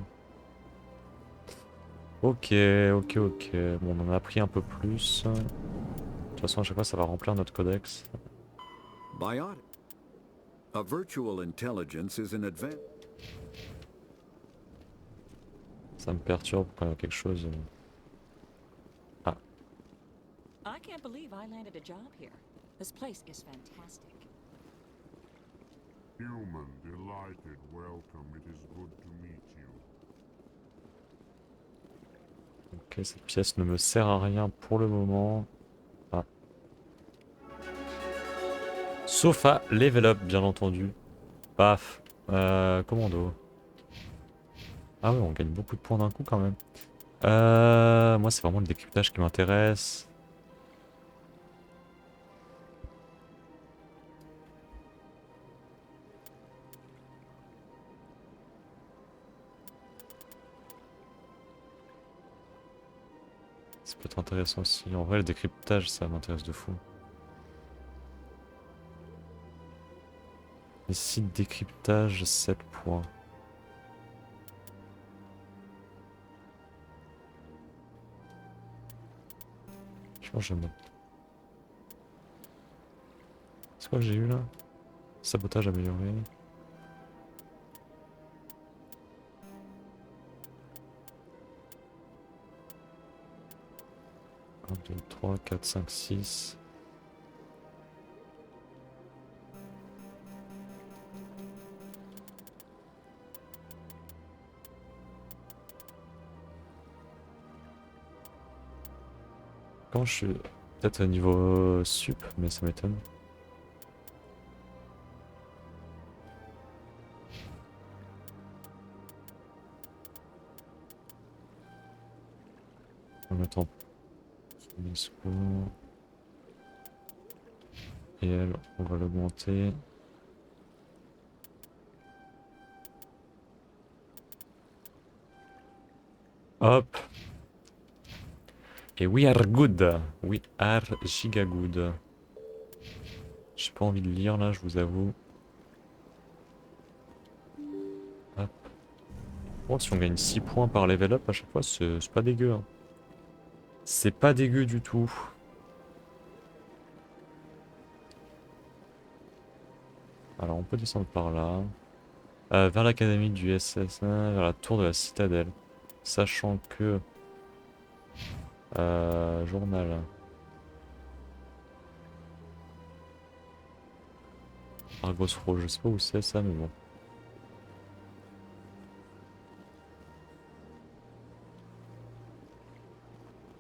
Ok. Bon, on en a appris un peu plus. De toute façon, à chaque fois, ça va remplir notre codex. Biotic. A virtual intelligence is an advanced. Ça me perturbe quand il y a quelque chose. Ah. I can't believe I landed a job here. This place is fantastic. Human, delighted, welcome. It is good to meet you. Ok, cette pièce ne me sert à rien pour le moment. Ah. Sauf à level up, bien entendu. Paf. Commando. Ah ouais, on gagne beaucoup de points d'un coup quand même. Moi c'est vraiment le décryptage qui m'intéresse. Ça peut être intéressant aussi. En vrai le décryptage ça m'intéresse de fou. Ici décryptage 7 points. Je pense que je vais mettre. C'est quoi que j'ai eu là? Sabotage amélioré. 1, 2, 3, 4, 5, 6. Quand je suis peut-être au niveau sup, mais ça m'étonne. On attend. Et elle, on va l'augmenter. Hop. Et we are good. We are giga good. J'ai pas envie de lire là, je vous avoue. Hop. Bon, si on gagne 6 points par level up à chaque fois, c'est pas dégueu. Hein. C'est pas dégueu du tout. Alors on peut descendre par là. Vers l'académie du SS1, vers la tour de la citadelle. Sachant que... journal. Argos Rouge, je sais pas où c'est ça, mais bon.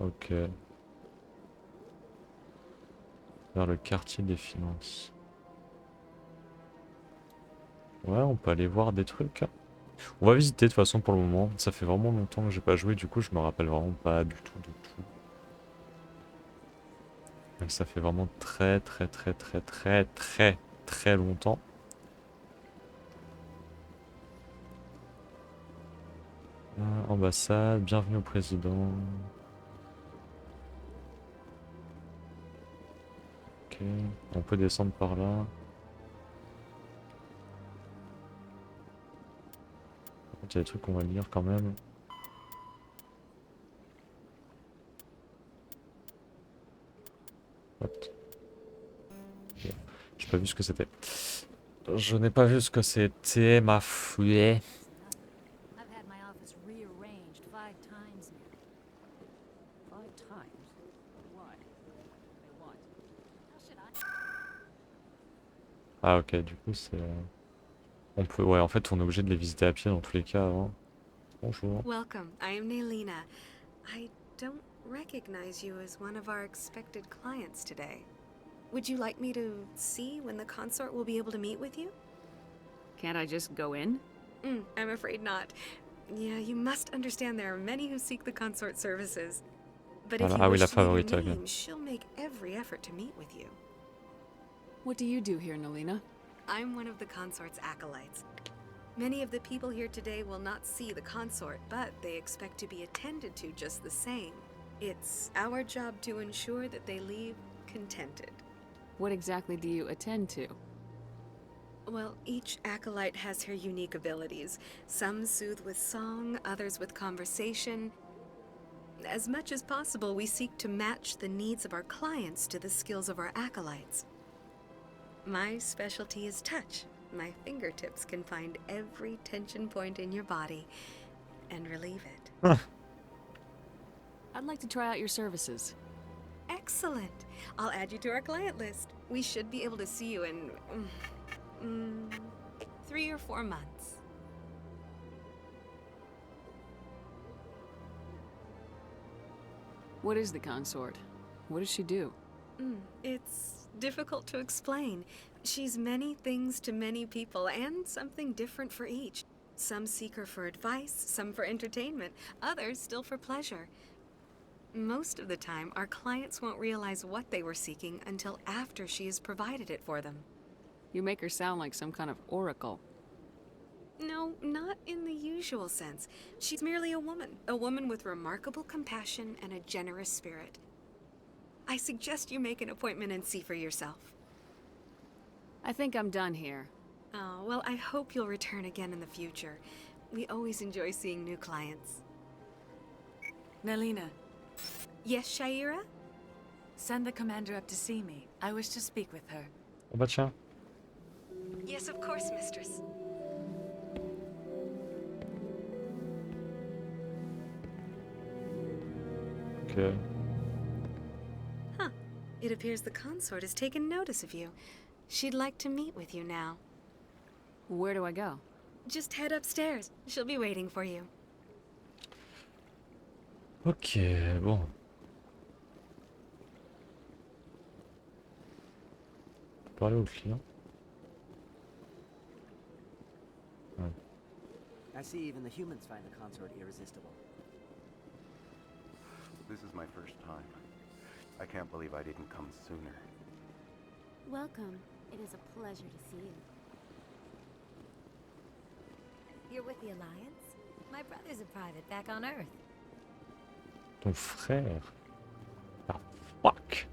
Ok. Vers le quartier des finances. Ouais, on peut aller voir des trucs. On va visiter de toute façon pour le moment. Ça fait vraiment longtemps que j'ai pas joué, du coup je me rappelle vraiment pas du tout de tout. Donc ça fait vraiment très longtemps. Ambassade, bienvenue au président. Ok, on peut descendre par là. Il y a des trucs qu'on va lire quand même. J'ai pas vu ce que c'était. Je n'ai pas vu ce que c'était, ma fouille. Ah ok, du coup c'est... On peut... Ouais, en fait on est obligé de les visiter à pied dans tous les cas avant. Bonjour. Welcome, I am Nelina. I don't recognize you as one of our expected clients today. Would you like me to see when the consort will be able to meet with you? Can't I just go in? I'm afraid not. Yeah, you must understand there are many who seek the consort services. But if you wish to leave your name, she'll make every effort to meet with you. What do you do here, Nelina? I'm one of the consort's acolytes. Many of the people here today will not see the consort, but they expect to be attended to just the same. It's our job to ensure that they leave contented. What exactly do you attend to? Well, each acolyte has her unique abilities. Some soothe with song, others with conversation. As much as possible, we seek to match the needs of our clients to the skills of our acolytes. My specialty is touch. My fingertips can find every tension point in your body and relieve it. I'd like to try out your services. Excellent. I'll add you to our client list. We should be able to see you in 3 or 4 months. What is the consort? What does she do? It's difficult to explain. She's many things to many people, and something different for each. Some seek her for advice, some for entertainment, others still for pleasure. Most of the time, our clients won't realize what they were seeking until after she has provided it for them. You make her sound like some kind of oracle. No, not in the usual sense. She's merely a woman with remarkable compassion and a generous spirit. I suggest you make an appointment and see for yourself. I think I'm done here. Oh, well, I hope you'll return again in the future. We always enjoy seeing new clients. Nelina. Yes, Shaira? Send the commander up to see me. I wish to speak with her. Oh bah tiens. Yes, of course, mistress. Ok. Huh. It appears the consort has taken notice of you. She'd like to meet with you now. Where do I go? Just head upstairs. She'll be waiting for you. Ok, bon. Parler au client. Ouais. I see even the humans find the consort irresistible. This is my first time. I can't believe I didn't come sooner. Welcome. It is a pleasure to see you. You're with the Alliance? My brother's a private back on Earth. Ton frère. Ah, fuck.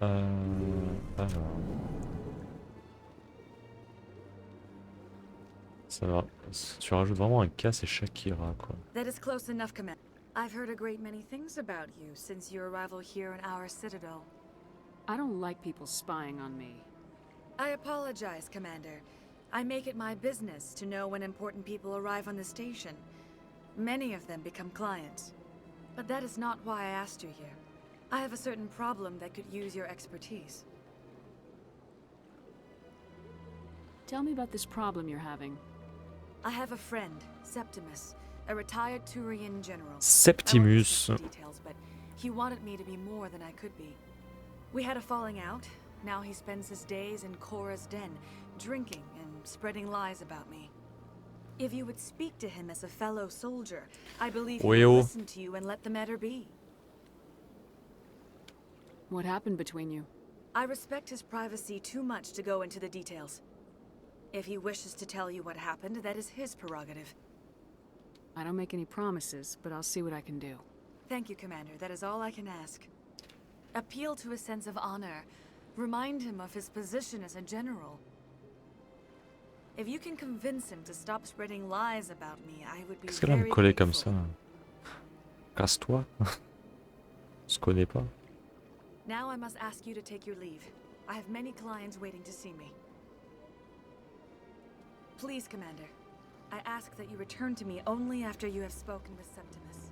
Alors. Ça va. Tu rajoutes vraiment un cas, c'est Shakira, quoi. That is close enough, Commander. I've heard a great many things about you since your arrival here in our citadel. I don't like people spying on me. I apologize, Commander. I make it my business to know when important people arrive on the station. Many of them become clients. But that is not why I asked you here. I have a certain problem that could use your expertise. Tell me about this problem you're having. I have a friend, Septimus, a retired Turian general. Septimus. I won't discuss details, but he wanted me to be more than I could be. We had a falling out. Now he spends his days in Korra's den, drinking and spreading lies about me. If you would speak to him as a fellow soldier, I believe he would listen to you and let the matter be. What happened between you? I respect his privacy too much to go into the details. If he wishes to tell you what happened, that is his prerogative. I don't make any promises, but I'll see what I can do. Thank you, Commander. That is all I can ask. Appeal to his sense of honor. Remind him of his position as a general. If you can convince him to stop spreading lies about me, I would be Qu'est-ce qu'elle va me coller comme ça? Casse-toi. On se connaît pas. Now I must ask you to take your leave. I have many clients waiting to see me. Please, Commander. I ask that you return to me only after you have spoken with Septimus.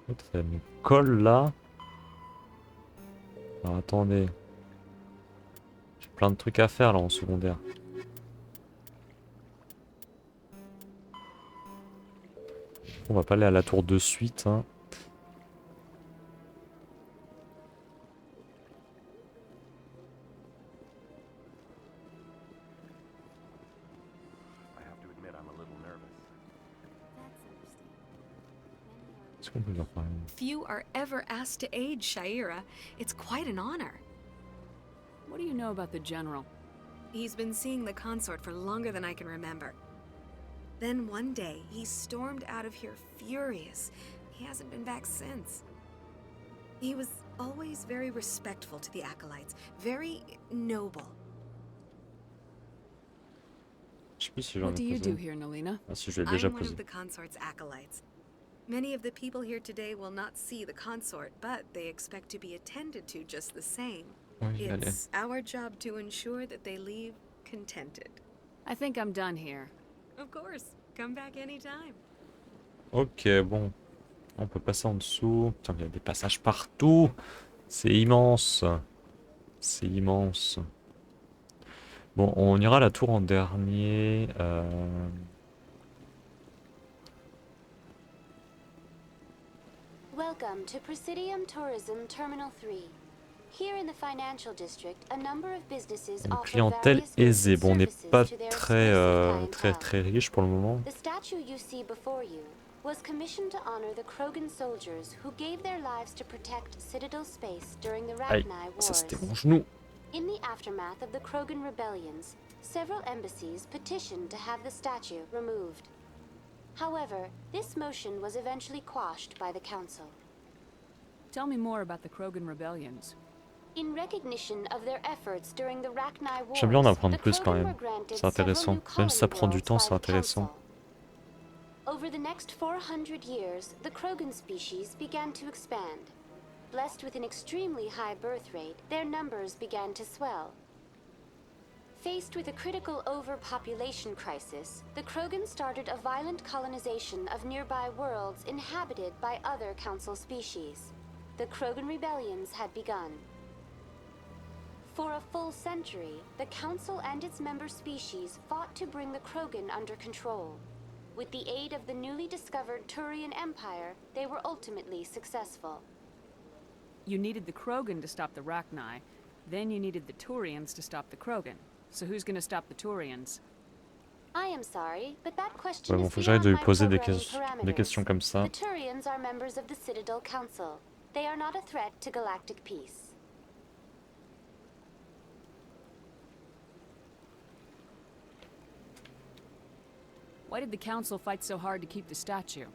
L'autre, elle me colle là. Alors attendez. J'ai plein de trucs à faire là en secondaire. On va pas aller à la tour de suite, hein. Est-ce qu'on peut leur parler? Few are ever asked to aid Shaira. It's quite an honor. What do you know about the general? He's been seeing the consort for longer than I can remember. Then one day, he stormed out of here furious. He hasn't been back since. He was always very respectful to the acolytes, very noble. Je sais plus si j'en ai What do you posé. do here, Nelina? Ah si, je l'ai déjà I'm one posé. of the consort's acolytes. Many of the people here today will not see the consort, but they expect to be attended to just the same. Oui, allez. It's our job to ensure that they leave contented. I think I'm done here. Of course. Come back anytime. Ok, bon. On peut passer en dessous. Putain, il y a des passages partout. C'est immense. C'est immense. Bon, on ira à la tour en dernier. Welcome to Presidium Tourism Terminal 3. Here in the financial district, a number of businesses Une offer clientèle various goods aisée. and Bon, on n'est services pas to their très, exclusive très clientele. riche pour le moment. The statue you see before you was commissioned to honor the Krogan soldiers who gave their lives to protect Citadel space during the Aïe, Rachni ça Wars. c'était mon genou. In the aftermath of the Krogan rebellions, several embassies petitioned to have the statue removed. However, this motion was eventually quashed by the Council. Tell me more about the Krogan rebellions. In recognition of their efforts during the Rachni Wars, J'aime bien en apprendre the plus quand Krogan même. were granted C'est intéressant. several new Même si ça colony prend du worlds temps, by c'est the intéressant. Council. Over the next 400 years, the Krogan species began to expand. Blessed with an extremely high birth rate, their numbers began to swell. Faced with a critical overpopulation crisis, the Krogan started a violent colonization of nearby worlds inhabited by other Council species. The Krogan rebellions had begun. For a full century, the Council and its member species fought to bring the Krogan under control. With the aid of the newly discovered Turian Empire, they were ultimately successful. You needed the Krogan to stop the Rachni, then you needed the Turians to stop the Krogan. So who's gonna stop the Turians? I am sorry, but that question Ouais, bon, is faut que j'arrête de beyond lui my poser des programming questions parameters. comme ça. The Turians are members of the Citadel Council. They are not a threat to galactic peace. Why did the Council fight so hard to keep the statue?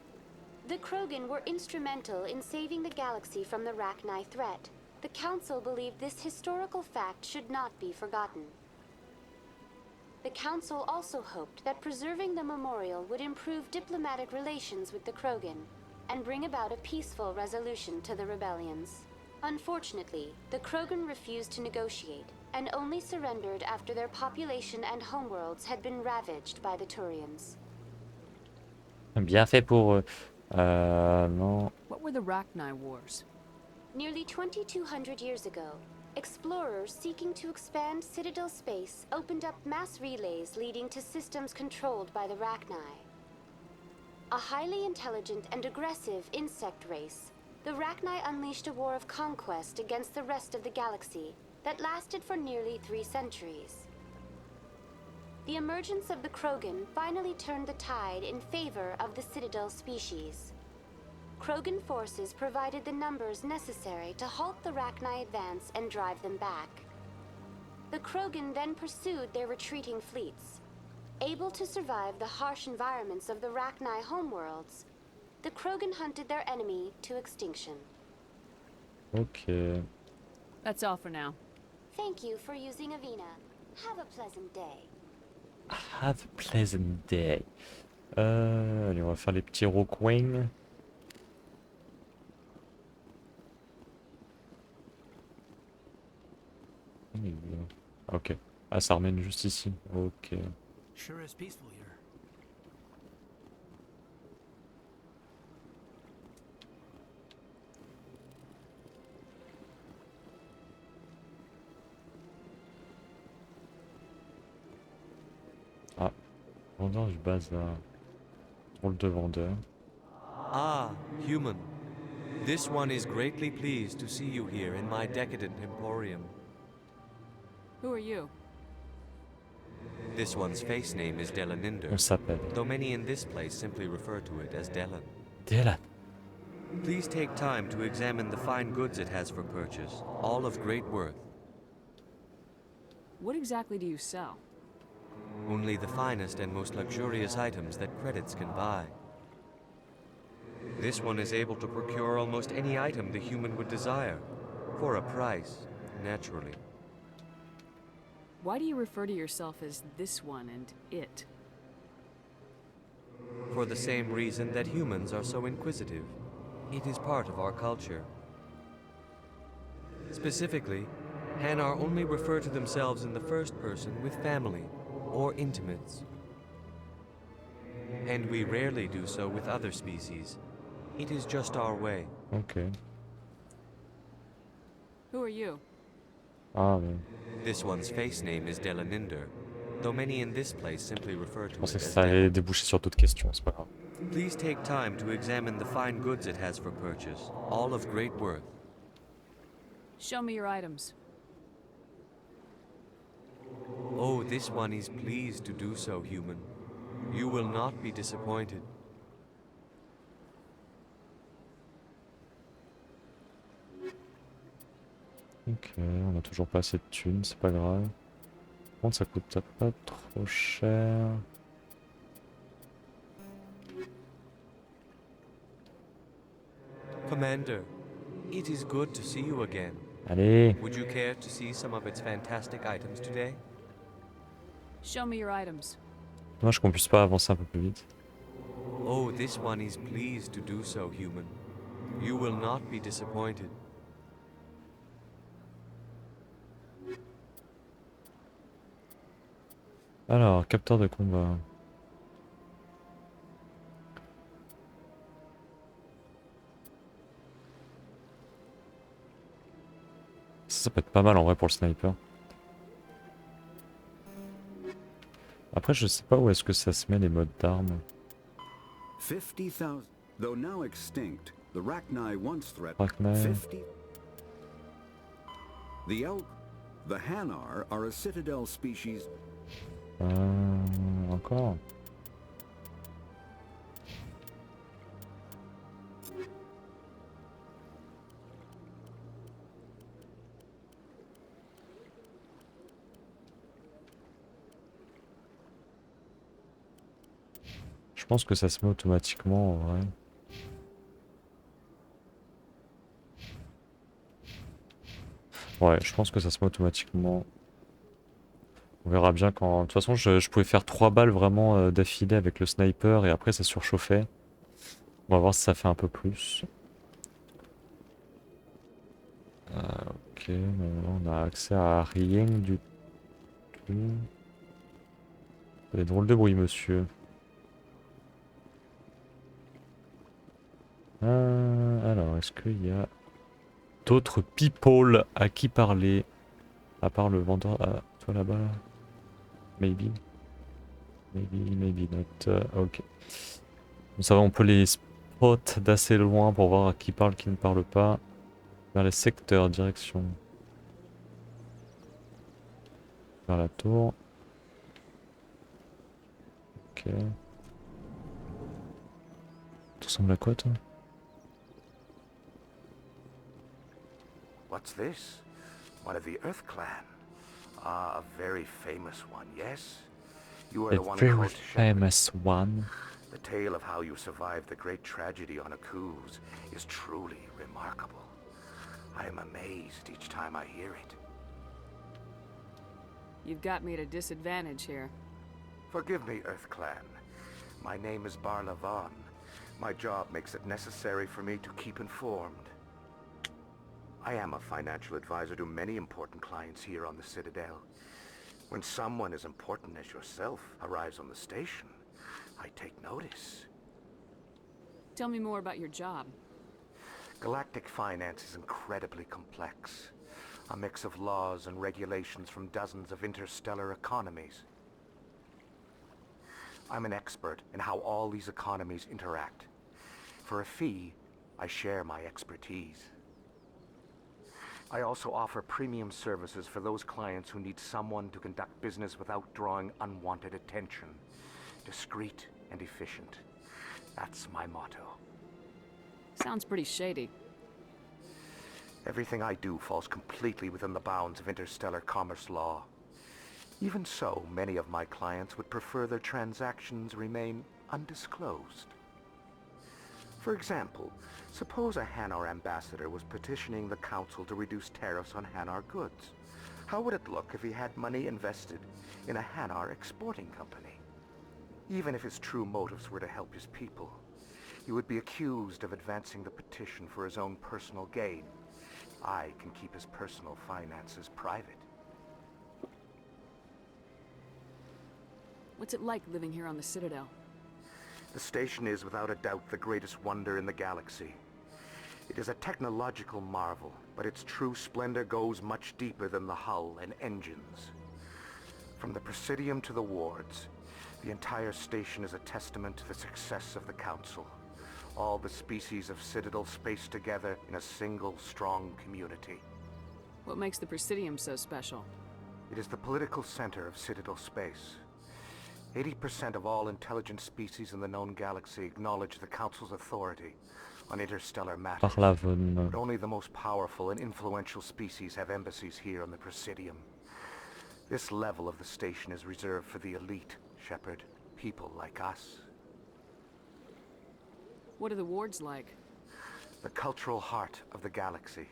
The Krogan were instrumental in saving the galaxy from the Rachni threat. The Council believed this historical fact should not be forgotten. The Council also hoped that preserving the memorial would improve diplomatic relations with the Krogan and bring about a peaceful resolution to the rebellions. Unfortunately, the Krogan refused to negotiate and only surrendered after their population and homeworlds had been ravaged by the Turians. Bien fait pour eux. Non. What were the Rachni Wars? Nearly 2,200 years ago, explorers seeking to expand Citadel space opened up mass relays leading to systems controlled by the Rachni. A highly intelligent and aggressive insect race, the Rachni unleashed a war of conquest against the rest of the galaxy that lasted for nearly 3 centuries. The emergence of the Krogan finally turned the tide in favor of the Citadel species. Krogan forces provided the numbers necessary to halt the Rachni advance and drive them back. The Krogan then pursued their retreating fleets. Able to survive the harsh environments of the Rachni homeworlds, the Krogan hunted their enemy to extinction. Ok. That's all for now. Thank you for using Avina. Have a pleasant day. Have a pleasant day. Allez, on va faire les petits recoins. Ok. Ah, ça ramène juste ici. Ok. Sure is peaceful here. Ah. Vendeur du bazar. Rôle de vendeur. Ah, human. This one is greatly pleased to see you here in my decadent emporium. Who are you? This one's face name is Delaninder, On s'appelle. though many in this place simply refer to it as Delan. Delan. Please take time to examine the fine goods it has for purchase, all of great worth. What exactly do you sell? Only the finest and most luxurious items that credits can buy. This one is able to procure almost any item the human would desire, for a price, naturally. Why do you refer to yourself as this one and it? For the same reason that humans are so inquisitive. It is part of our culture. Specifically, Hanar only refer to themselves in the first person with family or intimates. And we rarely do so with other species. It is just our way. Ok. Who are you? Ah, ouais. This one's face name is Delaninder, though many in this place simply refer to Je it pensais que as ça allait Delan. déboucher sur d'autres questions, c'est pas grave. Please take time to examine the fine goods it has for purchase, all of great worth. Show me your items. Oh, this one is pleased to do so, human. You will not be disappointed. Ok, on a toujours pas assez de thunes, c'est pas grave. Par contre, ça coûte pas trop cher. Commander, it is good to see you again. Allez. Would you care to see some of its fantastic items today? Show me your items. Dommage qu'on puisse pas avancer un peu plus vite. Oh, this one is pleased to do so, human. You will not be disappointed. Alors, capteur de combat. Ça peut être pas mal en vrai pour le sniper. Après, je sais pas où est-ce que ça se met les modes d'armes. 50,000. Though now extinct, the Rachni once threatened Rachni. 50. The Hanar are a citadel species. Encore. Je pense que ça se met automatiquement en vrai. Ouais, je pense que ça se met automatiquement. On verra bien quand... De toute façon, je pouvais faire 3 balles vraiment d'affilée avec le sniper et après ça surchauffait. On va voir si ça fait un peu plus. Ok, on a accès à rien du tout. Des drôles de bruit, monsieur. Alors, est-ce qu'il y a d'autres people à qui parler? À part le vendeur... Ah, toi là-bas là. Maybe. Maybe not. Ok. Vous savez, on peut les spot d'assez loin pour voir à qui parle, qui ne parle pas. Vers les secteurs, direction. Vers la tour. Ok. Tu ressembles à quoi, toi? What's this? One of the Earth Clan. Ah, a very famous one, yes? You are A the one very called Shepherd. famous one. The tale of how you survived the great tragedy on Akuz is truly remarkable. I am amazed each time I hear it. You've got me at a disadvantage here. Forgive me, Earth Clan. My name is Barla Vaughn. My job makes it necessary for me to keep informed. I am a financial advisor to many important clients here on the Citadel. When someone as important as yourself arrives on the station, I take notice. Tell me more about your job. Galactic finance is incredibly complex. A mix of laws and regulations from dozens of interstellar economies. I'm an expert in how all these economies interact. For a fee, I share my expertise. I also offer premium services for those clients who need someone to conduct business without drawing unwanted attention. Discreet and efficient. That's my motto. Sounds pretty shady. Everything I do falls completely within the bounds of interstellar commerce law. Even so, many of my clients would prefer their transactions remain undisclosed. For example, suppose a Hanar ambassador was petitioning the council to reduce tariffs on Hanar goods. How would it look if he had money invested in a Hanar exporting company? Even if his true motives were to help his people, he would be accused of advancing the petition for his own personal gain. I can keep his personal finances private. What's it like living here on the Citadel? The station is without a doubt the greatest wonder in the galaxy. It is a technological marvel, but its true splendor goes much deeper than the hull and engines. From the Presidium to the wards, the entire station is a testament to the success of the Council. All the species of Citadel spaced together in a single strong community. What makes the Presidium so special? It is the political center of Citadel space. 80% of all intelligent species in the known galaxy acknowledge the Council's authority on interstellar matters. But only the most powerful and influential species have embassies here on the Presidium. This level of the station is reserved for the elite, Shepard. People like us. What are the wards like? The cultural heart of the galaxy.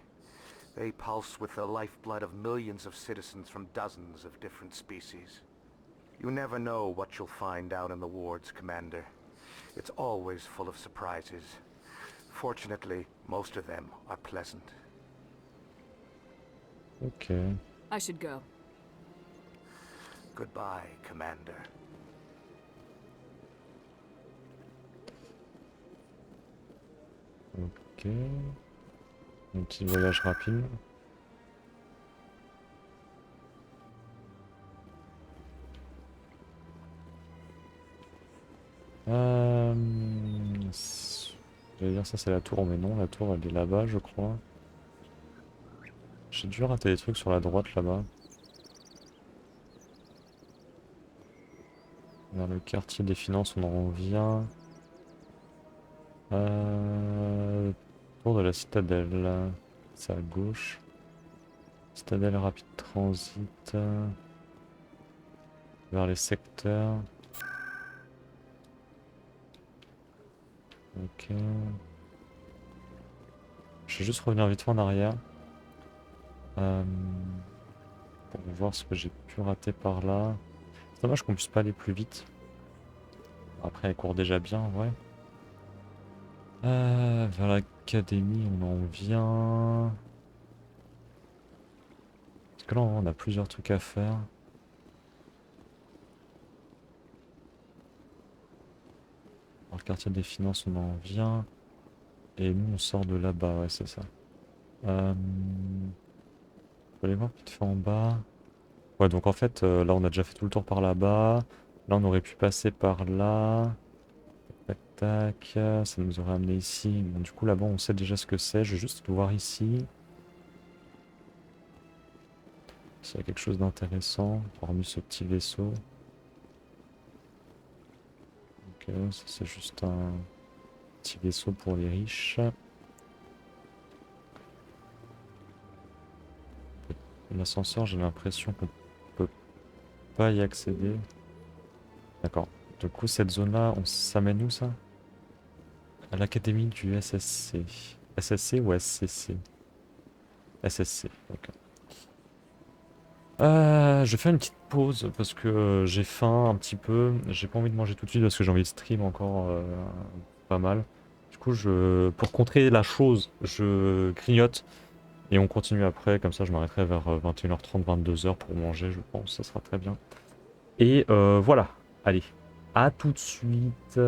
They pulse with the lifeblood of millions of citizens from dozens of different species. You never know what you'll find out in the wards, Commander. It's always full of surprises. Fortunately, most of them are pleasant. Okay. I should go. Goodbye, Commander. Ok. Un petit voyage rapide. J'allais dire ça c'est la tour, mais non, la tour elle est là-bas je crois. J'ai dû rater des trucs sur la droite là-bas. Vers le quartier des finances on en revient. Tour de la citadelle, c'est à gauche. Citadelle rapide transit. Vers les secteurs. Ok. Je vais juste revenir vite fait en arrière. Pour voir ce que j'ai pu rater par là. C'est dommage qu'on puisse pas aller plus vite. Après elle court déjà bien en vrai. Vers l'académie on en vient. Parce que là on a plusieurs trucs à faire. Dans le quartier des finances on en vient. Et nous on sort de là-bas, ouais c'est ça. On peut aller voir vite fait en bas. Ouais donc en fait là on a déjà fait tout le tour par là-bas. Là on aurait pu passer par là. Tac tac, ça nous aurait amené ici. Bon du coup là-bas on sait déjà ce que c'est. Je vais juste voir ici. S'il y a quelque chose d'intéressant, hormis ce petit vaisseau. Ok, ça c'est juste un petit vaisseau pour les riches. L'ascenseur, j'ai l'impression qu'on peut pas y accéder. D'accord. Du coup, cette zone-là, ça mène où ça? À l'académie du SSC. SSC ou SCC? SSC, ok. Je vais faire une petite pause parce que j'ai faim un petit peu. J'ai pas envie de manger tout de suite parce que j'ai envie de stream encore pas mal. Du coup, pour contrer la chose, je grignote et on continue après. Comme ça, je m'arrêterai vers 21h30, 22h pour manger, je pense. Ça sera très bien. Et voilà. Allez, à tout de suite.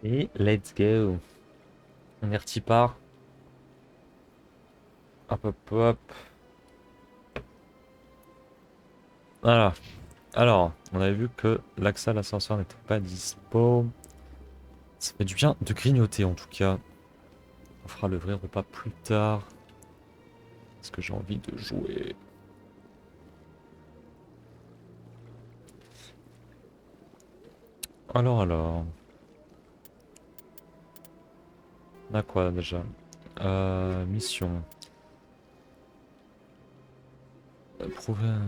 Et let's go. On est reparti par. Hop hop hop. Voilà. Alors, on avait vu que l'accès à l'ascenseur n'était pas dispo. Ça fait du bien de grignoter en tout cas. On fera le vrai repas plus tard. Parce que j'ai envie de jouer. Alors. On a quoi déjà? Mission. Prouver un...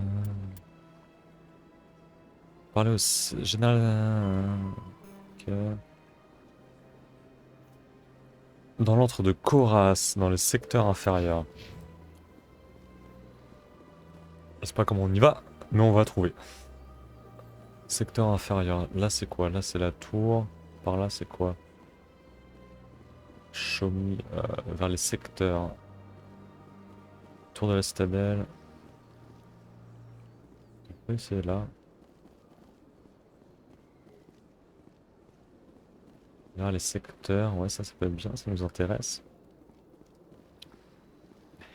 Parler au général... Ok. Dans l'antre de Koras, dans le secteur inférieur. Je sais pas comment on y va, mais on va trouver. Secteur inférieur. Là c'est quoi? Là c'est la tour. Par là c'est quoi? Show me, vers les secteurs. Tour de la citadelle. Oui c'est là. Vers les secteurs. Ouais ça peut être bien, ça nous intéresse.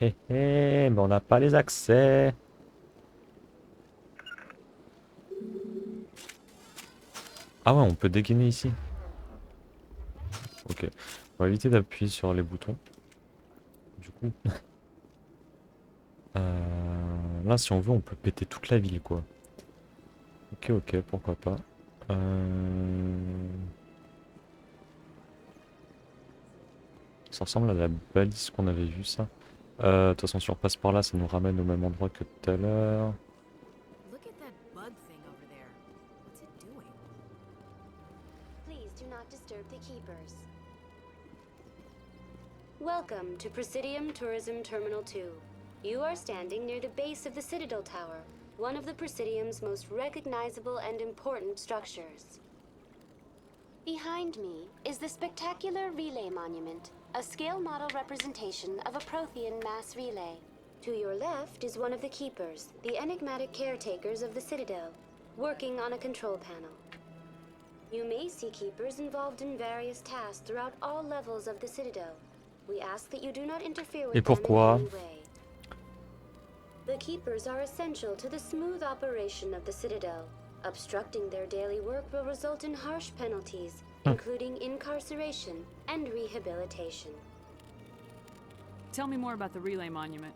Hé hé, mais on n'a pas les accès. Ah ouais, on peut dégainer ici. Ok. On va éviter d'appuyer sur les boutons. Du coup. Là, si on veut, on peut péter toute la ville, quoi. Ok, pourquoi pas. Ça ressemble à la balise qu'on avait vue, ça. De toute façon, si on passe par là, ça nous ramène au même endroit que tout à l'heure. Welcome to Presidium Tourism Terminal 2. You are standing near the base of the Citadel Tower, one of the Presidium's most recognizable and important structures. Behind me is the spectacular Relay Monument, a scale model representation of a Prothean mass relay. To your left is one of the Keepers, the enigmatic caretakers of the Citadel, working on a control panel. You may see Keepers involved in various tasks throughout all levels of the Citadel. We ask that you do not interfere with them in any way. The Keepers are essential to the smooth operation of the Citadel. Obstructing their daily work will result in harsh penalties, including incarceration and rehabilitation. Tell me more about the Relay Monument.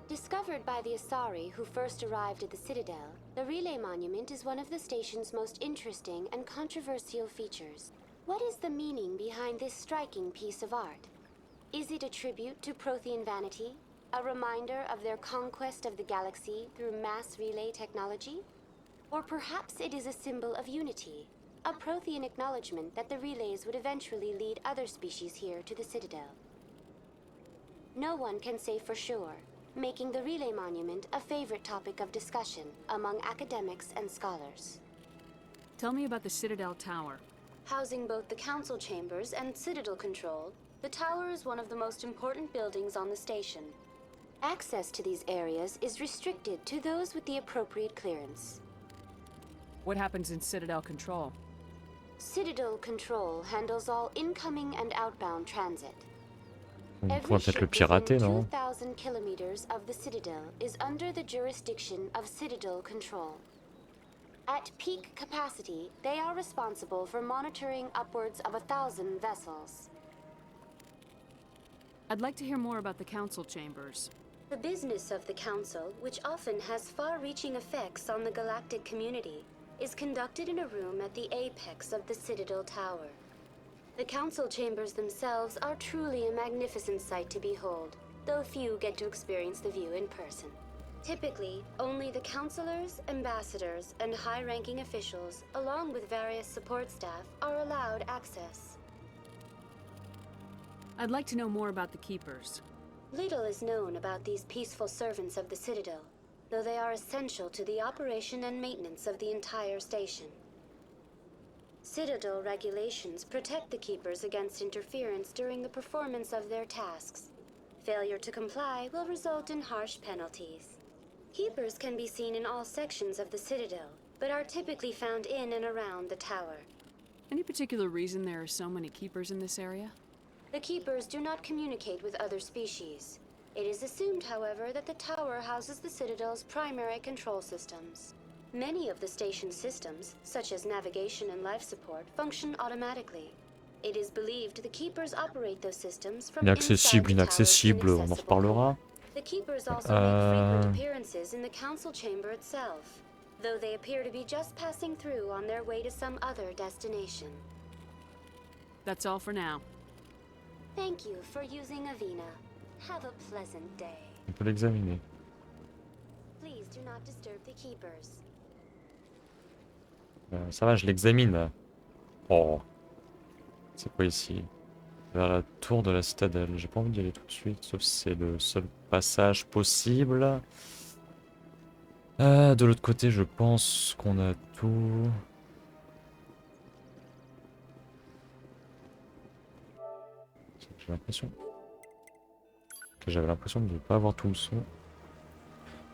Discovered by the Asari who first arrived at the Citadel, the Relay Monument is one of the station's most interesting and controversial features. What is the meaning behind this striking piece of art? Is it a tribute to Prothean vanity? A reminder of their conquest of the galaxy through mass relay technology? Or perhaps it is a symbol of unity, a Prothean acknowledgement that the relays would eventually lead other species here to the Citadel. No one can say for sure, making the Relay Monument a favorite topic of discussion among academics and scholars. Tell me about the Citadel Tower. Housing both the council chambers and Citadel control, the tower is one of the most important buildings on the station. Access to these areas is restricted to those with the appropriate clearance. What happens in Citadel Control? Citadel Control handles all incoming and outbound transit. On pourrait peut-être le pirater, non? 2,000 kilometers of the Citadel is under the jurisdiction of Citadel Control. At peak capacity, they are responsible for monitoring upwards of 1,000 vessels. I'd like to hear more about the council chambers. The business of the Council, which often has far-reaching effects on the galactic community, is conducted in a room at the apex of the Citadel Tower. The Council chambers themselves are truly a magnificent sight to behold, though few get to experience the view in person. Typically, only the councilors, ambassadors, and high-ranking officials, along with various support staff, are allowed access. I'd like to know more about the Keepers. Little is known about these peaceful servants of the Citadel, though they are essential to the operation and maintenance of the entire station. Citadel regulations protect the Keepers against interference during the performance of their tasks. Failure to comply will result in harsh penalties. Keepers can be seen in all sections of the Citadel, but are typically found in and around the tower. Any particular reason there are so many keepers in this area? The keepers do not communicate with other species. It is assumed, however, that the tower houses the Citadel's primary control systems. Many of the station's systems, such as navigation and life support, function automatically. It is believed the keepers operate those systems from Inaccessible, inside the tower's inaccessible, on en inaccessible reparlera. The keepers also make frequent appearances in the council chamber itself, though they appear to be just passing through on their way to some other destination. That's all for now. Thank you for using Avina. Have a pleasant day. On peut l'examiner. Please do not disturb the keepers. Ça va, je l'examine. Oh. C'est quoi ici? Vers la tour de la citadelle. J'ai pas envie d'y aller tout de suite, sauf si c'est le seul passage possible. De l'autre côté, je pense qu'on a tout. J'ai l'impression. J'avais l'impression de ne pas avoir tout le son.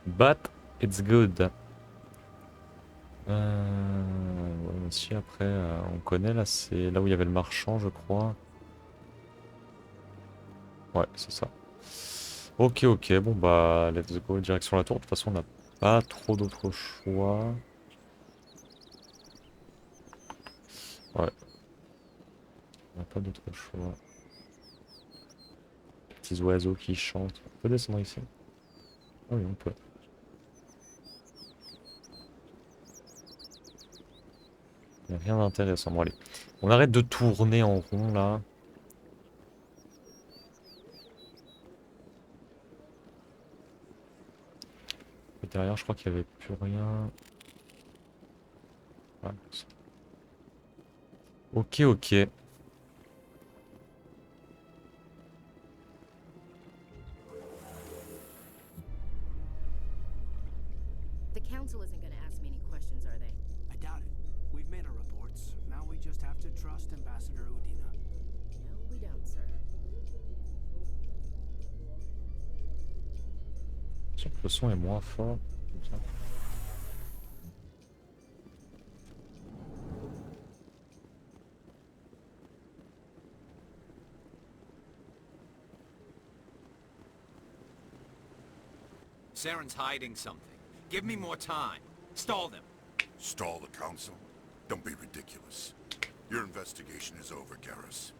But it's good. Ouais, aussi après, on connaît là, c'est là où il y avait le marchand, je crois. Ouais, c'est ça. Ok, ok, bon bah, let's go, direction la tour. De toute façon, on n'a pas trop d'autres choix. Ouais. On n'a pas d'autres choix. Petits oiseaux qui chantent. On peut descendre ici? Ah oui, on peut. Il n'y a rien d'intéressant. Bon, allez. On arrête de tourner en rond là. Et derrière, je crois qu'il n'y avait plus rien. Ouais. Ok, ok. The council isn't going to ask me any questions, are they? I doubt it. We've made our reports. Now we just have to trust Ambassador Udina. No, we don't, sir. Je sens que le son est moins fort. Comme ça. Saren's hiding something. Give me more time. Stall them. Stall the council? Don't be ridiculous. Your investigation is over, Garrus.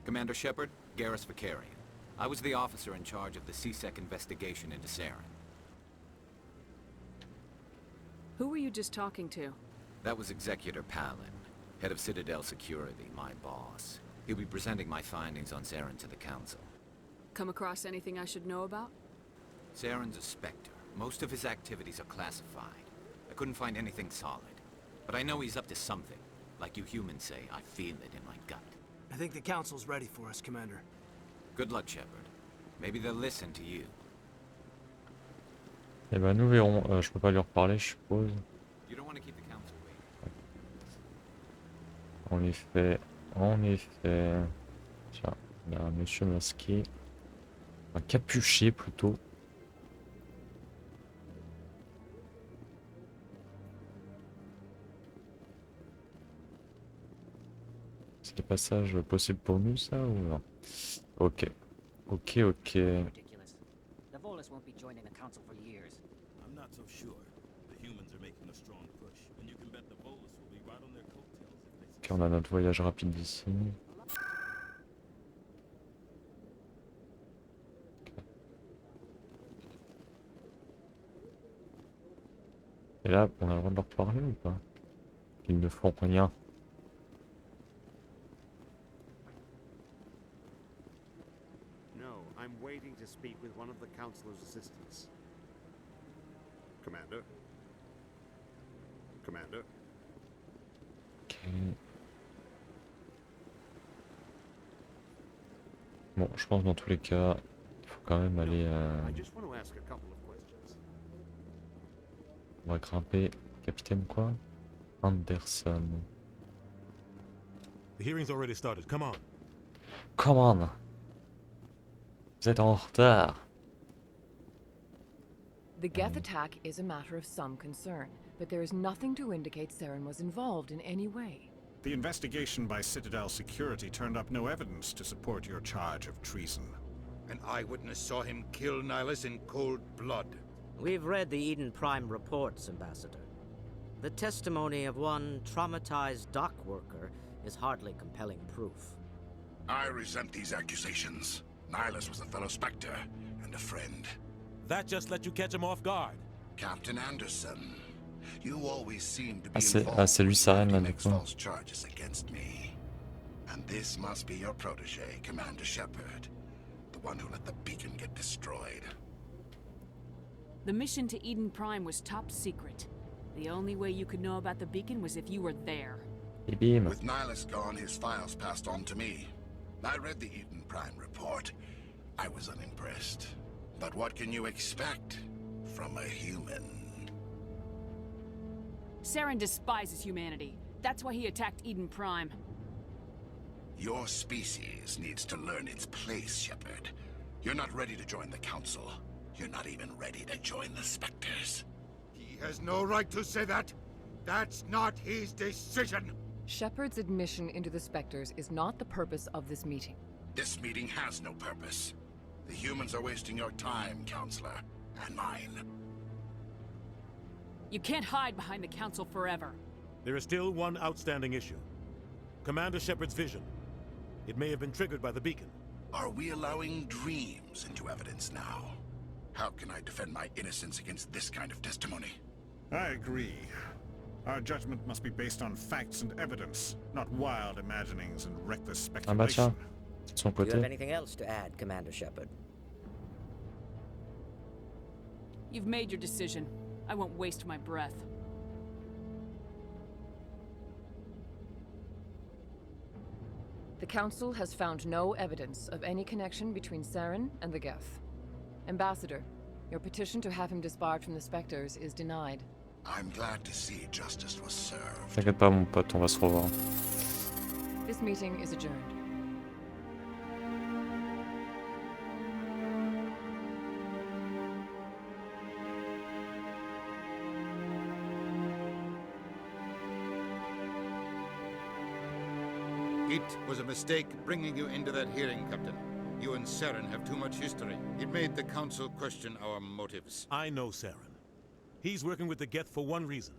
Commander Shepard, Garrus Vicarian. I was the officer in charge of the CSEC investigation into Saren. Who were you just talking to? That was Executor Palin, head of Citadel Security, my boss. He'll be presenting my findings on Saren to the council. Come across anything I should know about? Saren's a Spectre. Most of his activities are classified. I couldn't find anything solid. But I know he's up to something. Like you humans say, I feel it in my gut. I think the council's ready for us, Commander. Good luck, Shepard. Maybe they'll listen to you. Eh ben nous verrons. Je peux pas lui reparler, je suppose. You don't want to keep the council waiting. En effet, en effet. Tiens, il y a un monsieur masqué. Un capuché plutôt. C'est des passages possibles pour nous, ça, ou non? Ok. Ok, ok. Ridiculous. The Volus won't be joining the council for years. I'm not so sure. The humans are making a strong push, and you can bet the Volus will be right on their coattails if they Ok, on a notre voyage rapide d'ici. Et là, on a le droit de leur parler ou pas? Ils ne font rien. No, I'm waiting to speak with one of the councilor's assistants. Commander? Commander? Ok. Bon, je pense que dans tous les cas, il faut quand même aller... I just want to ask a couple of questions. On va grimper. Capitaine quoi? Anderson. The hearing's already started. Come on. Come on. Vous êtes en retard. The Geth attack is a matter of some concern, but there is nothing to indicate Saren was involved in any way. The investigation by Citadel Security turned up no evidence to support your charge of treason. An eyewitness saw him kill Nihilus in cold blood. We've read the Eden Prime reports, Ambassador. The testimony of one traumatized dock worker is hardly compelling proof. I resent these accusations. Nihilus was a fellow Spectre and a friend. That just let you catch him off guard. Captain Anderson, you always seem to be c'est involved lui Saren là du makes coup. false charges against me. And this must be your protege, Commander Shepard, the one who let the beacon get destroyed. The mission to Eden Prime was top secret. The only way you could know about the beacon was if you were there. Et bim. With Nihilus gone, his files passed on to me. I read the Eden Prime report. I was unimpressed. But what can you expect from a human? Saren despises humanity. That's why he attacked Eden Prime. Your species needs to learn its place, Shepard. You're not ready to join the Council. You're not even ready to join the Spectres. He has no right to say that. That's not his decision. Shepard's admission into the Spectres is not the purpose of this meeting. This meeting has no purpose. The humans are wasting your time, Counselor, and mine. You can't hide behind the Council forever. There is still one outstanding issue. Commander Shepard's vision. It may have been triggered by the beacon. Are we allowing dreams into evidence now? How can I defend my innocence against this kind of testimony? I agree. Our judgment must be based on facts and evidence, not wild imaginings and reckless Ah bah speculation. tiens, de son Do you have côté. anything else to add, Commander Shepard? You've made your decision. I won't waste my breath. The Council has found no evidence of any connection between Saren and the Geth. Ambassador, your petition to have him disbarred from the Spectres is denied. I'm glad to see justice was served. T'inquiète pas mon pote, on va se revoir. This meeting is adjourned. It was a mistake bringing you into that hearing, Captain. You and Saren have too much history. It made the Council question our motives. I know Saren. He's working with the Geth for one reason.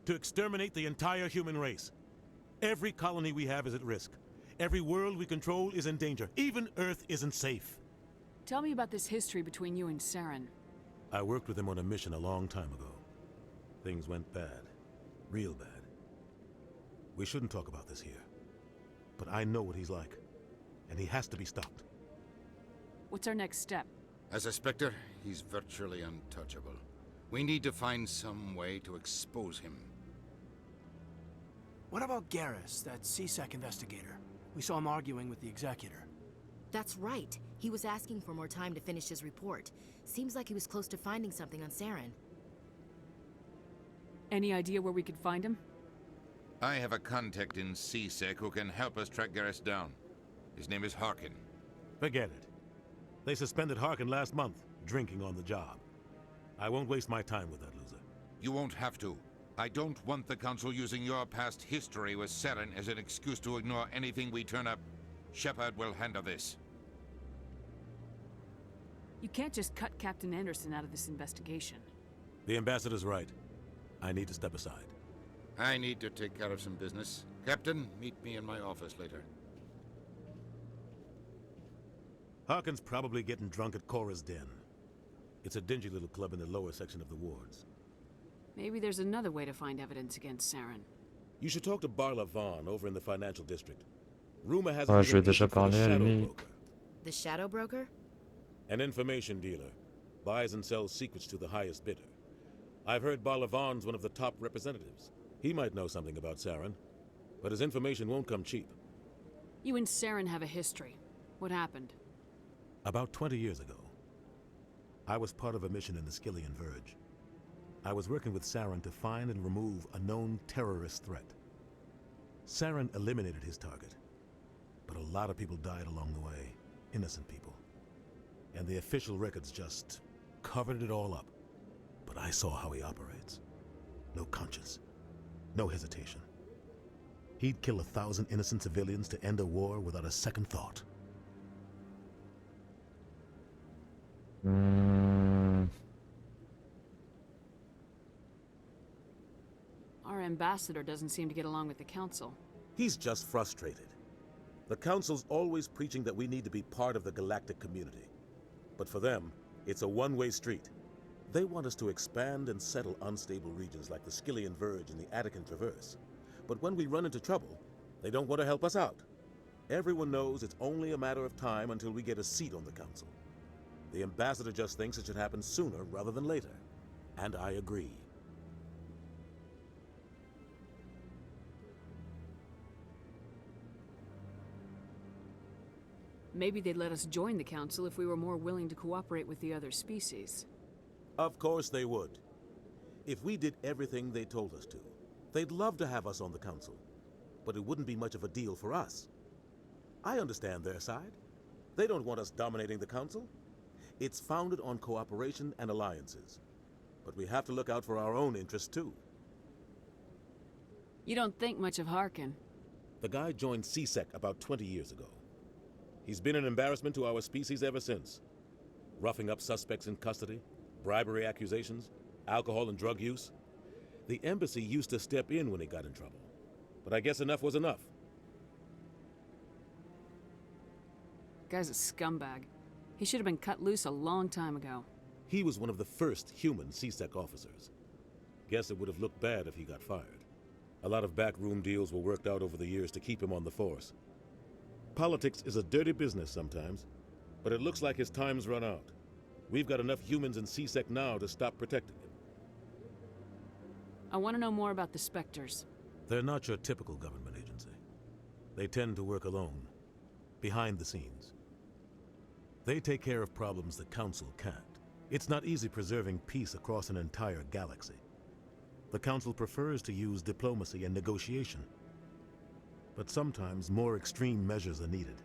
To exterminate the entire human race. Every colony we have is at risk. Every world we control is in danger. Even Earth isn't safe. Tell me about this history between you and Saren. I worked with him on a mission a long time ago. Things went bad. Real bad. We shouldn't talk about this here. But I know what he's like. And he has to be stopped. What's our next step? As a Spectre, he's virtually untouchable. We need to find some way to expose him. What about Garrus, that CSEC investigator? We saw him arguing with the Executor. That's right. He was asking for more time to finish his report. Seems like he was close to finding something on Saren. Any idea where we could find him? I have a contact in CSEC who can help us track Garrus down. His name is Harkin. Forget it. They suspended Harkin last month, drinking on the job. I won't waste my time with that loser. You won't have to. I don't want the Council using your past history with Saren as an excuse to ignore anything we turn up. Shepard will handle this. You can't just cut Captain Anderson out of this investigation. The Ambassador's right. I need to step aside. I need to take care of some business. Captain, meet me in my office later. Harkin's probably getting drunk at Cora's Den. It's a dingy little club in the lower section of the wards. Maybe there's another way to find evidence against Saren. You should talk to Barla Vaughn over in the financial district. Rumor has Ouais, it je lui ai he's déjà looking for the parlé à shadow lui. broker. The Shadow Broker? An information dealer. Buys and sells secrets to the highest bidder. I've heard Barla Vaughn's one of the top representatives. He might know something about Saren, but his information won't come cheap. You and Saren have a history. What happened? About 20 years ago, I was part of a mission in the Skillian Verge. I was working with Saren to find and remove a known terrorist threat. Saren eliminated his target, but a lot of people died along the way, innocent people. And the official records just covered it all up. but I saw how he operates. No conscience. No hesitation. He'd kill 1,000 innocent civilians to end a war without a second thought. Our ambassador doesn't seem to get along with the council. He's just frustrated. The council's always preaching that we need to be part of the galactic community. But for them, it's a one-way street. They want us to expand and settle unstable regions like the Skillian Verge and the Attican Traverse. But when we run into trouble, they don't want to help us out. Everyone knows it's only a matter of time until we get a seat on the council. The ambassador just thinks it should happen sooner rather than later. And I agree. Maybe they'd let us join the council if we were more willing to cooperate with the other species. Of course they would. If we did everything they told us to, they'd love to have us on the council. But it wouldn't be much of a deal for us. I understand their side. They don't want us dominating the council. It's founded on cooperation and alliances. But we have to look out for our own interests too. You don't think much of Harkin. The guy joined CSEC about 20 years ago. He's been an embarrassment to our species ever since. Roughing up suspects in custody, bribery accusations, alcohol and drug use. The embassy used to step in when he got in trouble. But I guess enough was enough. Guy's a scumbag. He should have been cut loose a long time ago. He was one of the first human CSEC officers. Guess it would have looked bad if he got fired. A lot of backroom deals were worked out over the years to keep him on the force. Politics is a dirty business sometimes, but it looks like his time's run out. We've got enough humans in CSEC now to stop protecting him. I want to know more about the Spectres. They're not your typical government agency. They tend to work alone, behind the scenes. They take care of problems the Council can't. It's not easy preserving peace across an entire galaxy. The Council prefers to use diplomacy and negotiation. But sometimes more extreme measures are needed.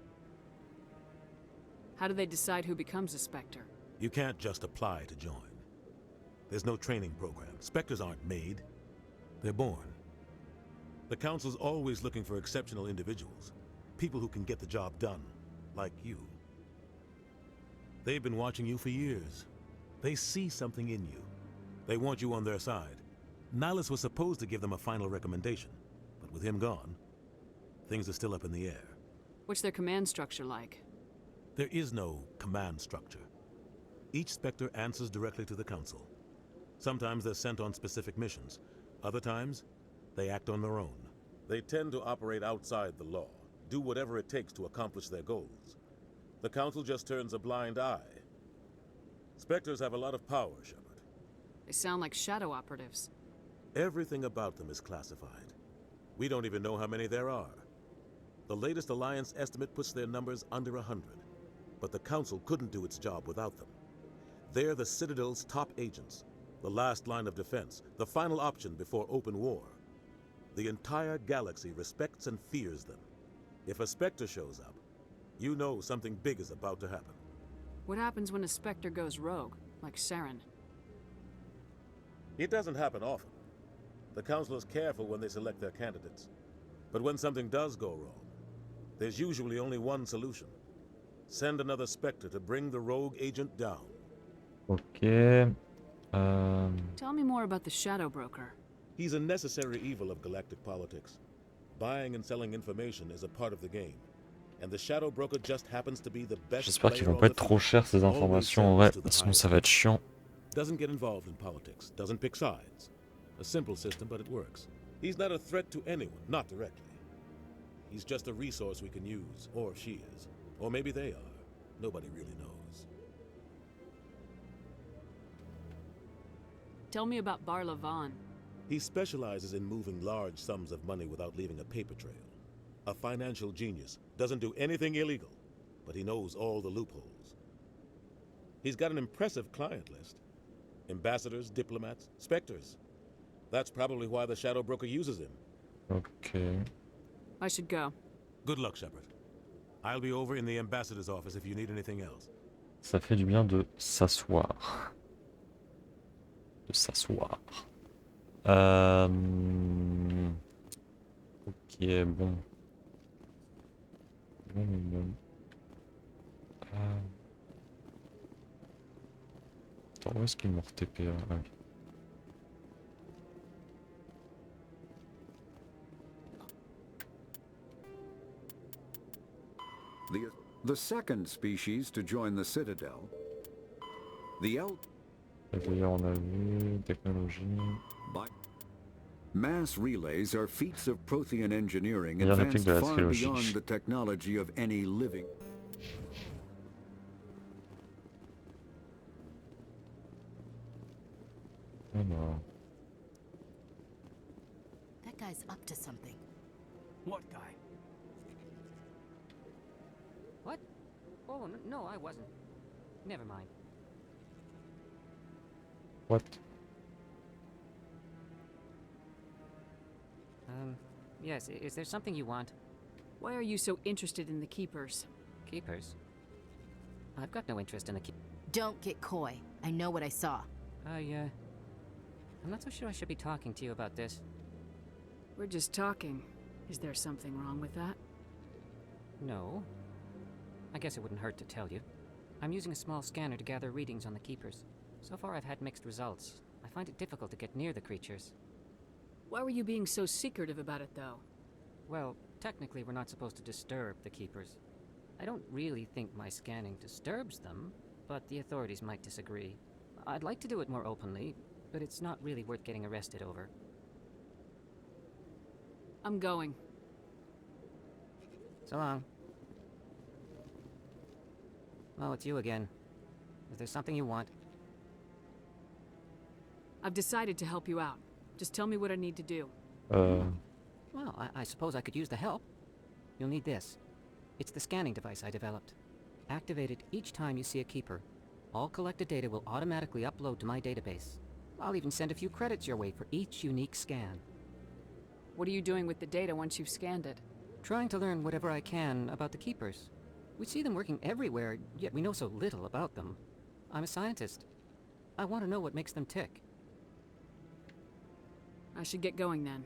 How do they decide who becomes a Spectre? You can't just apply to join. There's no training program. Spectres aren't made. They're born. The Council's always looking for exceptional individuals. People who can get the job done, like you. They've been watching you for years. They see something in you. They want you on their side. Nihilus was supposed to give them a final recommendation, but with him gone, things are still up in the air. What's their command structure like? There is no command structure. Each Spectre answers directly to the Council. Sometimes they're sent on specific missions. Other times, they act on their own. They tend to operate outside the law, do whatever it takes to accomplish their goals. The Council just turns a blind eye. Spectres have a lot of power, Shepard. They sound like shadow operatives. Everything about them is classified. We don't even know how many there are. The latest Alliance estimate puts their numbers under 100. But the Council couldn't do its job without them. They're the Citadel's top agents, the last line of defense, the final option before open war. The entire galaxy respects and fears them. If a Spectre shows up, you know something big is about to happen. What happens when a Spectre goes rogue, like Saren? It doesn't happen often. The Council is careful when they select their candidates. But when something does go wrong, there's usually only one solution. Send another Spectre to bring the rogue agent down. Ok. Tell me more about the Shadow Broker. He's a necessary evil of galactic politics. Buying and selling information is a part of the game. And the Shadow Broker just happens to be the best. J'espère qu'ils vont pas être trop chers ces informations en vrai, sinon ça va être chiant. Doesn't get involved in politics, doesn't pick sides. A simple system, but it works. He's not a threat to anyone, not directly. He's just a resource we can use, or she is. Or maybe they are. Nobody really knows. Tell me about Barla Vaughn. He specializes in moving large sums of money without leaving a paper trail. A financial genius, doesn't do anything illegal, but he knows all the loopholes. He's got an impressive client list. Ambassadors, diplomats, Spectres. That's probably why the Shadow Broker uses him. Ok. I should go. Good luck, Shepard. I'll be over in the ambassador's office if you need anything else. Ça fait du bien de s'asseoir. de s'asseoir. Ok, bon. Bon. Attends, où est-ce qu'ils m'ont re-TP là? Ah oui. The second species to join the Citadel, the D'ailleurs, on a vu technologie. Mass relays are feats of Prothean engineering Meilleure réplique advanced de la far trilogie. beyond the technology of any living. Alors. That guy's up to something. What guy? What? Oh, no, I wasn't. Never mind. What? Yes, is there something you want? Why are you so interested in the Keepers? Keepers? I've got no interest in the keep. Don't get coy. I know what I saw. I'm not so sure I should be talking to you about this. We're just talking. Is there something wrong with that? No. I guess it wouldn't hurt to tell you. I'm using a small scanner to gather readings on the Keepers. So far I've had mixed results. I find it difficult to get near the creatures. Why were you being so secretive about it, though? Well, technically we're not supposed to disturb the Keepers. I don't really think my scanning disturbs them, but the authorities might disagree. I'd like to do it more openly, but it's not really worth getting arrested over. I'm going. So long. Oh, it's you again. Is there something you want? I've decided to help you out. Just tell me what I need to do. Well, I suppose I could use the help. You'll need this. It's the scanning device I developed. Activate it each time you see a Keeper. All collected data will automatically upload to my database. I'll even send a few credits your way for each unique scan. What are you doing with the data once you've scanned it? Trying to learn whatever I can about the Keepers. We see them working everywhere, yet we know so little about them. I'm a scientist. I want to know what makes them tick. I should get going then.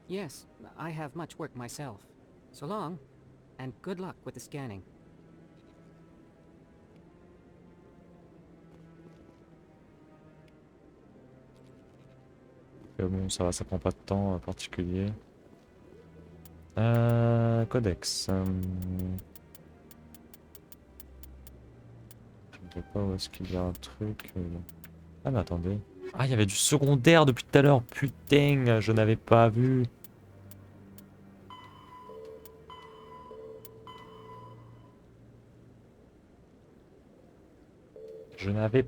Yes, I have much work myself. So long, and good luck with the scanning. Bon, ça va, ça prend pas de temps particulier. Codex. Je ne sais pas où est-ce qu'il y a un truc. Ah mais attendez. Ah, il y avait du secondaire depuis tout à l'heure. Putain, je n'avais pas vu. Je n'avais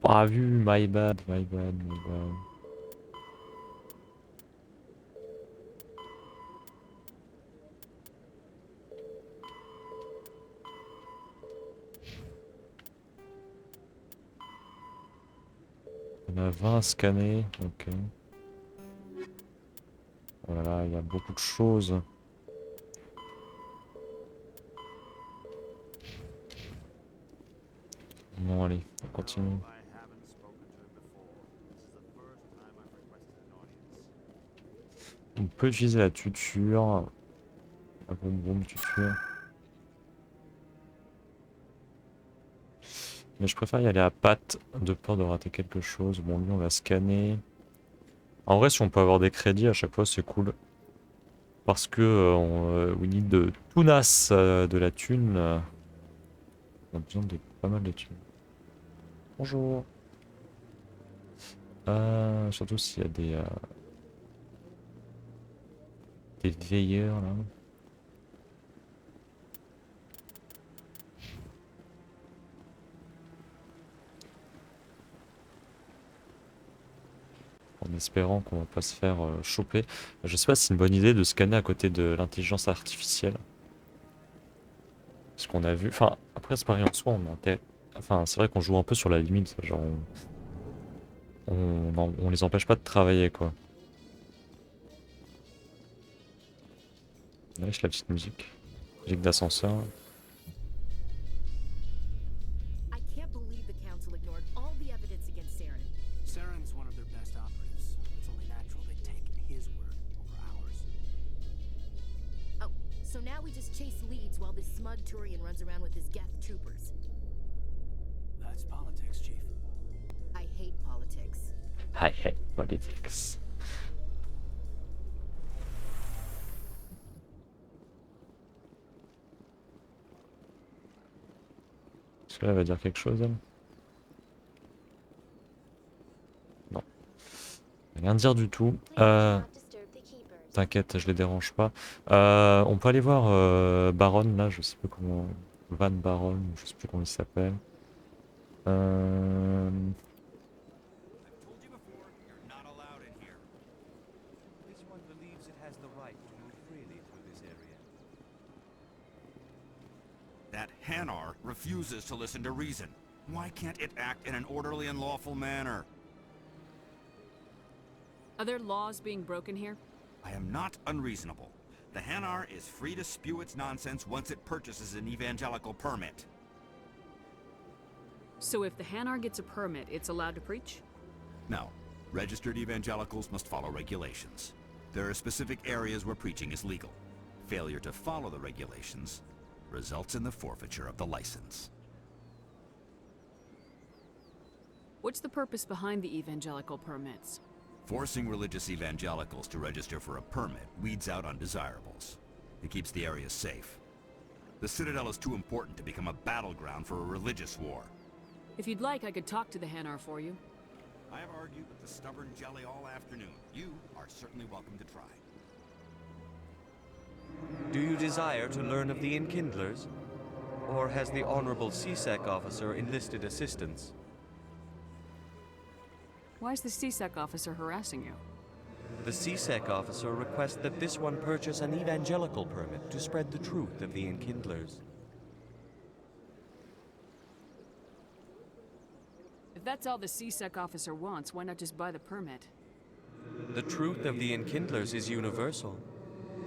pas vu. My bad, my bad, my bad. On a 20 à scanner, ok. Voilà, il y a beaucoup de choses. Bon, allez, on continue. On peut utiliser la tuture. La boum boum tuture. Mais je préfère y aller à patte, de peur de rater quelque chose. Bon, lui, on va scanner. En vrai, si on peut avoir des crédits à chaque fois, c'est cool. Parce que we need de tunas, de la thune. On a besoin de pas mal de thunes. Bonjour. Surtout s'il y a des veilleurs là. En espérant qu'on va pas se faire choper. Je sais pas si c'est une bonne idée de scanner à côté de l'intelligence artificielle. Parce qu'on a vu... Enfin, après c'est pareil en soi, enfin, c'est vrai qu'on joue un peu sur la limite. Genre, on les empêche pas de travailler, quoi. Là, la petite musique. Musique d'ascenseur. I can't believe the council ignored all the evidence against Saren. Saren's chase leads while this smug Turian runs around with his Geth troopers. That's politics, Chief. I hate politics. I hate politics. Est-ce qu'elle va dire quelque chose, elle? Non. Rien dire du tout. T'inquiète, je les dérange pas. On peut aller voir Baron, là, je sais plus comment... Van Baron, je sais plus comment il s'appelle. That Hanar refuses to listen to reason. Why can't it act in an orderly and lawful manner? Are there laws being broken here? I am not unreasonable. The Hanar is free to spew its nonsense once it purchases an evangelical permit. So if the Hanar gets a permit, it's allowed to preach? No. Registered evangelicals must follow regulations. There are specific areas where preaching is legal. Failure to follow the regulations results in the forfeiture of the license. What's the purpose behind the evangelical permits? Forcing religious evangelicals to register for a permit weeds out undesirables. It keeps the area safe. The Citadel is too important to become a battleground for a religious war. If you'd like, I could talk to the Hanar for you. I have argued with the stubborn jelly all afternoon. You are certainly welcome to try. Do you desire to learn of the Enkindlers? Or has the Honorable CSEC officer enlisted assistance? Why is the CSEC officer harassing you? The CSEC officer requests that this one purchase an evangelical permit to spread the truth of the Enkindlers. If that's all the CSEC officer wants, why not just buy the permit? The truth of the Enkindlers is universal.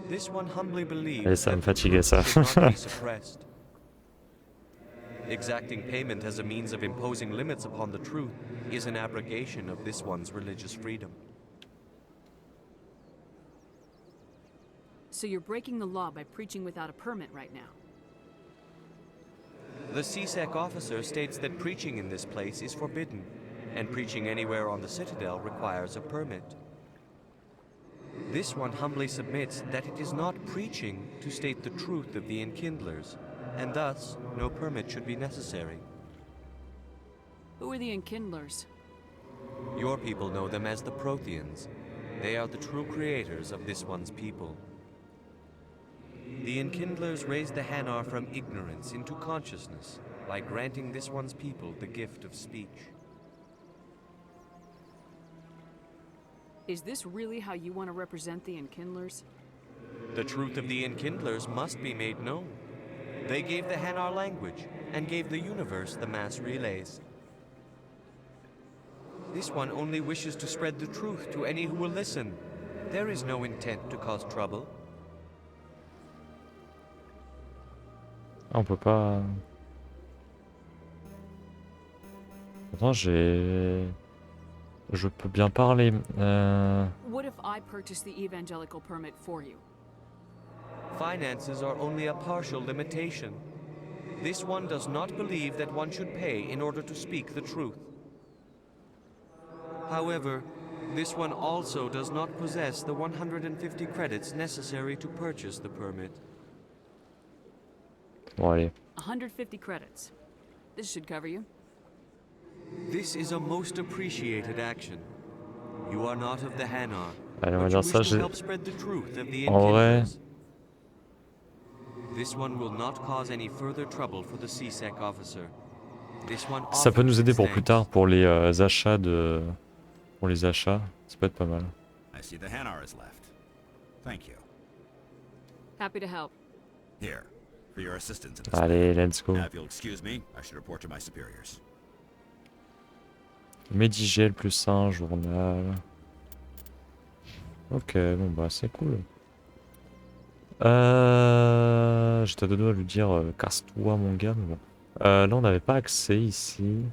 This one humbly believes Allez, ça va me that the fatiguer, ça. truth should not be suppressed. Exacting payment as a means of imposing limits upon the truth is an abrogation of this one's religious freedom. So you're breaking the law by preaching without a permit right now? The CSEC officer states that preaching in this place is forbidden, and preaching anywhere on the Citadel requires a permit. This one humbly submits that it is not preaching to state the truth of the Enkindlers, and thus no permit should be necessary. Who are the Enkindlers? Your people know them as the Protheans. They are the true creators of this one's people. The Enkindlers raised the Hanar from ignorance into consciousness by granting this one's people the gift of speech. Is this really how you want to represent the Enkindlers? The truth of the Enkindlers must be made known. They gave the Hanar language, and gave the universe the mass relays. This one only wishes to spread the truth to any who will listen. There is no intent to cause trouble. Ah, on peut pas... Attends, je peux bien parler. What if I purchase the evangelical permit for you? Finances are only a partial limitation. This one does not believe that one should pay in order to speak the truth. However, this one also does not possess the 150 credits necessary to purchase the permit. Bon, allez. 150 credits. This should cover you. This is a most appreciated action. You are not of the Hanar, Allez, on va but you dire ça. wish to help spread the truth of the En vrai, Enkindlers. This one will not cause any further trouble for the CSEC officer. This one ça peut nous aider pour offers plus tard, pour les achats de... Pour les achats, ça peut être pas mal. I see the Hanar is left. Thank you. Happy to help. Here, for your assistance in this Allez, matter. let's go. Now, if you'll excuse me, I should report to my superiors. Medigel plus 1, journal. Ok, bon bah c'est cool. J'étais à deux doigts de lui dire casse-toi mon gars, mais bon. Là on n'avait pas accès ici.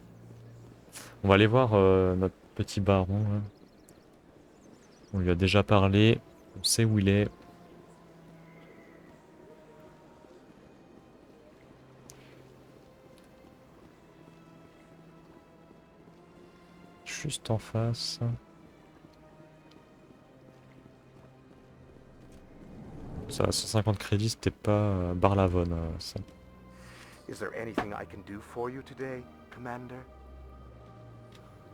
On va aller voir notre petit baron. Là. On lui a déjà parlé, on sait où il est. juste en face. Ça, 150 crédits, c'était pas Barlavon, ça. Is there anything I can do for you today, Commander?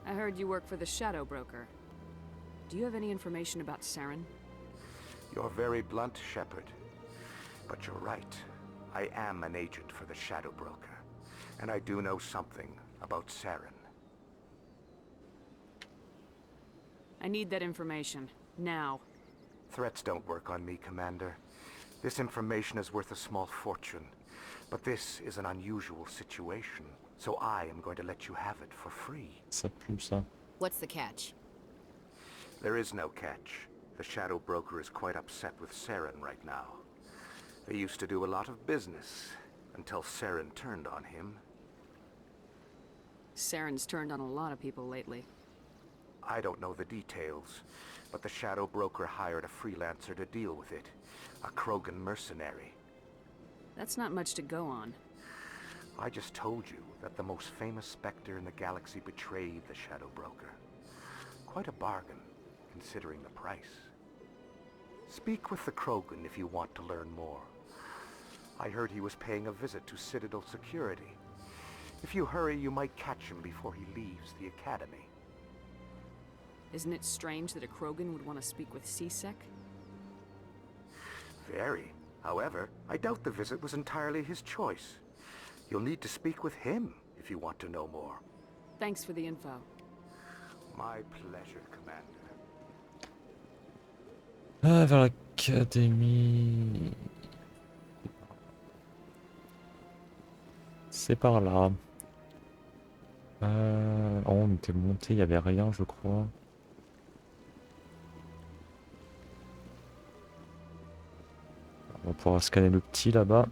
I heard you work for the Shadow Broker. Do you have any information about Saren? You're very blunt, Shepard. But you're right. I am an agent for the Shadow Broker. And I do know something about Saren. I need that information. Now. Threats don't work on me, Commander. This information is worth a small fortune. But this is an unusual situation, so I am going to let you have it for free. Ça pue, ça. What's the catch? There is no catch. The Shadow Broker is quite upset with Saren right now. They used to do a lot of business, until Saren turned on him. Saren's turned on a lot of people lately. I don't know the details, but the Shadow Broker hired a freelancer to deal with it. A Krogan mercenary. That's not much to go on. I just told you that the most famous Spectre in the galaxy betrayed the Shadow Broker. Quite a bargain, considering the price. Speak with the Krogan if you want to learn more. I heard he was paying a visit to Citadel security. If you hurry, you might catch him before he leaves the Academy. Isn't it strange that a Krogan would want to speak with C-Sec? Very. However, I doubt the visit was entirely his choice. You'll need to speak with him if you want to know more. Thanks for the info. My pleasure, Commander. Ah, vers l'académie. C'est par là. Oh, on était monté, il n'y avait rien, je crois. On va pouvoir scanner le petit là-bas.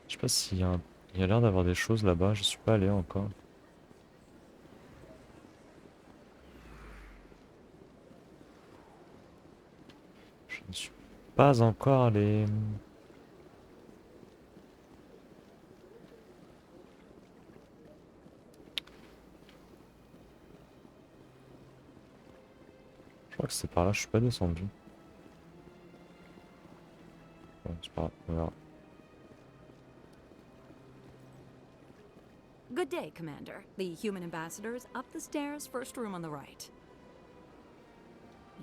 Je sais pas s'il y a il y a l'air d'avoir des choses là-bas, je suis pas allé encore. Je ne suis pas encore allé. Je crois que c'est par là, je suis pas descendu. Ouais, c'est pas grave, on verra. Good day, Commander. The human ambassador is up the stairs, first room on the right.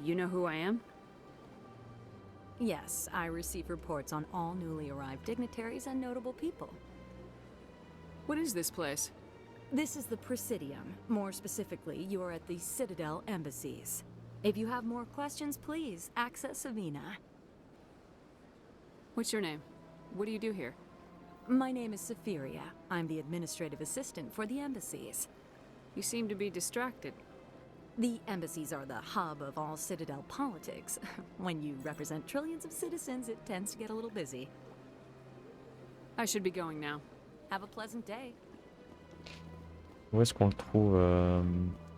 You know who I am? Yes, I receive reports on all newly arrived dignitaries and notable people. What is this place? This is the Presidium. More specifically, you are at the Citadel embassies. If you have more questions, please access Savina. What's your name? What do you do here? My name is Safiria. I'm the administrative assistant for the embassies. You seem to be distracted. The embassies are the hub of all Citadel politics. When you represent trillions of citizens, it tends to get a little busy. I should be going now. Have a pleasant day. Où est-ce qu'on le trouve,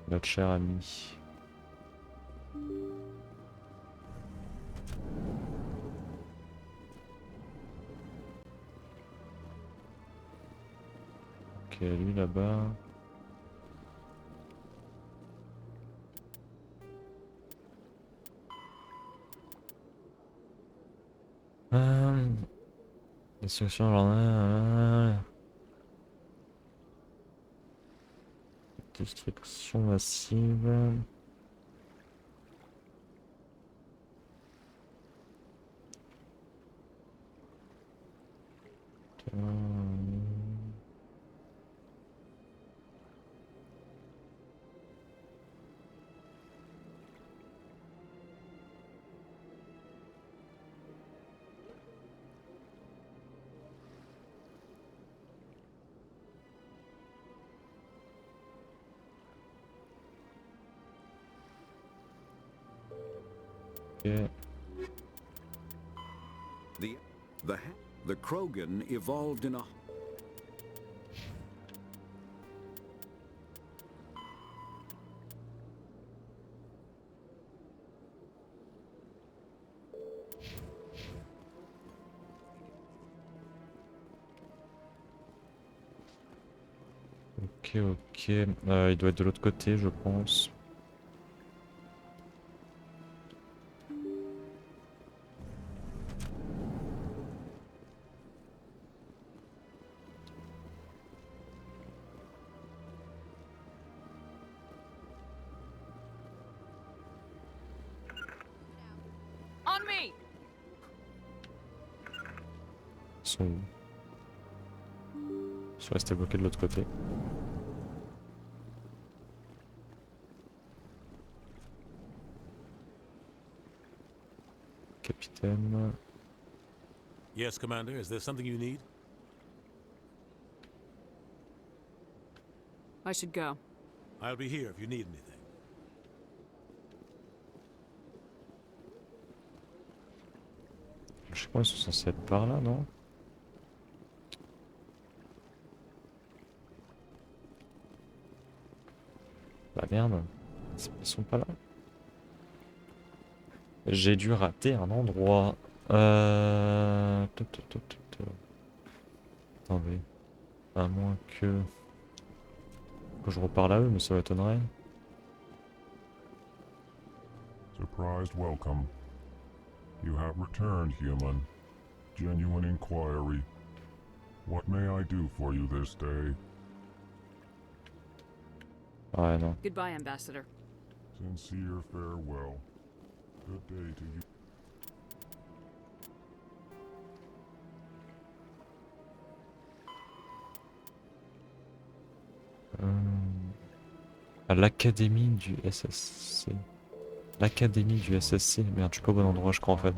notre cher ami? Ok, lui là-bas. Destruction journée. Destruction massive. The The Krogan evolved in a... Ok, ok. Il doit être de l'autre côté, je pense. On me! Ils sont où? Ils sont restés bloqués de l'autre côté. Capitaine. Yes, Commander. Is there something you need? I should go. I'll be here if you need anything. Je sais pas, ils sont censés être par là, non? Bah merde, ils sont pas là. J'ai dû rater un endroit. Attendez. À moins que je reparle à eux, mais ça m'étonnerait. Surprised welcome. You have returned, human. Genuine inquiry. What may I do for you this day? Ouais, non. Goodbye, Ambassador. Sincere farewell. Good day to you. À l'académie du SSC. L'académie du SSC. Merde, je suis pas au bon endroit, je crois en fait.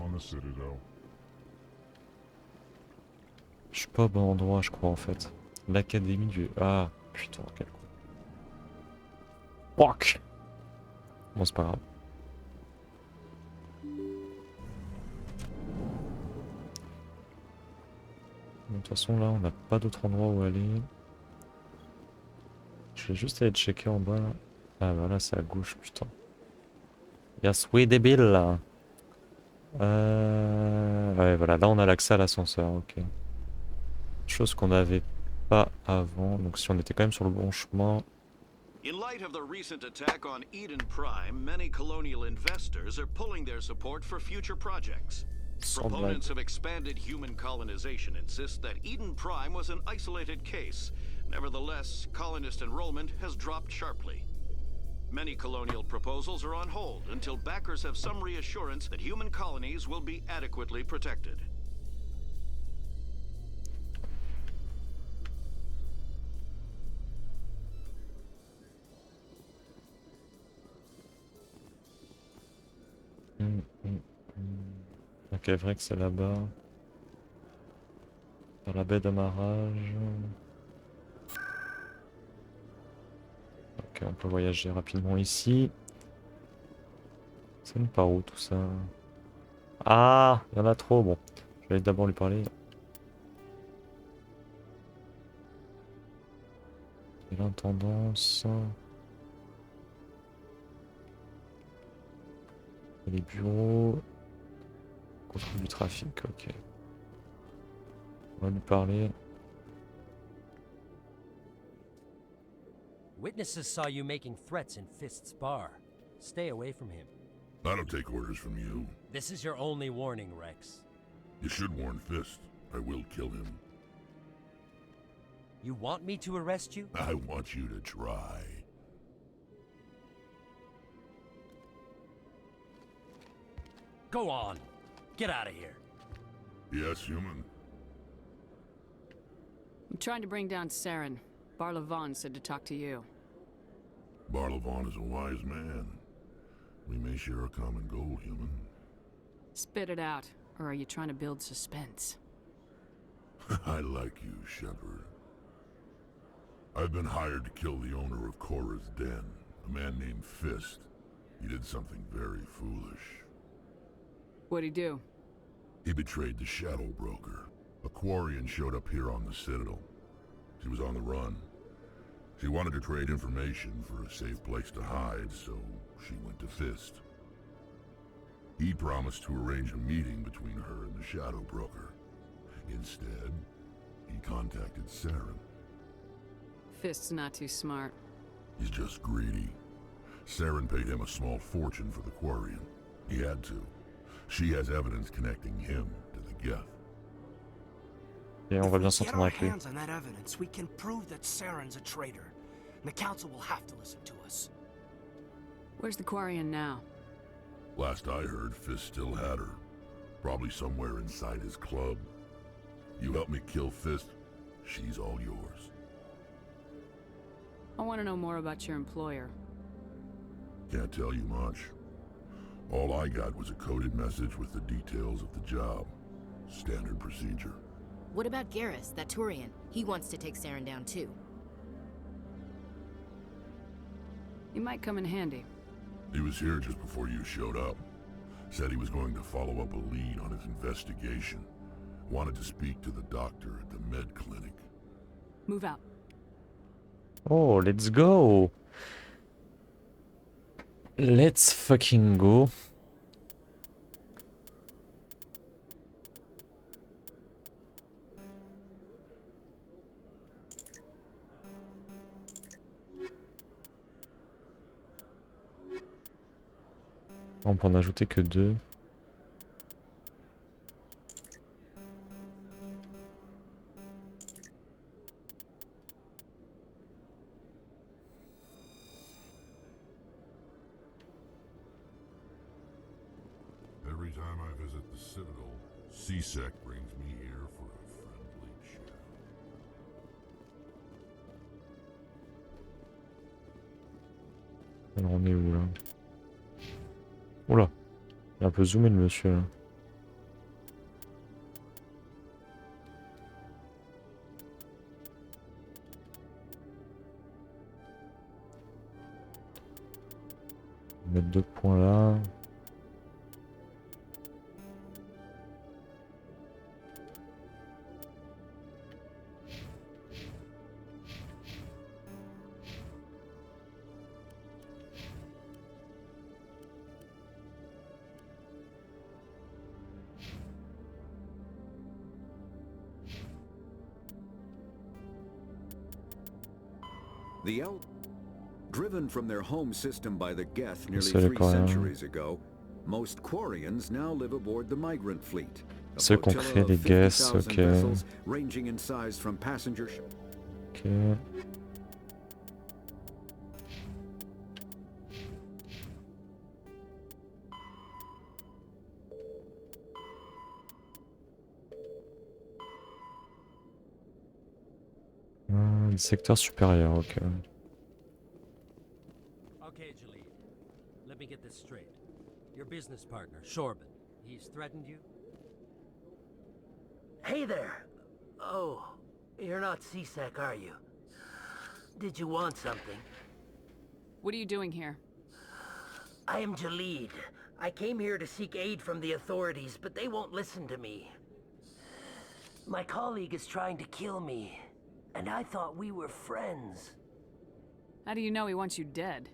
Je suis pas au bon endroit, je crois en fait. L'académie du... Ah, putain, quel con. Fuck. Bon, c'est pas grave. De toute façon, là, on n'a pas d'autre endroit où aller. Je vais juste aller checker en bas. Là. Ah, bah là, c'est à gauche, putain. Yes, oui, débile, là. Ouais, voilà, là, on a l'accès à l'ascenseur, ok. Chose qu'on n'avait pas avant, donc si on était quand même sur le bon chemin. In light of the recent attack on Eden Prime, many colonial investors are pulling their support for future projects. Proponents of expanded human colonization insist that Eden Prime was an isolated case. Nevertheless, colonist enrollment has dropped sharply. Many colonial proposals are on hold until backers have some reassurance that human colonies will be adequately protected. Ok, vrai que c'est là-bas. Dans la baie d'amarrage. Ok, on peut voyager rapidement ici. Ça nous part où tout ça? Ah, il y en a trop. Bon, je vais d'abord lui parler. Et l'intendance. Et les bureaux. Contrôle du trafic, ok. On va lui parler. Witnesses saw you making threats in Fist's bar. Stay away from him. I don't take orders from you. This is your only warning, Rex. You should warn Fist. I will kill him. You want me to arrest you? I want you to try. Go on. Get out of here. Yes, human. I'm trying to bring down Saren. Barlavon said to talk to you. Barlavon is a wise man. We may share a common goal, human. Spit it out, or are you trying to build suspense? I like you, Shepard. I've been hired to kill the owner of Korra's Den, a man named Fist. He did something very foolish. What'd he do? He betrayed the Shadow Broker, a Quarian showed up here on the Citadel. She was on the run. She wanted to trade information for a safe place to hide, so she went to Fist. He promised to arrange a meeting between her and the Shadow Broker. Instead, he contacted Saren. Fist's not too smart. He's just greedy. Saren paid him a small fortune for the Quarian. He had to. She has evidence connecting him to the Geth. Et on va bien If we get s'entendre our avec lui. hands on that evidence, we can prove that Saren's a traitor. And the council will have to listen to us. Where's the Quarian now? Last I heard, Fist still had her. Probably somewhere inside his club. You help me kill Fist, she's all yours. I want to know more about your employer. Can't tell you much. All I got was a coded message with the details of the job. Standard procedure. What about Garrus, that Turian? He wants to take Saren down too. He might come in handy. He was here just before you showed up. Said he was going to follow up a lead on his investigation. Wanted to speak to the doctor at the med clinic. Move out. Oh, let's go. Let's fucking go. On peut en ajouter que 2. Every time I visit the Citadel, CSEC brings me here for a friendly chat. Alors on est où là? Oula, il est un peu zoomé le monsieur là. On va mettre 2 points là. The driven from their home system by the Geth nearly C'est le 3 Coréen. centuries ago, most Quarians now live aboard the migrant fleet. A Ceux qu'on flotilla crée of les guesses, 50,000 ok. vessels ranging in size from passenger ships. Ok. Le secteur supérieur, ok. Okay, Jalid. Let me get this straight. Your business partner, Shorban, he's threatened you? Hey there! Oh, you're not CSEC, are you? Did you want something? What are you doing here? I am Jalid. I came here to seek aid from the authorities, but they won't listen to me. My colleague is trying to kill me, and I thought we were friends. How do you know he wants you dead?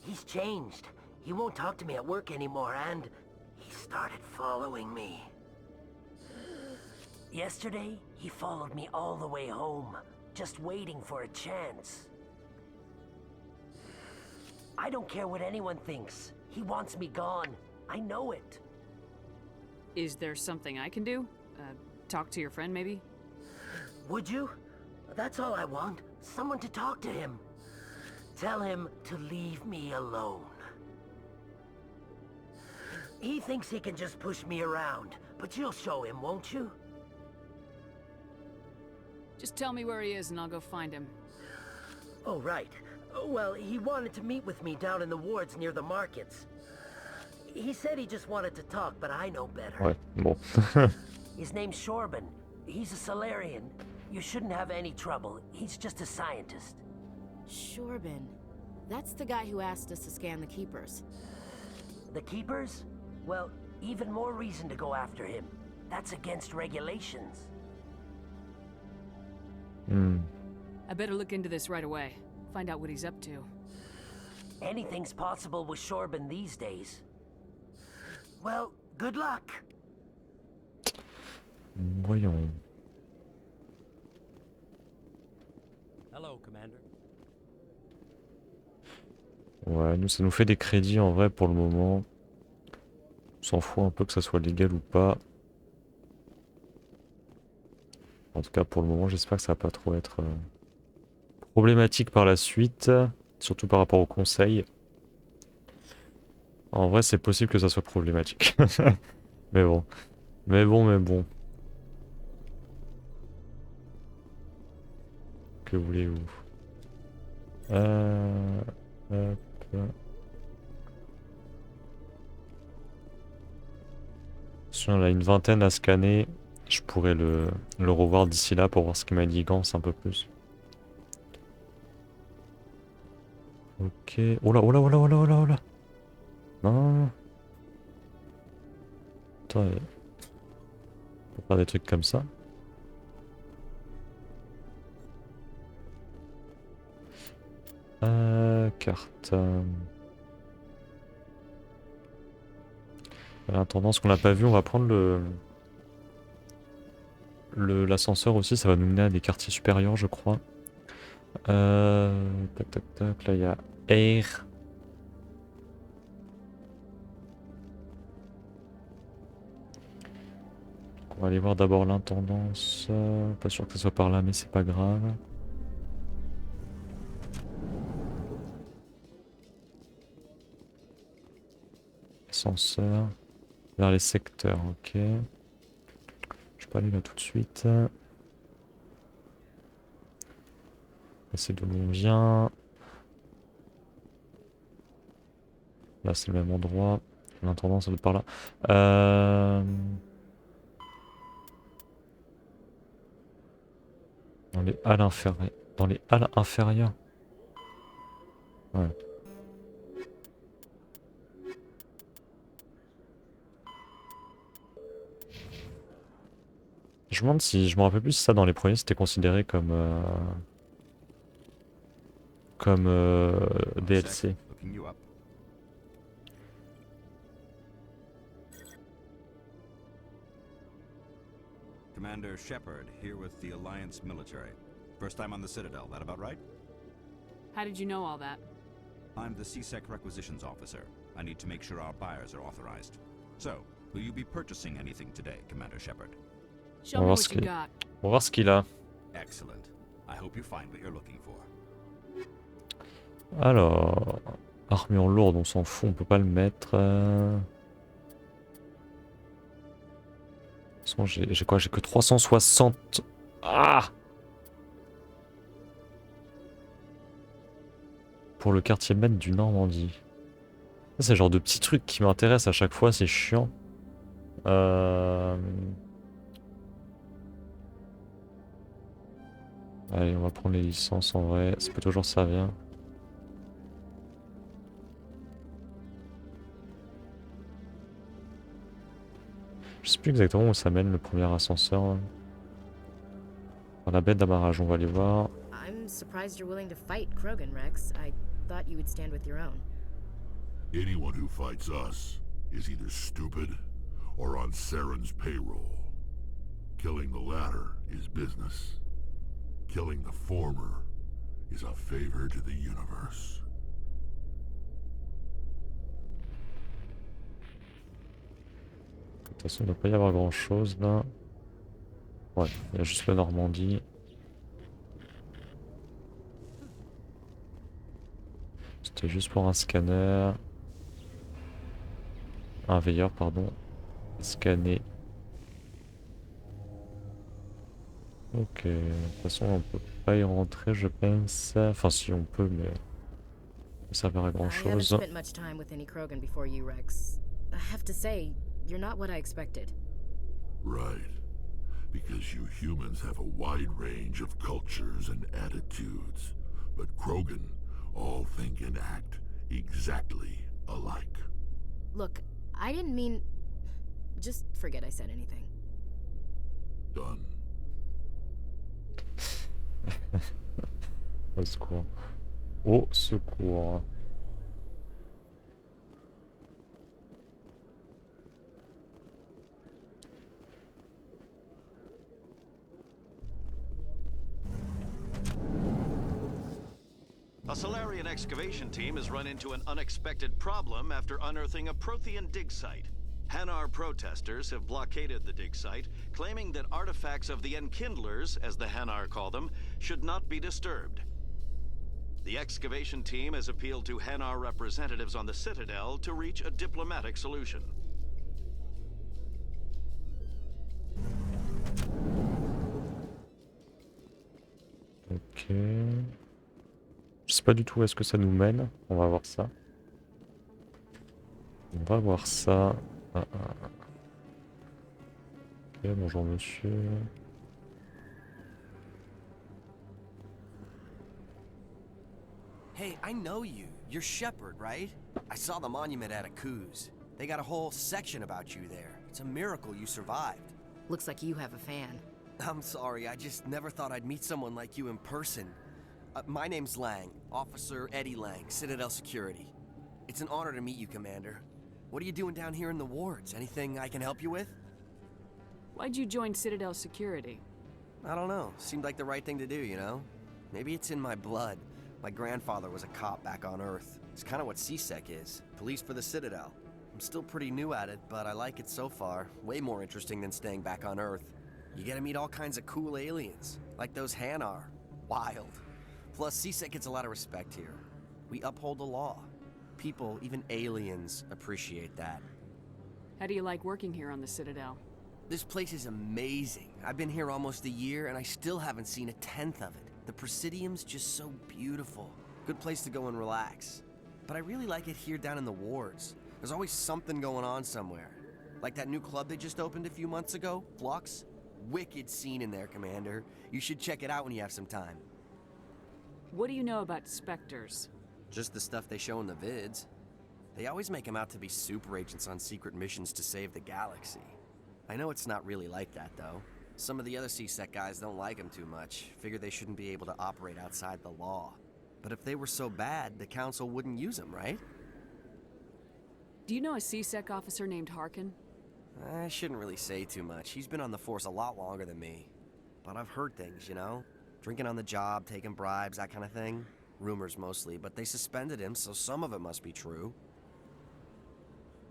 He's changed. He won't talk to me at work anymore, and he started following me. Yesterday, he followed me all the way home, just waiting for a chance. I don't care what anyone thinks. He wants me gone. I know it. Is there something I can do? Talk to your friend, maybe? Would you? That's all I want. Someone to talk to him. Tell him to leave me alone. He thinks he can just push me around, but you'll show him, won't you? Just tell me where he is and I'll go find him. Oh, right. Well, he wanted to meet with me down in the wards near the markets. He said he just wanted to talk, but I know better. Ouais, bon. His name's Shorban. He's a Solarian. You shouldn't have any trouble. He's just a scientist. Shorban. That's the guy who asked us to scan the Keepers. The Keepers? Well, even more reason to go after him. That's against regulations. I better look into this right away. Find out what he's up to. Anything's possible with Shorban these days. Well, good luck. Voyons. Hello, Commander. Ouais, nous ça nous fait des crédits en vrai pour le moment. On s'en fout un peu que ça soit légal ou pas. En tout cas pour le moment j'espère que ça va pas trop être problématique par la suite. Surtout par rapport au conseil. En vrai c'est possible que ça soit problématique. Mais bon. Mais bon. Que voulez-vous? Hop. Si on a une vingtaine à scanner, je pourrais le revoir d'ici là pour voir ce qu'il m'a dit Gans un peu plus. Ok. Oh là. Non. Attends. On peut faire des trucs comme ça. Carte. En tendance qu'on n'a pas vu, on va prendre l'ascenseur aussi, ça va nous mener à des quartiers supérieurs je crois. Tac, là il y a Air. On va aller voir d'abord l'intendance, pas sûr que ce soit par là mais c'est pas grave. Ascenseur. Vers les secteurs, ok. Je peux aller là tout de suite. Là c'est d'où on vient. Là c'est le même endroit. L'intendant ça doit être par là. Dans les halles inférieures. Dans les halles inférieures. Ouais. Je me demande si, je me rappelle plus si ça dans les premiers c'était considéré comme DLC. Commander Shepard, here with the Alliance military. First time on the Citadel, that about right? How did you know all that? I'm the CSEC requisitions officer. I need to make sure our buyers are authorized. So, will you be purchasing anything today, Commander Shepard? Show me what you got. On va voir ce qu'il a. Excellent. I hope you find what you're looking for. Alors, armure lourde, on s'en fout, on peut pas le mettre. De toute façon, j'ai quoi? J'ai que 360. Ah! Pour le quartier maître du Normandie. Ça, c'est le genre de petits trucs qui m'intéressent à chaque fois, c'est chiant. Allez, on va prendre les licences en vrai, ça peut toujours servir. Je sais plus exactement où ça mène le premier ascenseur. Dans la baie d'amarrage, on va aller voir. I'm surprised you're willing to fight Krogan, Rex. I thought you would stand with your own. Anyone who fights us is either stupid or on Saren's payroll. Killing the latter is business. Killing the former is a favor to the universe. De toute façon, il ne doit pas y avoir grand chose là. Ouais, il y a juste la Normandie. C'était juste pour un scanner. Un veilleur, pardon. Scanner. Ok, de toute façon on peut pas y rentrer je pense. Enfin si on peut mais ça verra grand chose. I haven't spent much time with any Krogan before you, Rex. I have to say, you're not what I expected. Right. Because you humans have a wide range of cultures and attitudes. But Krogan all think and act exactly alike. Look, I didn't mean... Just forget I said anything. Done. Au secours. Au secours. A Solarian excavation team has run into an unexpected problem after unearthing a Prothean dig site. Hanar protesters have blockaded the dig site, claiming that artifacts of the Enkindlers, as the Hanar call them, should not be disturbed. The excavation team has appealed to Hanar representatives on the Citadel to reach a diplomatic solution. Ok. Je sais pas du tout où est-ce que ça nous mène. On va voir ça. On va voir ça. Ok, bonjour monsieur. Hey, I know you. You're Shepard, right? I saw the monument at Aku's. They got a whole section about you there. It's a miracle you survived. Looks like you have a fan. I'm sorry, I just never thought I'd meet someone like you in person. My name's Lang, Officer Eddie Lang, Citadel Security. It's an honor to meet you, Commander. What are you doing down here in the wards? Anything I can help you with? Why'd you join Citadel Security? I don't know. Seemed like the right thing to do, you know? Maybe it's in my blood. My grandfather was a cop back on Earth. It's kind of what CSEC is. Police for the Citadel. I'm still pretty new at it, but I like it so far. Way more interesting than staying back on Earth. You get to meet all kinds of cool aliens, like those Hanar. Wild. Plus, CSEC gets a lot of respect here. We uphold the law. People, even aliens, appreciate that. How do you like working here on the Citadel? This place is amazing. I've been here almost a year, and I still haven't seen a tenth of it. The Presidium's just so beautiful. Good place to go and relax. But I really like it here down in the wards. There's always something going on somewhere. Like that new club they just opened a few months ago, Flux. Wicked scene in there, Commander. You should check it out when you have some time. What do you know about Spectres? Just the stuff they show in the vids. They always make them out to be super agents on secret missions to save the galaxy. I know it's not really like that, though. Some of the other CSEC guys don't like them too much. Figure they shouldn't be able to operate outside the law. But if they were so bad, the Council wouldn't use them, right? Do you know a CSEC officer named Harkin? I shouldn't really say too much. He's been on the force a lot longer than me. But I've heard things, you know? Drinking on the job, taking bribes, that kind of thing. Rumors mostly, but they suspended him, so some of it must be true.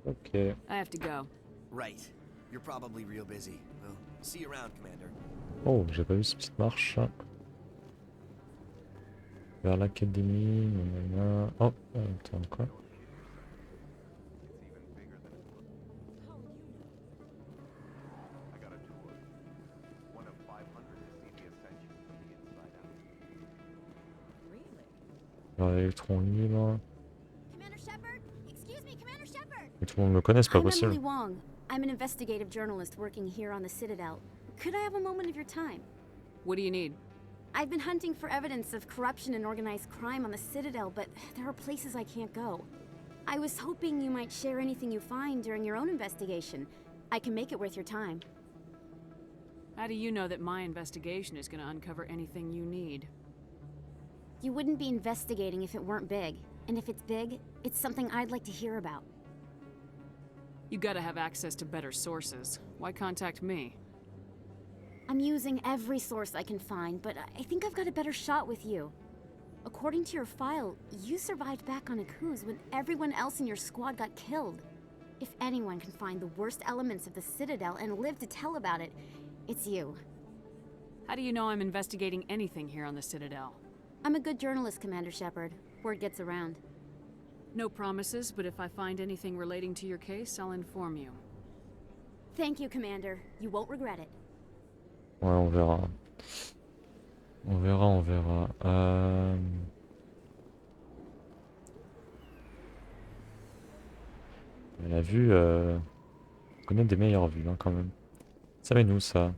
Ok. I have to go. Right. You're probably real busy. Well, see you around, Commander. Oh, j'ai pas vu cette petite marche. Vers l'académie. Oh, attends, quoi? Électron libre. Commander Shepard? Excuse me, Commander Shepard. Et tout le monde me connaît, c'est pas I'm possible. Emily Wong. I'm an investigative journalist working here on the Citadel. Could I have a moment of your time? What do you need? I've been hunting for evidence of corruption and organized crime on the Citadel, but there are places I can't go. I was hoping you might share anything you find during your own investigation. I can make it worth your time. How do you know that my investigation is going to uncover anything you need? You wouldn't be investigating if it weren't big. And if it's big, it's something I'd like to hear about. You gotta have access to better sources. Why contact me? I'm using every source I can find, but I think I've got a better shot with you. According to your file, you survived back on Aku's when everyone else in your squad got killed. If anyone can find the worst elements of the Citadel and live to tell about it, it's you. How do you know I'm investigating anything here on the Citadel? I'm a good journalist, Commander Shepard. Word gets around. No promises, but if I find anything relating to your case, I'll inform you. Thank you, Commander. You won't regret it. Ouais, on verra. On verra, on verra. La vue, on connaît des meilleures vues hein, quand même. Ça mène où ça?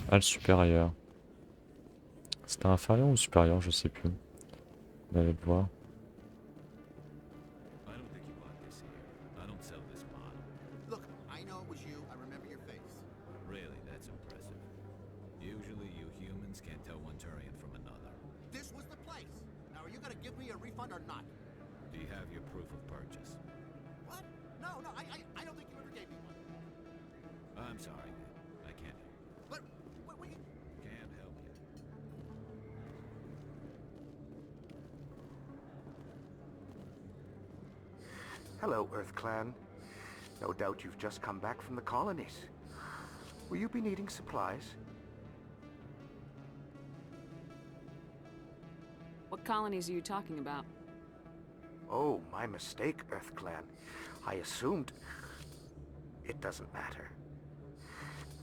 Ah, le supérieur. C'était inférieur ou supérieur, je sais plus. On allait le voir. refund or not? Do you have your proof of purchase? What? No, I don't think you ever gave me one. I'm sorry. I can't. But you... Can't help you. Hello, Earth Clan. No doubt you've just come back from the colonies. Will you be needing supplies? What colonies are you talking about? Oh, my mistake, Earth Clan. I assumed... It doesn't matter.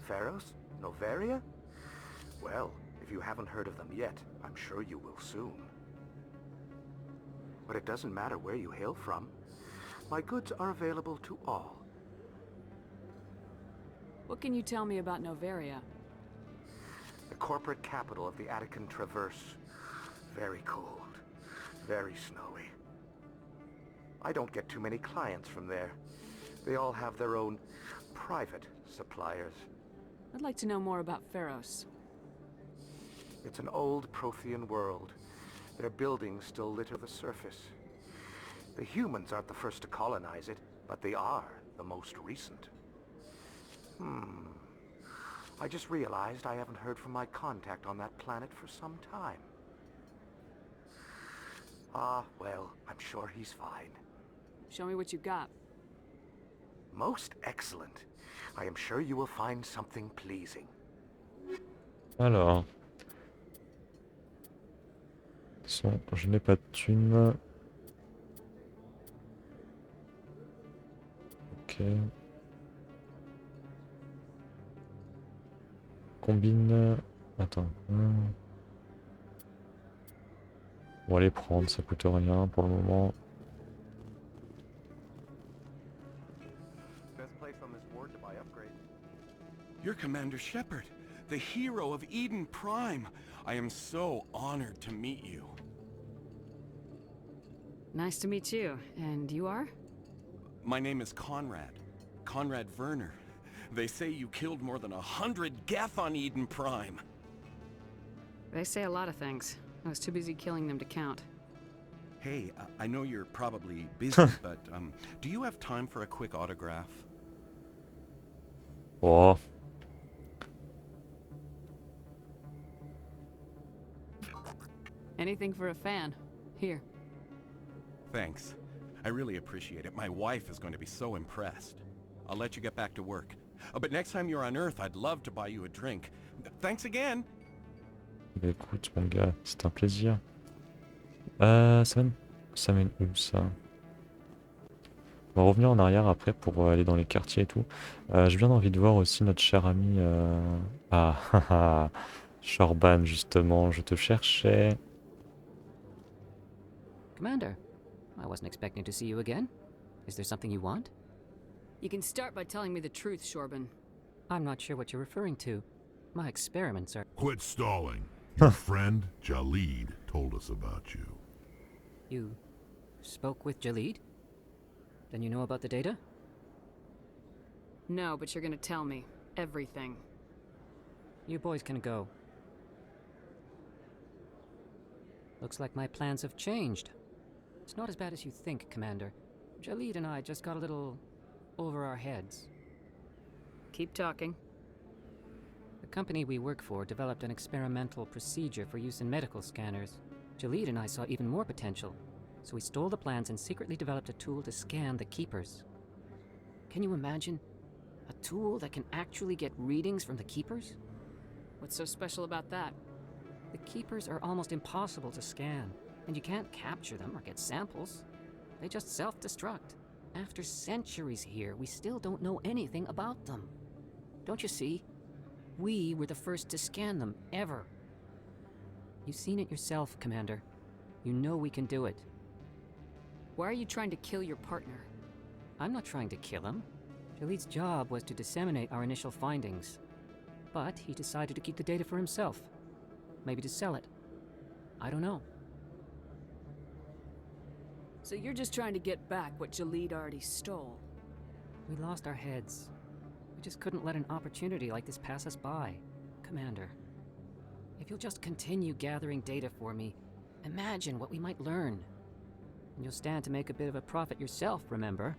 Pharos? Noveria? Well, if you haven't heard of them yet, I'm sure you will soon. But it doesn't matter where you hail from. My goods are available to all. What can you tell me about Noveria? The corporate capital of the Attican Traverse. Very cold. Very snowy. I don't get too many clients from there. They all have their own private suppliers. I'd like to know more about Pharos. It's an old Prothean world. Their buildings still litter the surface. The humans aren't the first to colonize it, but they are the most recent. I just realized I haven't heard from my contact on that planet for some time. Ah, well, I'm sure he's fine. Show me what you got. Most excellent. I am sure you will find something pleasing. Alors. Je n'ai pas de thunes. Ok. Combine. Attends. On va les prendre, ça coûte rien pour le moment. You're Commander Shepard, the hero of Eden Prime. I am so honored to meet you. Nice to meet you. And you are? My name is Conrad. Conrad Werner. They say you killed more than 100 Geth on Eden Prime. They say a lot of things. I was too busy killing them to count. Hey, I know you're probably busy, but do you have time for a quick autograph? Oh. Anything for a fan. Here. Thanks. I really appreciate it. My wife is going to be so impressed. I'll let you get back to work. But next time you're on Earth, I'd love to buy you a drink. Thanks again. Bah écoute mon gars, c'est un plaisir. Ça mène où ça? On va revenir en arrière après pour aller dans les quartiers et tout. J'ai bien envie de voir aussi notre cher ami... Ah, Shorban justement, je te cherchais. Commander, I wasn't expecting to see you again. Is there something you want? You can start by telling me the truth, Shorban. I'm not sure what you're referring to. My experiments are... Quit stalling. Your friend, Jalid, told us about you. You spoke with Jalid? Then you know about the data? No, but you're gonna tell me. Everything. You boys can go. Looks like my plans have changed. It's not as bad as you think, Commander. Jalid and I just got a little over our heads. Keep talking. The company we work for developed an experimental procedure for use in medical scanners. Jalid and I saw even more potential, so we stole the plans and secretly developed a tool to scan the Keepers. Can you imagine? A tool that can actually get readings from the Keepers? What's so special about that? The Keepers are almost impossible to scan, and you can't capture them or get samples. They just self-destruct. After centuries here, we still don't know anything about them. Don't you see? We were the first to scan them, ever. You've seen it yourself, Commander. You know we can do it. Why are you trying to kill your partner? I'm not trying to kill him. Jalid's job was to disseminate our initial findings. But he decided to keep the data for himself. Maybe to sell it. I don't know. So you're just trying to get back what Jalid already stole? We lost our heads. We just couldn't let an opportunity like this pass us by. Commander, if you'll just continue gathering data for me, imagine what we might learn. You'll stand to make a bit of a profit yourself, remember?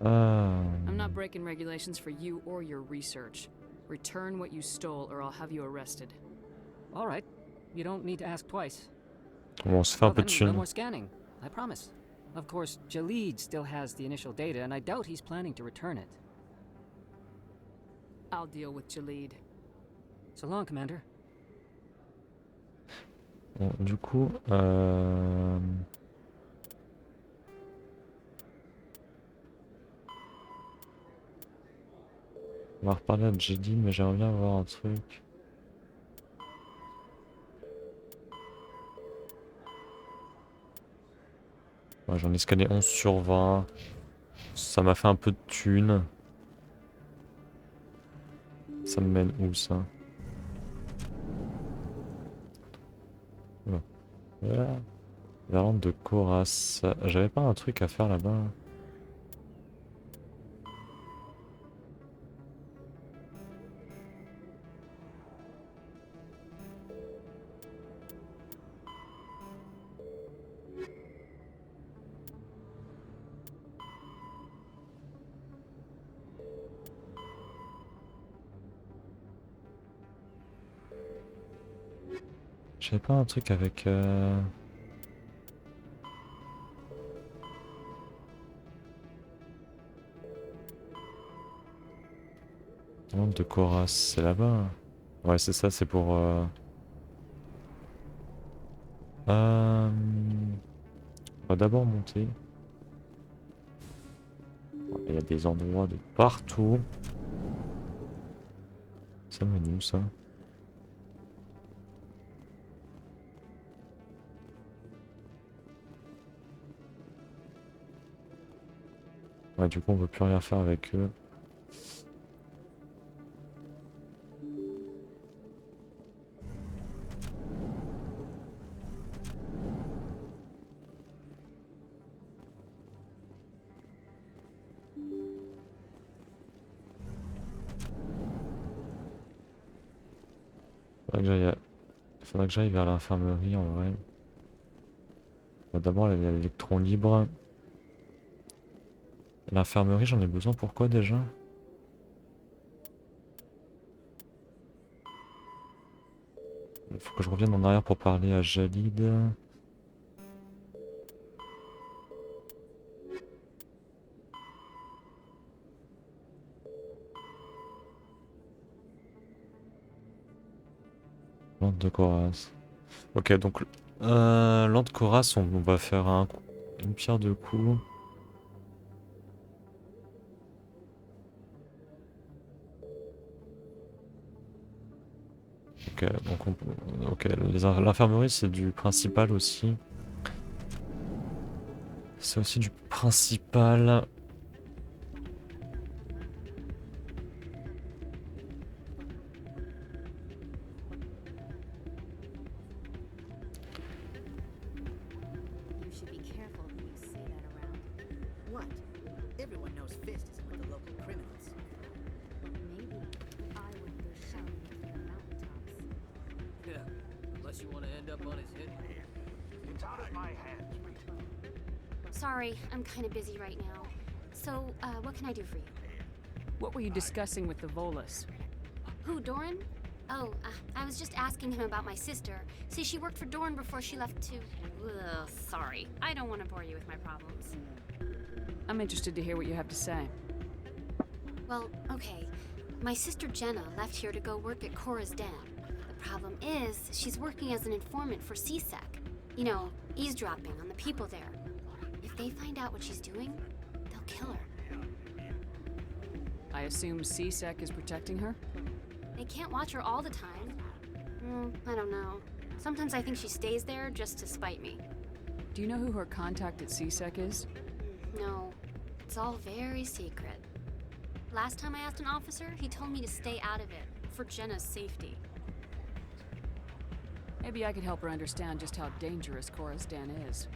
I'm not breaking regulations for you or your research. Return what you stole or I'll have you arrested. All right. You don't need to ask twice. Bon, on se fait un peu de No thunes. more scanning. I promise. Of course, Jalid still has the initial data, and I doubt he's planning to return it. I'll deal with Jalid. So long, Commander. Bon, du coup, on va reparler à JD, mais j'aimerais bien voir un truc. Ouais, j'en ai scanné 11 sur 20. Ça m'a fait un peu de thunes. Ça me mène où ça? Voilà. Variante de Coras. J'avais pas un truc à faire là-bas? J'avais pas un truc avec... Variante de Coras, c'est là-bas. Ouais, c'est ça, c'est pour... On va d'abord monter. Il y a des endroits de partout. Ça mène où ça? Ouais, du coup on peut plus rien faire avec eux. Faudrait que j'aille vers l'infirmerie en vrai. Bon, d'abord il y a l'électron libre. L'infirmerie j'en ai besoin pourquoi déjà? Il faut que je revienne en arrière pour parler à Jalid. Lande de Coras. Ok, donc Lande de Coras, on va faire une pierre de coups. Ok, donc ok, l'infirmerie c'est du principal aussi. C'est aussi du principal. You should be careful when you say that around. What? Everyone knows Fist isn't with the local criminals. Maybe I would go shouting from the mountaintops. Yeah, unless you want to end up on his hit. It's out of my hands, Sorry, I'm kind of busy right now. So, what can I do for you? What were you discussing with the Volus? Who, Doran? Oh, I was just asking him about my sister. See, she worked for Doran before she left to... Ugh, sorry. I don't want to bore you with my problems. I'm interested to hear what you have to say. Well, okay. My sister Jenna left here to go work at Cora's Dam. The problem is, she's working as an informant for CSEC. You know, eavesdropping on the people there. If they find out what she's doing, they'll kill her. I assume CSEC is protecting her? They can't watch her all the time. I don't know. Sometimes I think she stays there just to spite me. Do you know who her contact at CSEC is? No, it's all very secret. Last time I asked an officer, he told me to stay out of it, for Jenna's safety. Maybe I could help her understand just how dangerous Cora's Den is.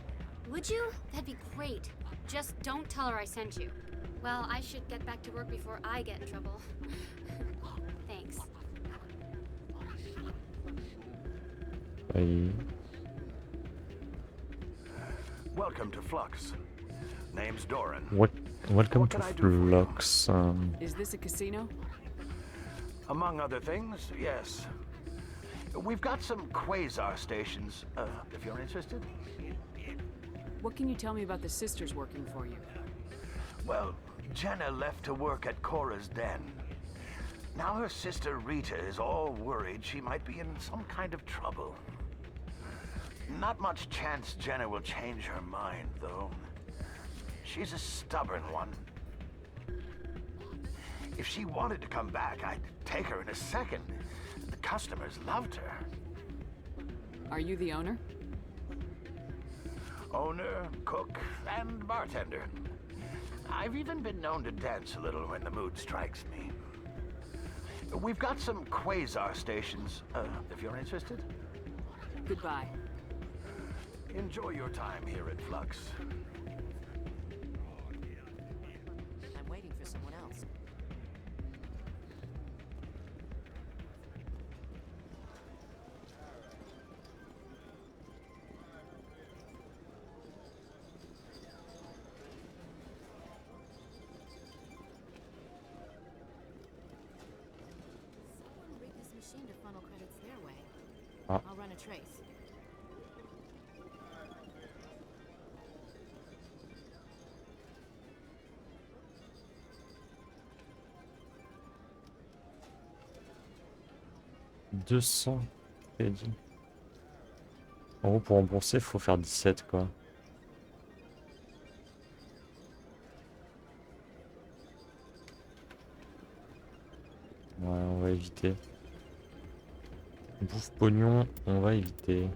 Would you? That'd be great. Just don't tell her I sent you. Well, I should get back to work before I get in trouble. Thanks. Bye. Welcome to Flux. Name's Doran. Welcome to Flux. Is this a casino? Among other things, yes. We've got some quasar stations, if you're interested. What can you tell me about the sisters working for you? Well, Jenna left to work at Cora's den. Now her sister Rita is all worried she might be in some kind of trouble. Not much chance Jenna will change her mind, though. She's a stubborn one. If she wanted to come back, I'd take her in a second. The customers loved her. Are you the owner? Owner, cook, and bartender. I've even been known to dance a little when the mood strikes me. We've got some quasar stations, if you're interested. Goodbye. Enjoy your time here at Flux. I'm waiting for someone else. Someone rigged this machine to funnel credits their way. Ah. I'll run a trace. « 200 crédits. En gros, pour rembourser, il faut faire 17, quoi. Ouais, on va éviter. Bouffe pognon, on va éviter.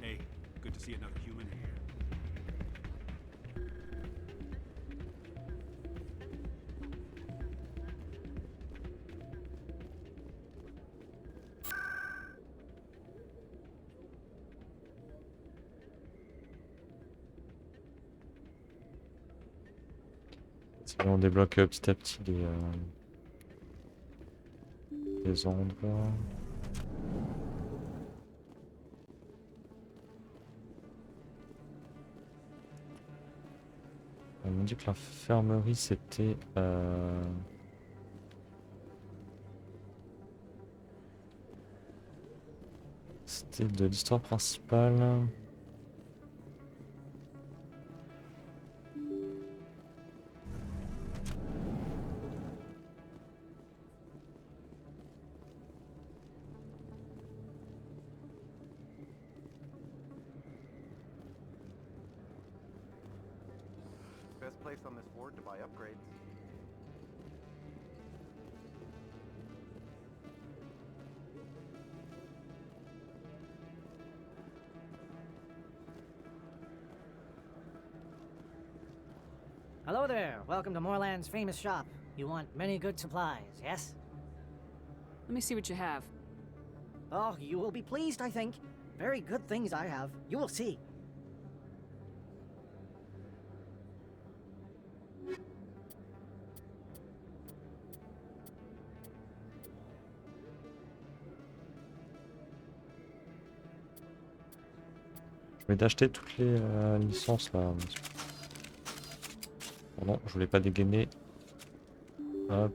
Hey, good to see another human here. On débloque petit à petit les endroits. On m'a dit que l'infirmerie c'était c'était de l'histoire principale. Best place on this board to buy upgrades. Hello there. Welcome to Moorland's famous shop. You want many good supplies, yes? Let me see what you have. Oh, you will be pleased, I think. Very good things I have. You will see. Je vais d'acheter toutes les licences là. Pardon, je voulais pas dégainer. Hop.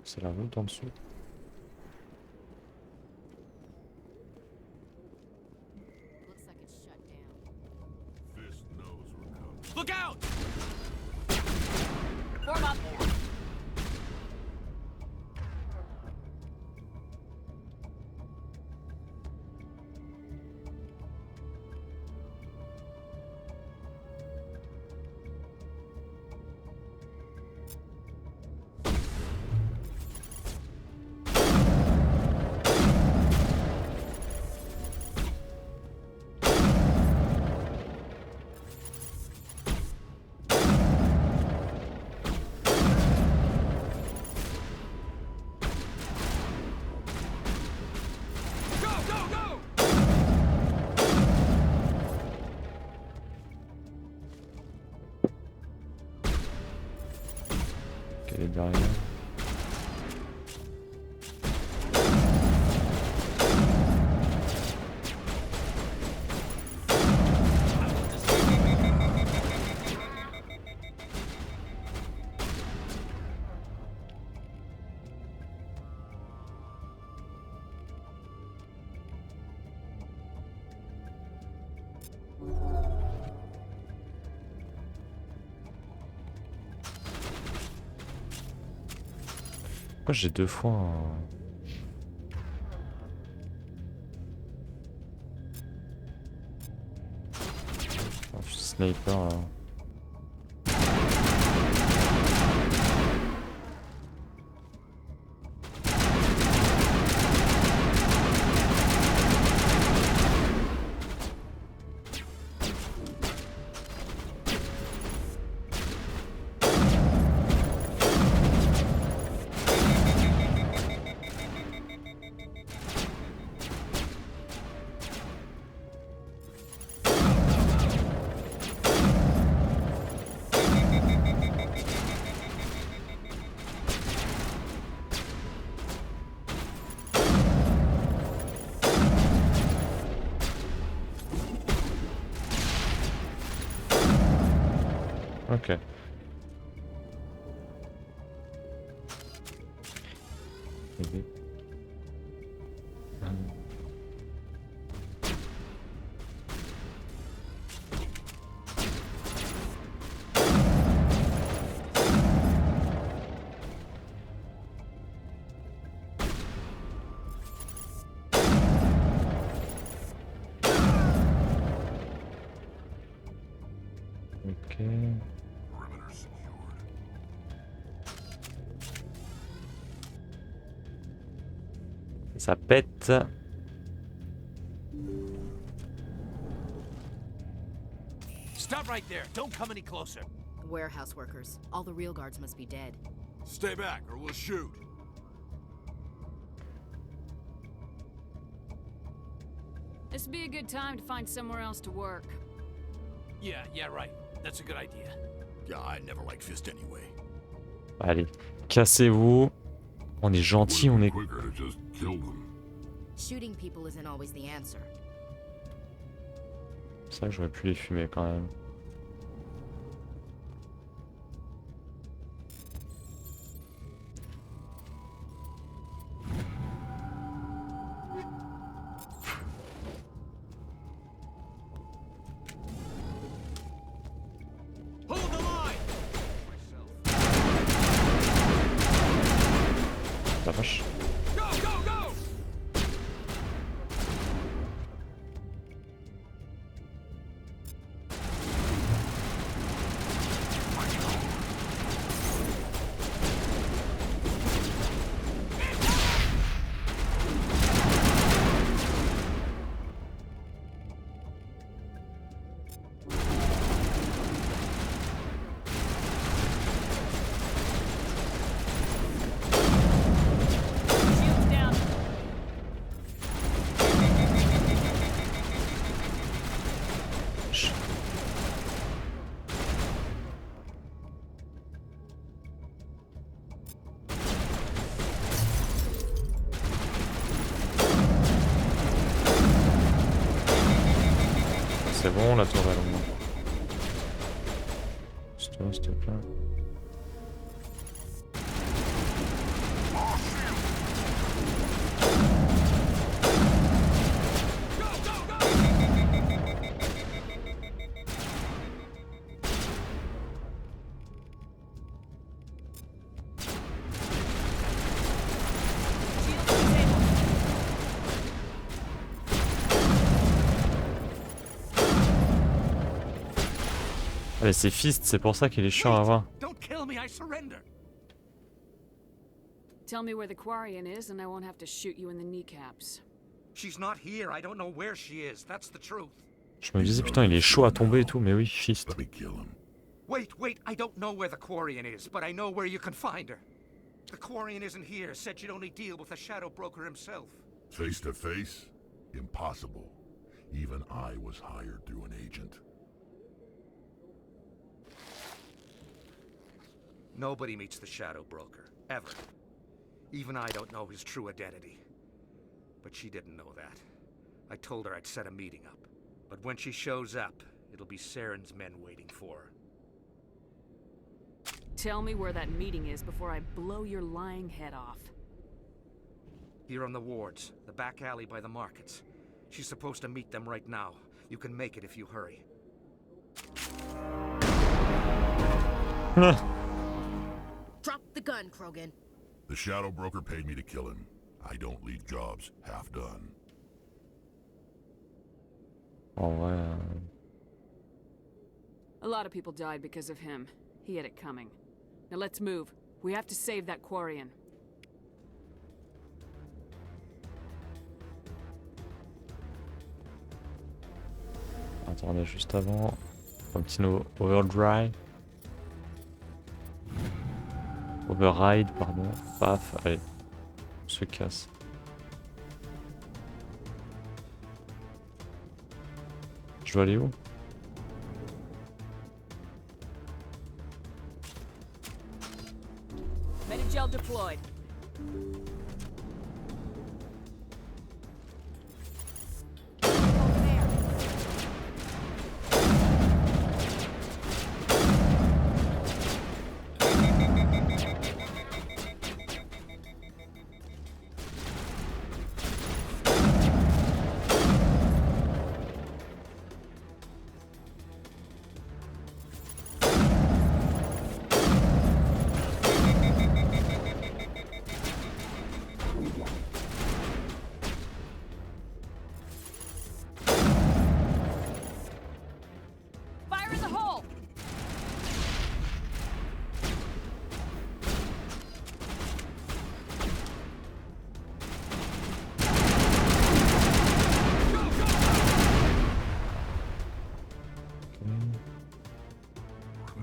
C'est la route en dessous. Look out! Form up! Elle est derrière. Pourquoi j'ai deux fois un... Oh, je suis sniper là. Ok. Ok. Ça pète. Stop right there. Don't come any closer. Warehouse workers. All the real guards must be dead. Stay back or we'll shoot. This would be a good time to find somewhere else to work. Yeah, right. That's a good idea. Yeah, I never liked Fist anyway. Allez, cassez-vous. On est gentil, on est... Shooting people isn't always the answer. C'est vrai que j'aurais pu les fumer quand même. La vache. C'est bon, la tourelle au moins. S'il te plaît. Mais c'est Fist, c'est pour ça qu'il est chiant à voir. Don't kill me, I surrender. Tell me where the Quarian is and I won't have to shoot you in the kneecaps. She's not here. I don't know where she is. That's the truth. Je me disais putain, il est chaud à tomber et tout, mais oui, Fist. Wait, I don't know where the Quarian is, but I know where you can find her. The Quarian isn't here. Said you'd only deal with the Shadow Broker himself. Face to face? Impossible. Even I was hired through an agent. Nobody meets the Shadow Broker, ever. Even I don't know his true identity. But she didn't know that. I told her I'd set a meeting up. But when she shows up, it'll be Saren's men waiting for her. Tell me where that meeting is before I blow your lying head off. Here on the wards, the back alley by the markets. She's supposed to meet them right now. You can make it if you hurry. Drop the gun, Krogan. The Shadow Broker paid me to kill him. I don't leave jobs half done. En vrai... A lot of people died because of him. He had it coming. Now let's move. We have to save that Quarian. Attendez, juste avant, un petit overdrive. Override, pardon. Paf, allez, on se casse. Je dois aller où? Medigel deployed.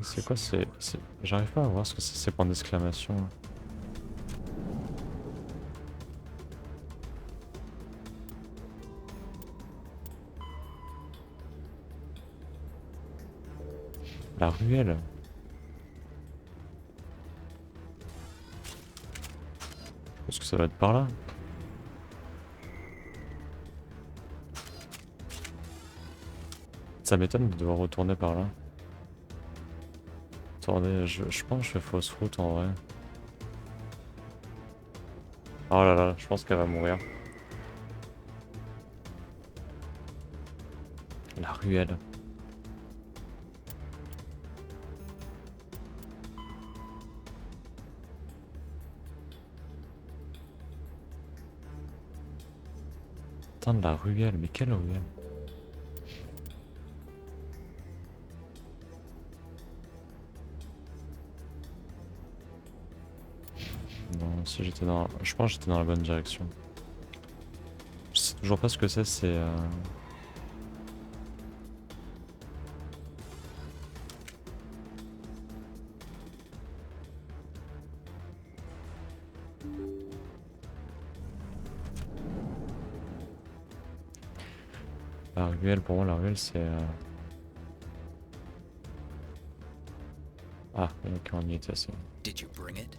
C'est quoi c'est... J'arrive pas à voir ce que c'est ces points d'exclamation. La ruelle. Est-ce que ça va être par là? Ça m'étonne de devoir retourner par là. Attendez, je pense que je fais fausse route en vrai. Oh là là, je pense qu'elle va mourir. La ruelle. Putain de la ruelle, mais quelle ruelle? Non, si j'étais dans... Je pense que j'étais dans la bonne direction. Je sais toujours pas ce que c'est La ruelle, pour moi la ruelle c'est... Ah, ok, on y était, c'est bon. Did you bring it?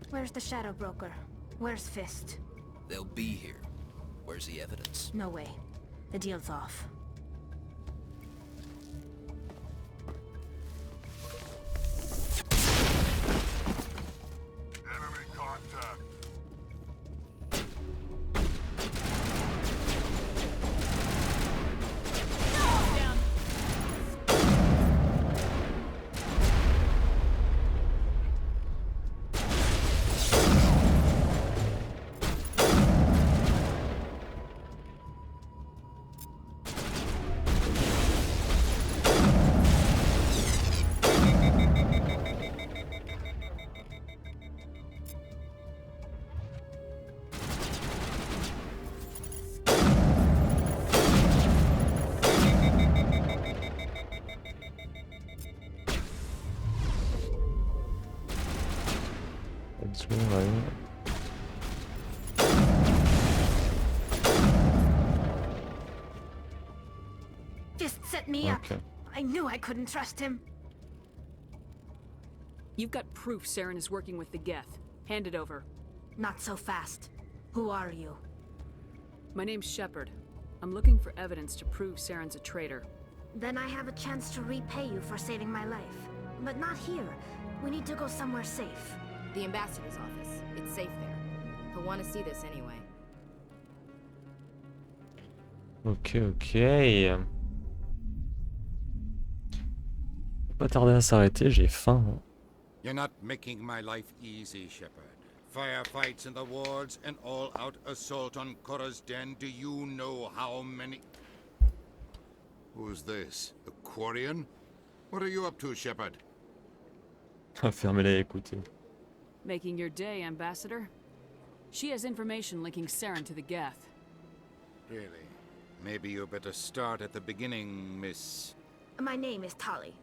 Where's the Shadow Broker? Where's Fist? They'll be here. Where's the evidence? No way. The deal's off. Enemy contact. Let's go, là. Fist set me up. I knew I couldn't trust him. You've got proof Saren is working with the Geth. Hand it over. Not so fast. Who are you? My name's Shepard. I'm looking for evidence to prove Saren's a traitor. Then I have a chance to repay you for saving my life. But not here. We need to go somewhere safe. The ambassador's office. It's safe there. He'll want to see this anyway. Ok, ok. Pas tarder à s'arrêter, j'ai faim. You're not making my life easy, Shepard. Firefights in the wards, an all-out assault on Korra's den. Do you know how many... Who's this? The Quarian? What are you up to, Shepard? Fermez-la et écoutez. Making your day, Ambassador? She has information linking Saren to the Geth. Really? Maybe you better start at the beginning, Miss... My name is Tali.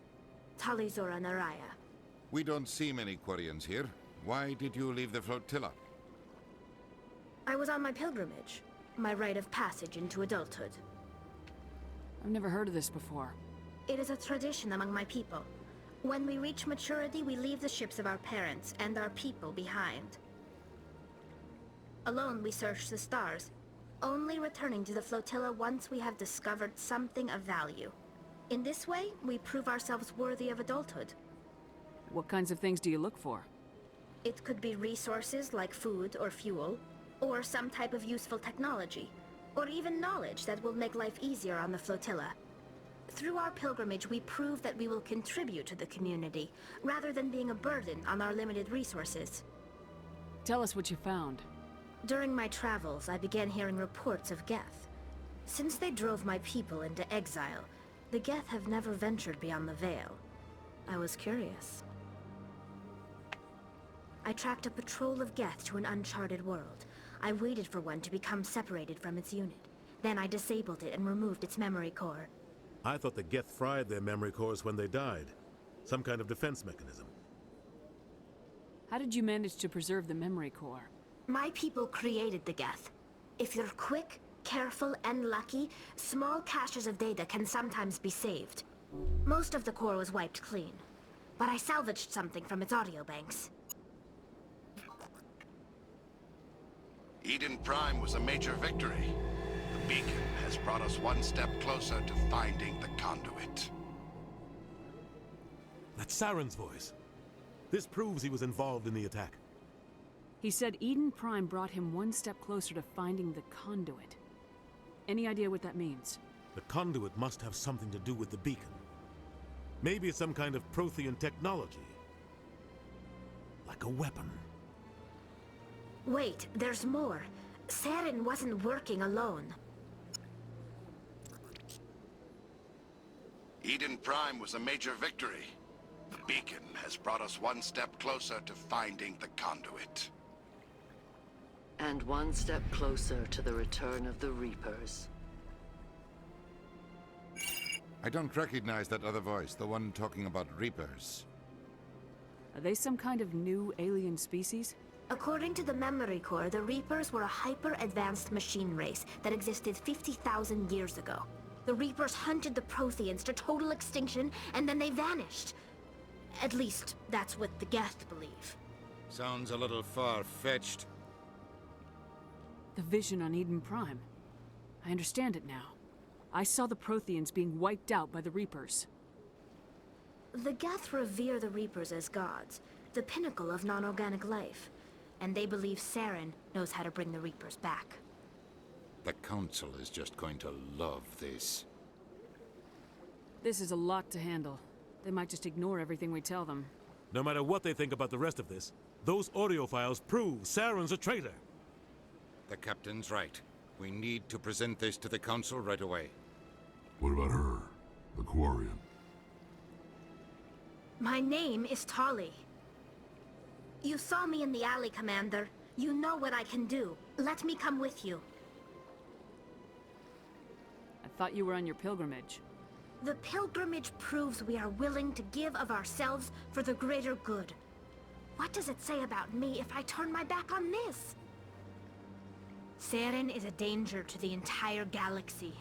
Tali Zora Naraya. We don't see many Quarians here. Why did you leave the flotilla? I was on my pilgrimage. My rite of passage into adulthood. I've never heard of this before. It is a tradition among my people. When we reach maturity, we leave the ships of our parents and our people behind. Alone, we search the stars, only returning to the flotilla once we have discovered something of value. In this way, we prove ourselves worthy of adulthood. What kinds of things do you look for? It could be resources like food or fuel, or some type of useful technology, or even knowledge that will make life easier on the flotilla. Through our pilgrimage, we prove that we will contribute to the community, rather than being a burden on our limited resources. Tell us what you found. During my travels, I began hearing reports of Geth. Since they drove my people into exile, the Geth have never ventured beyond the Veil. I was curious. I tracked a patrol of Geth to an uncharted world. I waited for one to become separated from its unit. Then I disabled it and removed its memory core. I thought the Geth fried their memory cores when they died. Some kind of defense mechanism. How did you manage to preserve the memory core? My people created the Geth. If you're quick, careful, and lucky, small caches of data can sometimes be saved. Most of the core was wiped clean, but I salvaged something from its audio banks. Eden Prime was a major victory. The beacon has brought us one step closer to finding the conduit. That's Saren's voice. This proves he was involved in the attack. He said Eden Prime brought him one step closer to finding the conduit. Any idea what that means? The conduit must have something to do with the beacon. Maybe it's some kind of Prothean technology. Like a weapon. Wait, there's more. Saren wasn't working alone. Eden Prime was a major victory. The beacon has brought us one step closer to finding the conduit. And one step closer to the return of the Reapers. I don't recognize that other voice, the one talking about Reapers. Are they some kind of new alien species? According to the memory core, the Reapers were a hyper-advanced machine race that existed 50,000 years ago. The Reapers hunted the Protheans to total extinction, and then they vanished. At least, that's what the Geth believe. Sounds a little far-fetched. The vision on Eden Prime. I understand it now. I saw the Protheans being wiped out by the Reapers. The Geth revere the Reapers as gods, the pinnacle of non-organic life. And they believe Saren knows how to bring the Reapers back. The Council is just going to love this. This is a lot to handle. They might just ignore everything we tell them. No matter what they think about the rest of this, those audio files prove Saren's a traitor. The Captain's right. We need to present this to the Council right away. What about her? The Quarian? My name is Tali. You saw me in the alley, Commander. You know what I can do. Let me come with you. I thought you were on your pilgrimage. The pilgrimage proves we are willing to give of ourselves for the greater good. What does it say about me if I turn my back on this? Saren is a danger to the entire galaxy.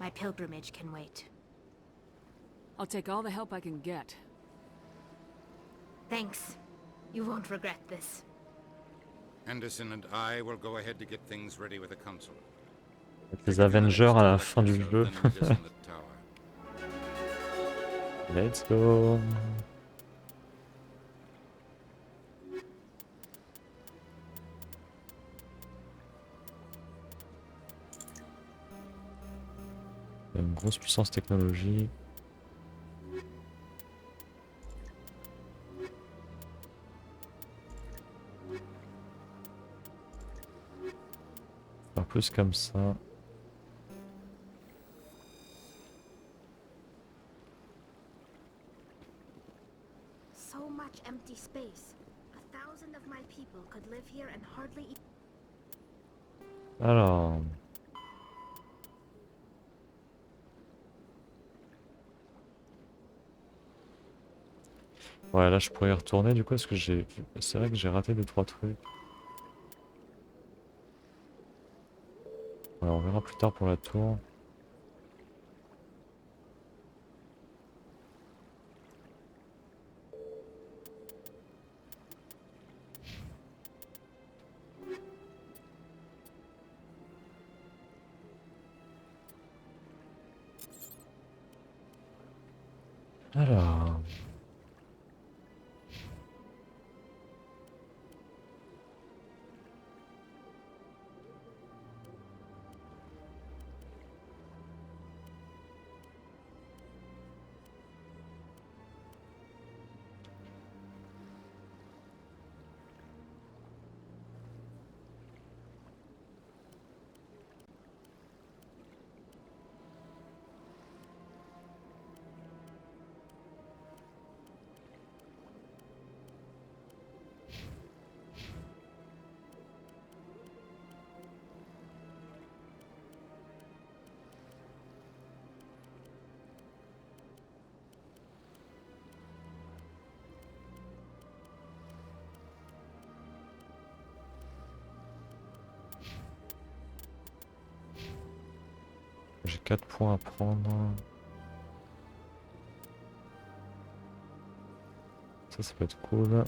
My pilgrimage can wait. I'll take all the help I can get. Thanks. You won't regret this. Anderson and I will go ahead to get things ready with the council. Les Avengers à la fin du jeu. Meet us in the tower. Let's go. Une grosse puissance technologique. Faire plus comme ça. So much empty space. 1,000 of my people could live here and hardly eat. Alors. Ouais, là je pourrais y retourner du coup parce que c'est vrai que j'ai raté 2-3 trucs. Ouais, on verra plus tard pour la tour. Alors. J'ai 4 points à prendre. Ça peut être cool.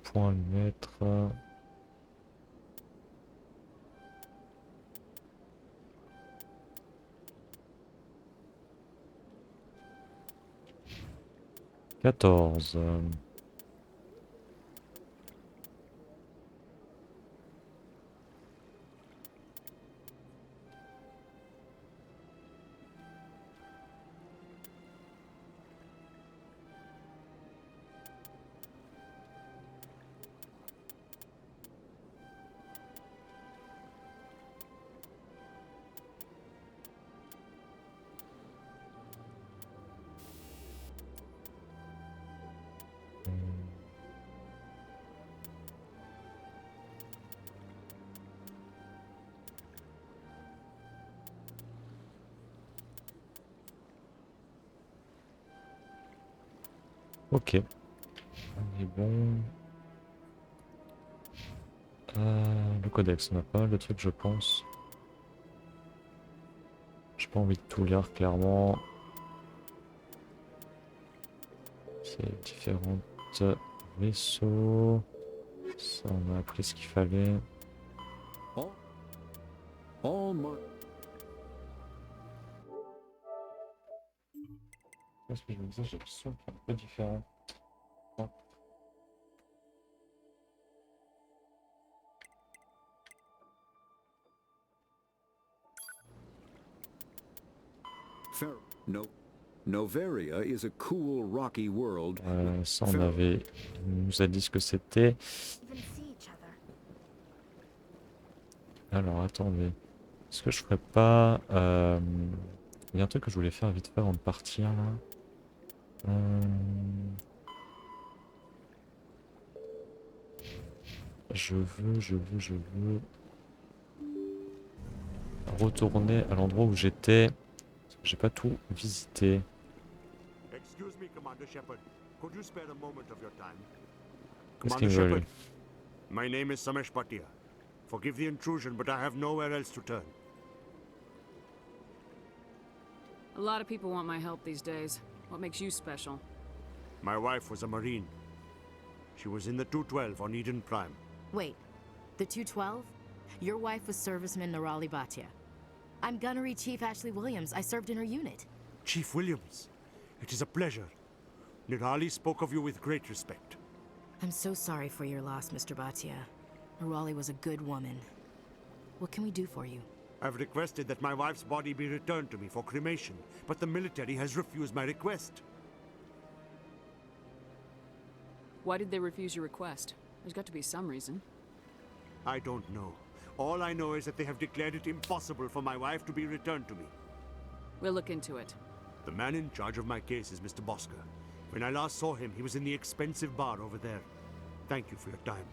Point à le mettre. 14. Ok. On est bon. Le codex, on n'a pas le truc, je pense. J'ai pas envie de tout lire clairement. C'est différents vaisseaux. Ça, on a appris ce qu'il fallait. Parce que je me disais, j'ai l'impression qu'il est un peu différent. Ouais. Noveria is a cool, rocky world. Ça, on avait. Il nous a dit ce que c'était. Alors, attendez. Est-ce que je ferais pas. Il y a un truc que je voulais faire vite fait avant de partir là. Je veux retourner à l'endroit où j'étais. J'ai pas tout visité. Excuse me, Commander Shepard. Could you spare a moment of your time? Qu'est-ce Commander qu'ils veulent? Shepard, my name is Samesh Bhatia. Forgive the intrusion, but I have nowhere else to turn. A lot of people want my help these days. What makes you special? My wife was a Marine. She was in the 212 on Eden Prime. Wait, the 212? Your wife was serviceman Nirali Bhatia. I'm Gunnery Chief Ashley Williams. I served in her unit. Chief Williams, it is a pleasure. Nirali spoke of you with great respect. I'm so sorry for your loss, Mr. Bhatia. Nirali was a good woman. What can we do for you? I've requested that my wife's body be returned to me for cremation, but the military has refused my request. Why did they refuse your request? There's got to be some reason. I don't know. All I know is that they have declared it impossible for my wife to be returned to me. We'll look into it. The man in charge of my case is Mr. Bosker. When I last saw him, he was in the expensive bar over there. Thank you for your time.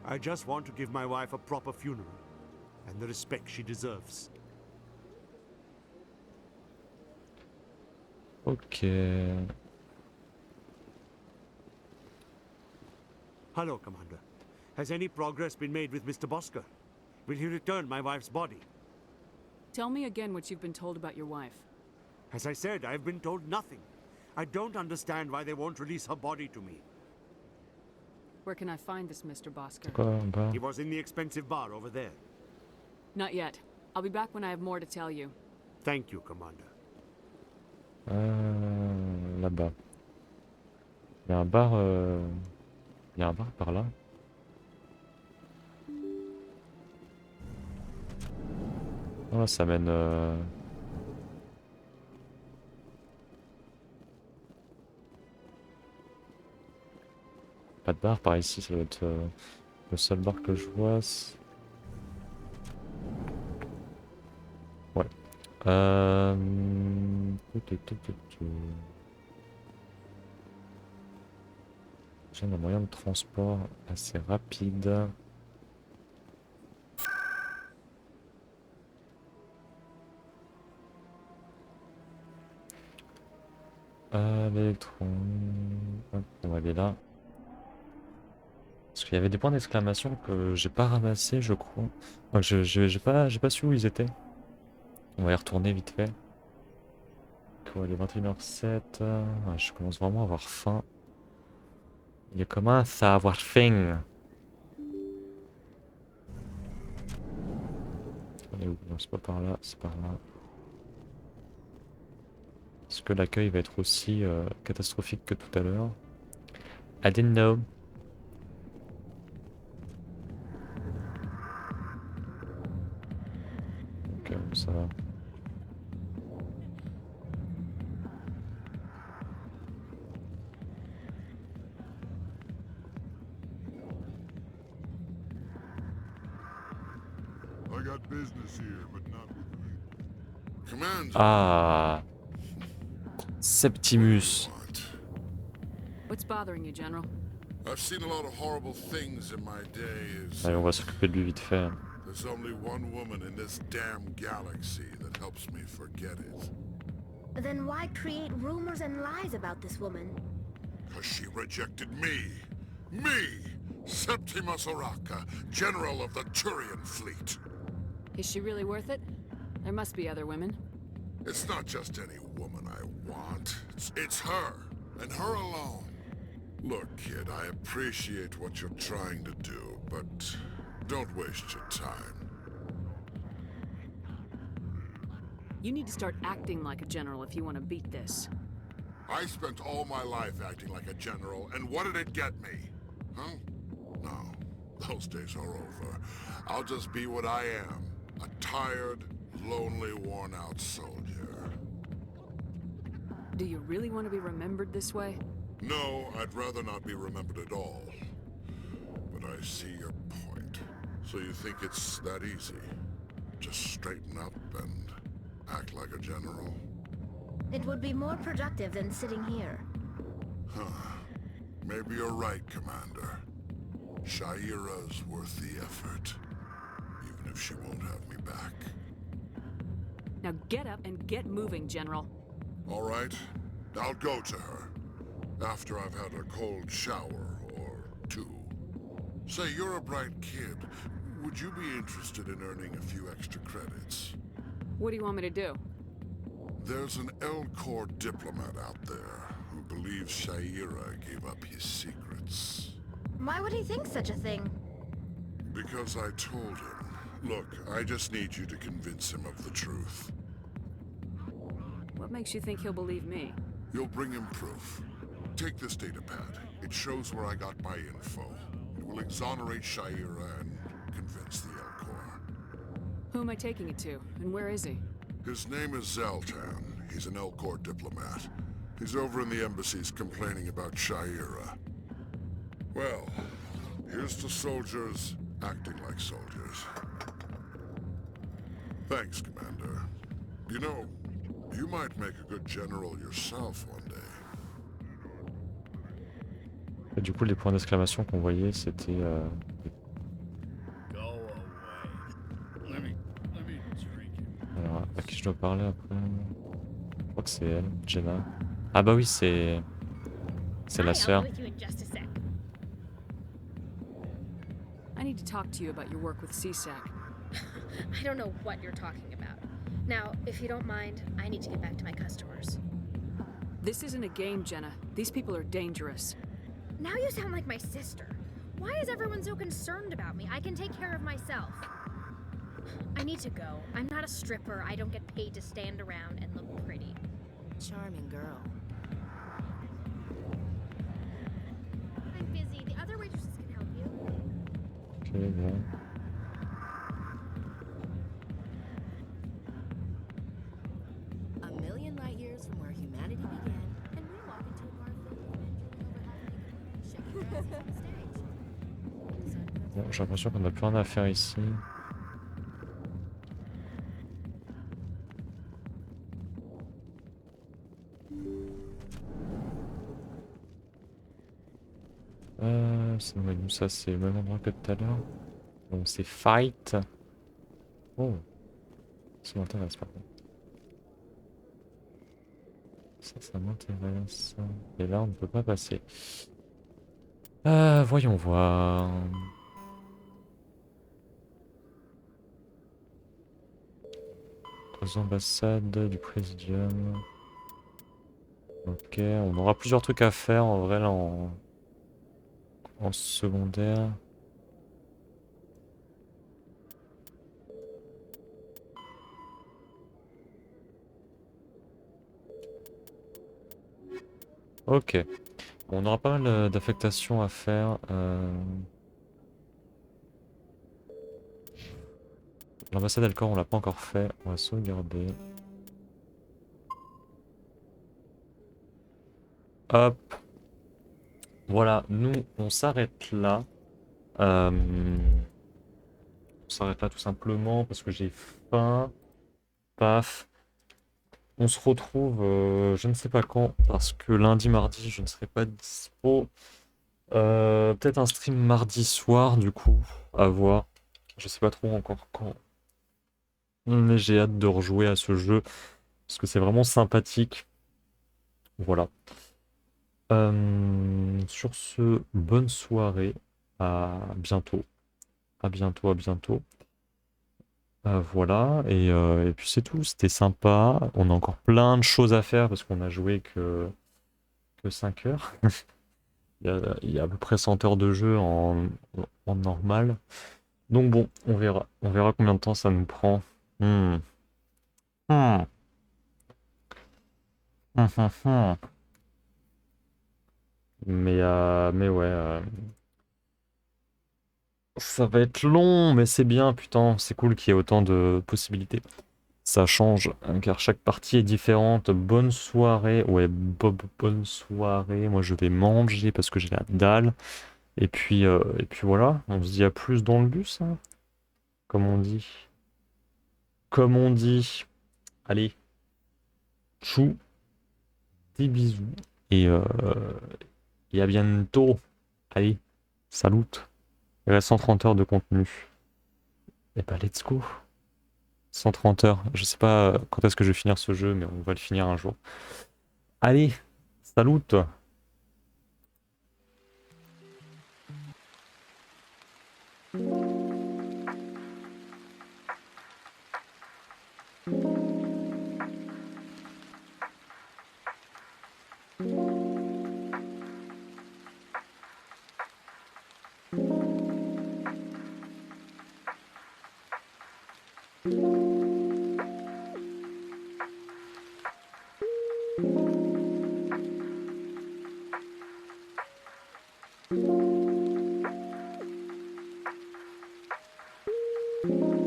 I just want to give my wife a proper funeral, and the respect she deserves. Ok. Hello, Commander. Has any progress been made with Mr. Bosker? Will he return my wife's body? Tell me again what you've been told about your wife. As I said, I've been told nothing. I don't understand why they won't release her body to me. Where can I find this Mr. Bosker? He was in the expensive bar over there. Not yet. I'll be back when I have more to tell you. Thank you, Commander. Là-bas. Il y a un bar. Il y a un bar par là. Oh, ça mène. Pas de bar par ici, ça doit être le seul bar que je vois. Ouais. J'ai un moyen de transport assez rapide. L'électron. Hop, on va aller là. Parce qu'il y avait des points d'exclamation que j'ai pas ramassé, je crois. Enfin, j'ai pas su où ils étaient. On va y retourner vite fait. Quoi, il est 21h07. Ouais, je commence vraiment à avoir faim. Il commence à avoir faim. On est où? Non, c'est pas par là, c'est par là. Est-ce que l'accueil va être aussi catastrophique que tout à l'heure? I didn't know. Ok, ça va. I got business here, but not with you. Commander. Ah, Septimus. What's bothering you, General? I've seen a lot of horrible things in my days. Allez, on va s'occuper de lui vite fait. There's only one woman in this damn galaxy that helps me forget it. Then why create rumors and lies about this woman? Because she rejected me. Me! Septimus Oraka, General of the Turian Fleet. Is she really worth it? There must be other women. It's not just any woman I want. It's her, and her alone. Look, kid, I appreciate what you're trying to do, but don't waste your time. You need to start acting like a general if you want to beat this. I spent all my life acting like a general, and what did it get me? Huh? No, those days are over. I'll just be what I am. A tired, lonely, worn-out soldier. Do you really want to be remembered this way? No, I'd rather not be remembered at all. But I see your point. So you think it's that easy? Just straighten up and act like a general? It would be more productive than sitting here. Huh. Maybe you're right, Commander. Shaira's worth the effort. Even if she won't have me back. Now get up and get moving, General. All right. I'll go to her. After I've had a cold shower or two. Say, you're a bright kid. Would you be interested in earning a few extra credits? What do you want me to do? There's an L-Corps diplomat out there who believes Shaira gave up his secrets. Why would he think such a thing? Because I told him. Look, I just need you to convince him of the truth. What makes you think he'll believe me? You'll bring him proof. Take this datapad. It shows where I got my info. It will exonerate Shaira and convince the L-Corps. Who am I taking it to, and where is he? His name is Zaltan. He's an L-Corps diplomat. He's over in the embassies complaining about Shaira. Well, here's to soldiers acting like soldiers. Thanks, Commander. You know, you might make a good general yourself one day. Et du coup, les points d'exclamation qu'on voyait, c'était... Alors, à qui je dois parler après? Je crois que c'est elle, Jenna. Ah bah oui, c'est la sœur. I need to talk to you about your work with CSAC. I don't know what you're talking about. Now, if you don't mind, I need to get back to my customers. This isn't a game, Jenna. These people are dangerous. Now you sound like my sister. Why is everyone so concerned about me? I can take care of myself. I need to go. I'm not a stripper. I don't get paid to stand around and look pretty. Charming girl. I'm busy. The other waitresses can help you. Ok, bon. A million light years from where humanity began, and we walk into a bar filled with men drooling over half naked women shaking their asses on stage. Bon, j'ai l'impression qu'on n'a plus rien à faire ici. Ça c'est le même endroit que tout à l'heure. Donc c'est fight. Oh, ça m'intéresse par contre. Ça m'intéresse. Et là on ne peut pas passer. Voyons voir. Aux ambassades du Présidium. Ok, on aura plusieurs trucs à faire en vrai là en secondaire. Ok. On aura pas mal d'affectations à faire. L'ambassade Alcor, on l'a pas encore fait. On va sauvegarder. Hop. Voilà, nous, on s'arrête là. On s'arrête là tout simplement parce que j'ai faim. Paf. On se retrouve, je ne sais pas quand, parce que lundi, mardi, je ne serai pas dispo. Peut-être un stream mardi soir, du coup, à voir. Je sais pas trop encore quand. Mais j'ai hâte de rejouer à ce jeu, parce que c'est vraiment sympathique. Voilà. Sur ce, bonne soirée. À bientôt. À bientôt, à bientôt. Voilà, et puis c'est tout, c'était sympa. On a encore plein de choses à faire parce qu'on a joué que 5 heures. Il y a à peu près 100 heures de jeu en normal. Donc bon, on verra. On verra combien de temps ça nous prend. Mais ouais. Ça va être long, mais c'est bien, putain, c'est cool qu'il y ait autant de possibilités. Ça change, hein, car chaque partie est différente. Bonne soirée, ouais, bonne soirée. Moi, je vais manger parce que j'ai la dalle. Et puis voilà, on se dit à plus dans le bus, hein, comme on dit. Comme on dit. Allez, chou, des bisous, et à bientôt. Allez, salut. Il reste 130 heures de contenu. Et bah let's go. 130 heures. Je sais pas quand est-ce que je vais finir ce jeu, mais on va le finir un jour. Allez, salut. you